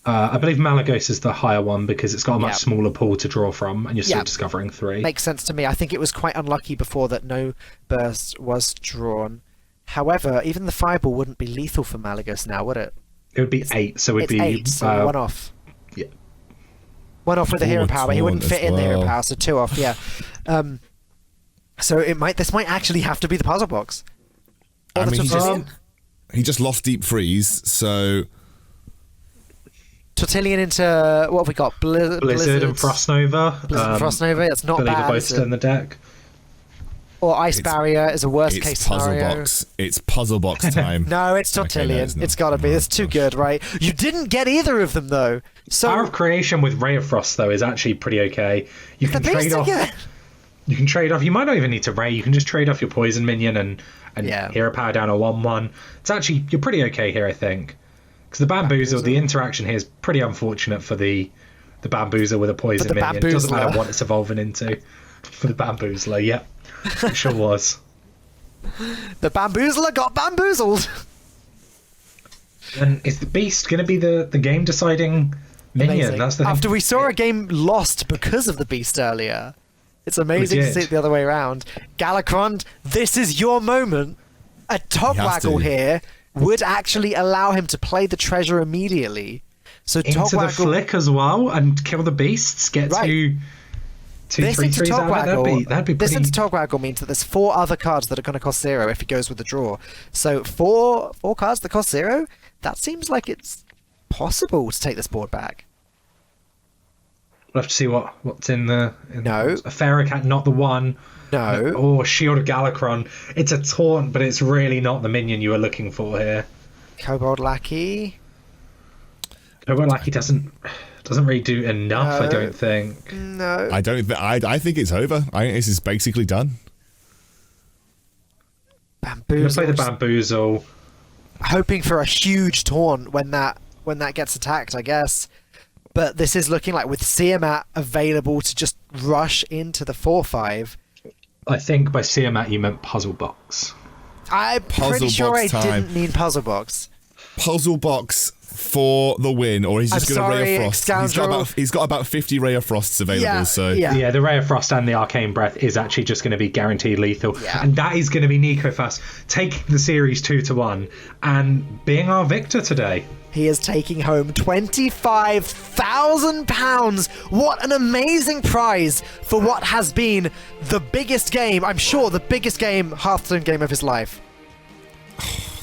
Speaker 4: I believe Malygos is the higher one because it's got a much smaller pool to draw from, and you're still discovering 3.
Speaker 2: Makes sense to me. I think it was quite unlucky before that no burst was drawn. However, even the Fireball wouldn't be lethal for Malygos now, would it?
Speaker 4: It would be 8, so it would be
Speaker 2: 8, so 1 off.
Speaker 4: Yeah.
Speaker 2: 1 off with the hero power. He wouldn't fit in the hero power, so 2 off. Yeah. So this might actually have to be the puzzle box.
Speaker 3: I mean, he just lost Deep Freeze, so...
Speaker 2: Tortillion into, what have we got?
Speaker 4: Blizzard and Frostnova.
Speaker 2: Blizzard and Frostnova, it's not bad.
Speaker 4: Both still in the deck.
Speaker 2: Or Ice Barrier is a worst case scenario.
Speaker 3: It's puzzle box time.
Speaker 2: No, it's Tortillion. Okay, no, it's got to be. It's too good, right? You didn't get either of them, though. So
Speaker 4: Power of Creation with Ray of Frost, though, is actually pretty okay. You can trade off. You can trade off. You might not even need to Ray. You can just trade off your poison minion and hero power down a 1/1. It's actually, you're pretty okay here, I think. Because the Bamboozle, the interaction here is pretty unfortunate for the Bamboozle with a poison minion. It doesn't matter what it's evolving into. For the Bamboozler, yep. It sure was.
Speaker 2: The Bamboozler got bamboozled.
Speaker 4: And is the Beast going to be the game deciding minion?
Speaker 2: Amazing.
Speaker 4: That's the thing.
Speaker 2: After we saw a game lost because of the Beast earlier, it's amazing to see it the other way around. Galakron, this is your moment. A Togwaggle here would actually allow him to play the treasure immediately. So
Speaker 4: into the flick as well and kill the beasts. Get to 2/3/3s out of it. That'd be pretty...
Speaker 2: This into Togwaggle means that there's 4 other cards that are going to cost 0 if he goes with the draw. So 4 cards that cost 0. That seems like it's possible to take this board back.
Speaker 4: We'll have to see what's in the...
Speaker 2: No.
Speaker 4: A Ferrocat, not the one.
Speaker 2: No.
Speaker 4: Oh, Shield of Galakron. It's a taunt, but it's really not the minion you were looking for here.
Speaker 2: Kobold Lackey.
Speaker 4: Kobold Lackey doesn't really do enough, I don't think.
Speaker 2: No.
Speaker 3: I think it's over. I think this is basically done.
Speaker 2: Bamboozle.
Speaker 4: I'm going to play the Bamboozle.
Speaker 2: Hoping for a huge taunt when that gets attacked, I guess. But this is looking like with Siamat available to just rush into the 4/5.
Speaker 4: I think by Siamat you meant Puzzle Box.
Speaker 2: I'm pretty sure I didn't mean Puzzle Box.
Speaker 3: Puzzle Box for the win, or he's just going to Ray of Frost. He's got about 50 Ray of Frosts available.
Speaker 4: Yeah, the Ray of Frost and the Arcane Breath is actually just going to be guaranteed lethal. Yeah. And that is going to be Nikofas taking the series 2-1 and being our victor today.
Speaker 2: He is taking home £25,000. What an amazing prize for what has been the biggest game, I'm sure the biggest Hearthstone game of his life.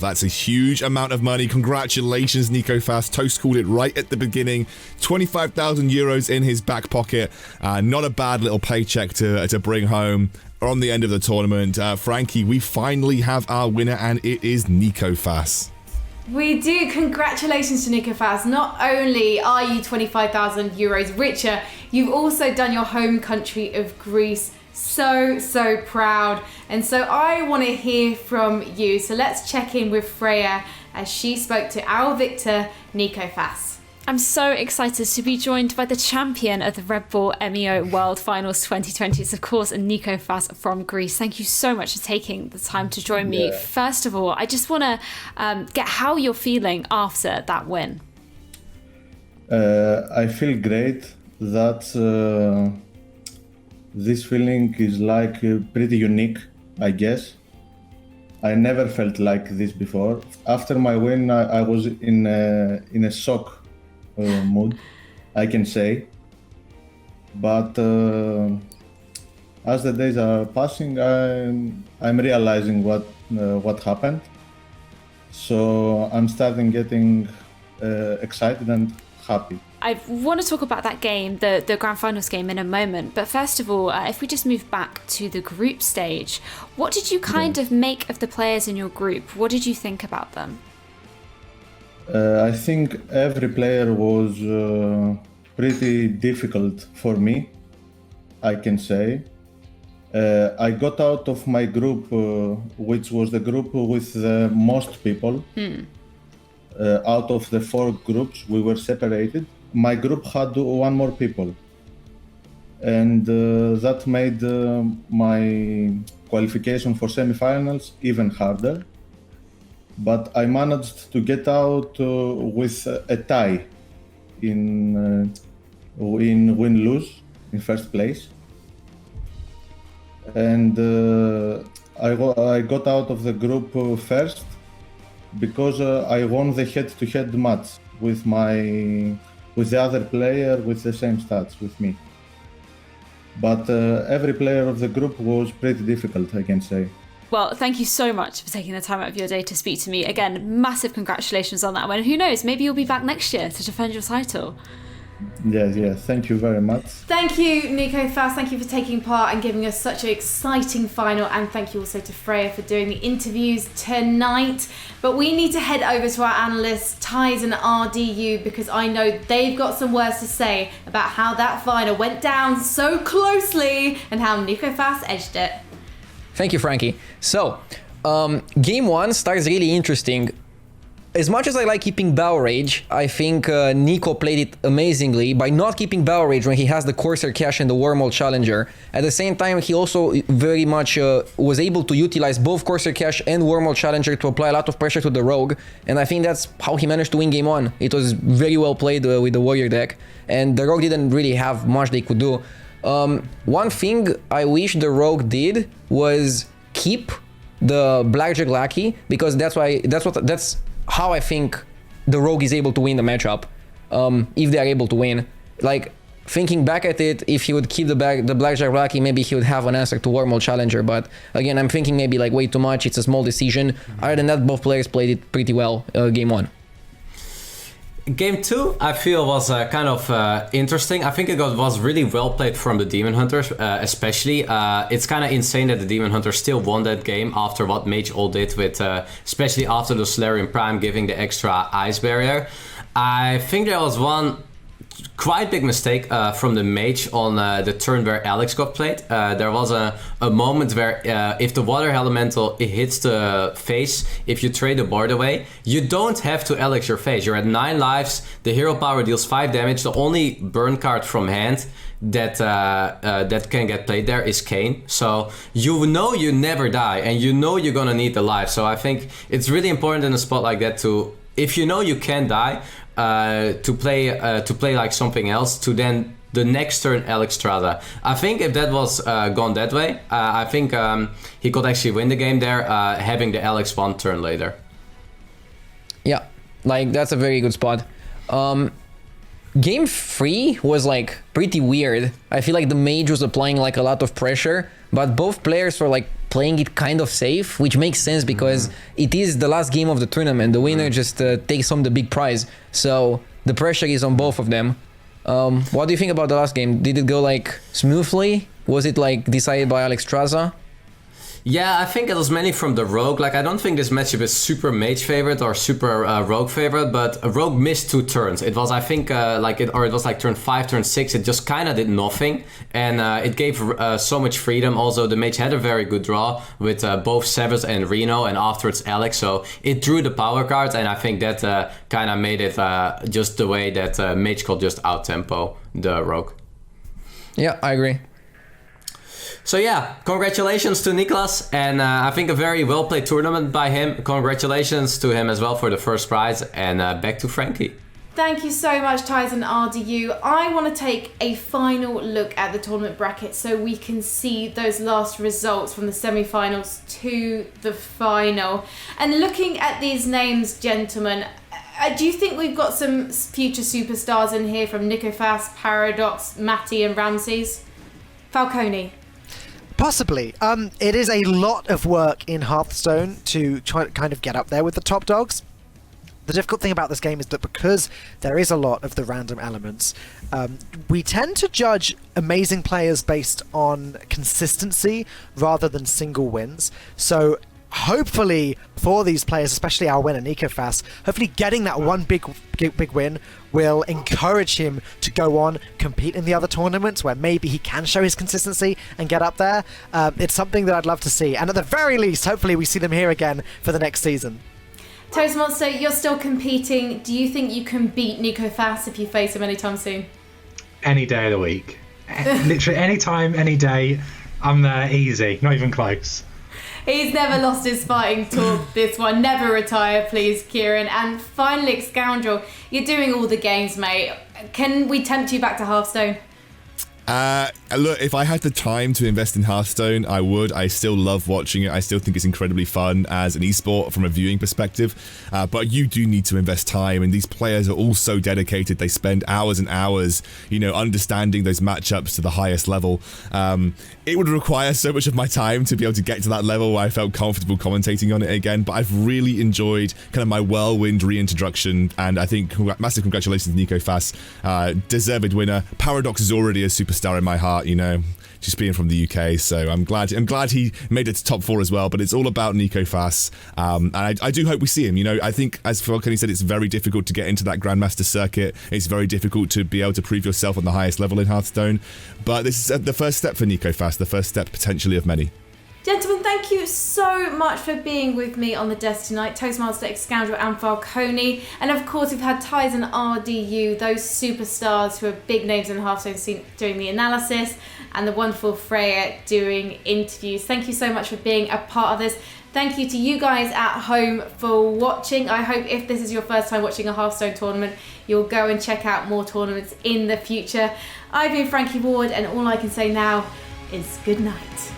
Speaker 3: That's a huge amount of money. Congratulations, Nikofas. Toast called it right at the beginning. 25,000 euros in his back pocket. Not a bad little paycheck to bring home on the end of the tournament. Frankie, we finally have our winner, and it is Nikofas.
Speaker 1: We do. Congratulations to Nikofas. Not only are you 25,000 euros richer, you've also done your home country of Greece so proud. And so I want to hear from you. So let's check in with Freya as she spoke to our victor, Nikofas.
Speaker 6: I'm so excited to be joined by the champion of the Red Bull MEO World Finals 2020. It's of course Nikofas from Greece. Thank you so much for taking the time to join me. First of all, I just want to get how you're feeling after that win.
Speaker 10: I feel great. That this feeling is like pretty unique, I guess. I never felt like this before. After my win, I was in a shock mood, I can say. But as the days are passing, I'm realizing what happened. So I'm starting getting excited and happy.
Speaker 6: I want to talk about that game, the Grand Finals game, in a moment. But first of all, if we just move back to the group stage, what did you kind of make of the players in your group? What did you think about them?
Speaker 10: I think every player was pretty difficult for me, I can say. I got out of my group, which was the group with the most people. Out of the 4 groups, we were separated. My group had 1 more people. And that made my qualification for semifinals even harder. But I managed to get out with a tie in win-lose in first place. And I got out of the group first because I won the head-to-head match with the other player with the same stats with me. But every player of the group was pretty difficult, I can say.
Speaker 11: Well, thank you so much for taking the time out of your day to speak to me. Again, massive congratulations on that one. Who knows, maybe you'll be back next year to defend your title.
Speaker 10: Yes, thank you very much.
Speaker 1: Thank you, Nikofas. Thank you for taking part and giving us such an exciting final. And thank you also to Freya for doing the interviews tonight. But we need to head over to our analysts, Ties and RDU, because I know they've got some words to say about how that final went down so closely and how Nikofas edged it.
Speaker 8: Thank you, Frankie. So, game 1 starts really interesting. As much as I like keeping Battle Rage, I think Nico played it amazingly by not keeping Battle Rage when he has the Corsair Cache and the Wormhole Challenger. At the same time, he also very much was able to utilize both Corsair Cache and Wormhole Challenger to apply a lot of pressure to the Rogue, and I think that's how he managed to win game 1. It was very well played with the Warrior deck, and the Rogue didn't really have much they could do. One thing I wish the Rogue did was keep the Blackjack Lackey, because that's how I think the Rogue is able to win the matchup, if they are able to win. Like, thinking back at it, if he would keep the Blackjack Lackey, maybe he would have an answer to Wormhole Challenger, but again, I'm thinking maybe like way too much, it's a small decision. Other than that, both players played it pretty well, game 1.
Speaker 9: Game 2, I feel, was kind of interesting. I think it was really well played from the Demon Hunters, especially. It's kind of insane that the Demon Hunters still won that game after what Mage all did with, especially after the Solarian Prime giving the extra ice barrier. I think there was one quite big mistake from the Mage on the turn where Alex got played. There was a moment where if the Water Elemental hits the face, if you trade the board away, you don't have to Alex your face. You're at 9 lives, the hero power deals 5 damage, the only burn card from hand that can get played there is Kayn. So you know you never die, and you know you're gonna need the life. So I think it's really important in a spot like that to, if you know you can die, to play like something else, to then the next turn Alex Strada. I think if that was gone that way, I think he could actually win the game there, having the Alex 1 turn later.
Speaker 8: Yeah, like that's a very good spot. Game 3 was like pretty weird. I feel like the Mage was applying like a lot of pressure, but both players were like playing it kind of safe, which makes sense because it is the last game of the tournament. The winner just takes home the big prize. So the pressure is on both of them. What do you think about the last game? Did it go like smoothly? Was it like decided by Alex Straza?
Speaker 9: Yeah, I think it was mainly from the Rogue. Like, I don't think this matchup is super Mage favorite or super Rogue favorite, but Rogue missed 2 turns. It was, I think, it was like turn 5, turn 6. It just kind of did nothing, and it gave so much freedom. Also, the Mage had a very good draw with both Severus and Reno, and afterwards Alex. So it drew the power cards, and I think that kind of made it just the way that Mage could just out-tempo the Rogue.
Speaker 8: Yeah, I agree.
Speaker 9: So yeah, congratulations to Niklas, and I think a very well played tournament by him. Congratulations to him as well for the first prize, and back to Frankie.
Speaker 1: Thank you so much, Ties and RDU. I want to take a final look at the tournament bracket so we can see those last results from the semi-finals to the final. And looking at these names, gentlemen, do you think we've got some future superstars in here from Nikofas, Paradox, Matty and Ramses? Falcone?
Speaker 2: Possibly. It is a lot of work in Hearthstone to try to kind of get up there with the top dogs. The difficult thing about this game is that because there is a lot of the random elements, we tend to judge amazing players based on consistency rather than single wins. So hopefully for these players, especially our winner Nikofas, hopefully getting that one big win will encourage him to go on, compete in the other tournaments where maybe he can show his consistency and get up there. It's something that I'd love to see, and at the very least, hopefully we see them here again for the next season.
Speaker 1: Toast Monster, you're still competing. Do you think you can beat Nikofas if you face him anytime soon?
Speaker 4: Any day of the week. Literally any time, any day. I'm there, easy, not even close.
Speaker 1: He's never lost his fighting talk, this one. Never retire, please, Kieran. And finally, Scoundrel, you're doing all the games, mate. Can we tempt you back to Hearthstone?
Speaker 3: Look, if I had the time to invest in Hearthstone, I would. I still love watching it. I still think it's incredibly fun as an esport from a viewing perspective. But you do need to invest time, and these players are all so dedicated. They spend hours and hours, understanding those matchups to the highest level. It would require so much of my time to be able to get to that level where I felt comfortable commentating on it again. But I've really enjoyed kind of my whirlwind reintroduction, and I think massive congratulations to Nikofas, deserved winner. Paradox is already a superstar in my heart, just being from the UK, so I'm glad he made it to top 4 as well. But it's all about Nikofas, and I do hope we see him. I think, as Falcone said, it's very difficult to get into that Grandmaster circuit. It's very difficult to be able to prove yourself on the highest level in Hearthstone. But this is the first step for Nikofas, the first step potentially of many.
Speaker 1: Gentlemen, thank you so much for being with me on the desk tonight. Toastmaster, Ex-Scoundrel and Falcone. And of course, we've had Ties and RDU, those superstars who are big names in the Hearthstone scene doing the analysis, and the wonderful Freya doing interviews. Thank you so much for being a part of this. Thank you to you guys at home for watching. I hope if this is your first time watching a Hearthstone tournament, you'll go and check out more tournaments in the future. I've been Frankie Ward, and all I can say now is good night.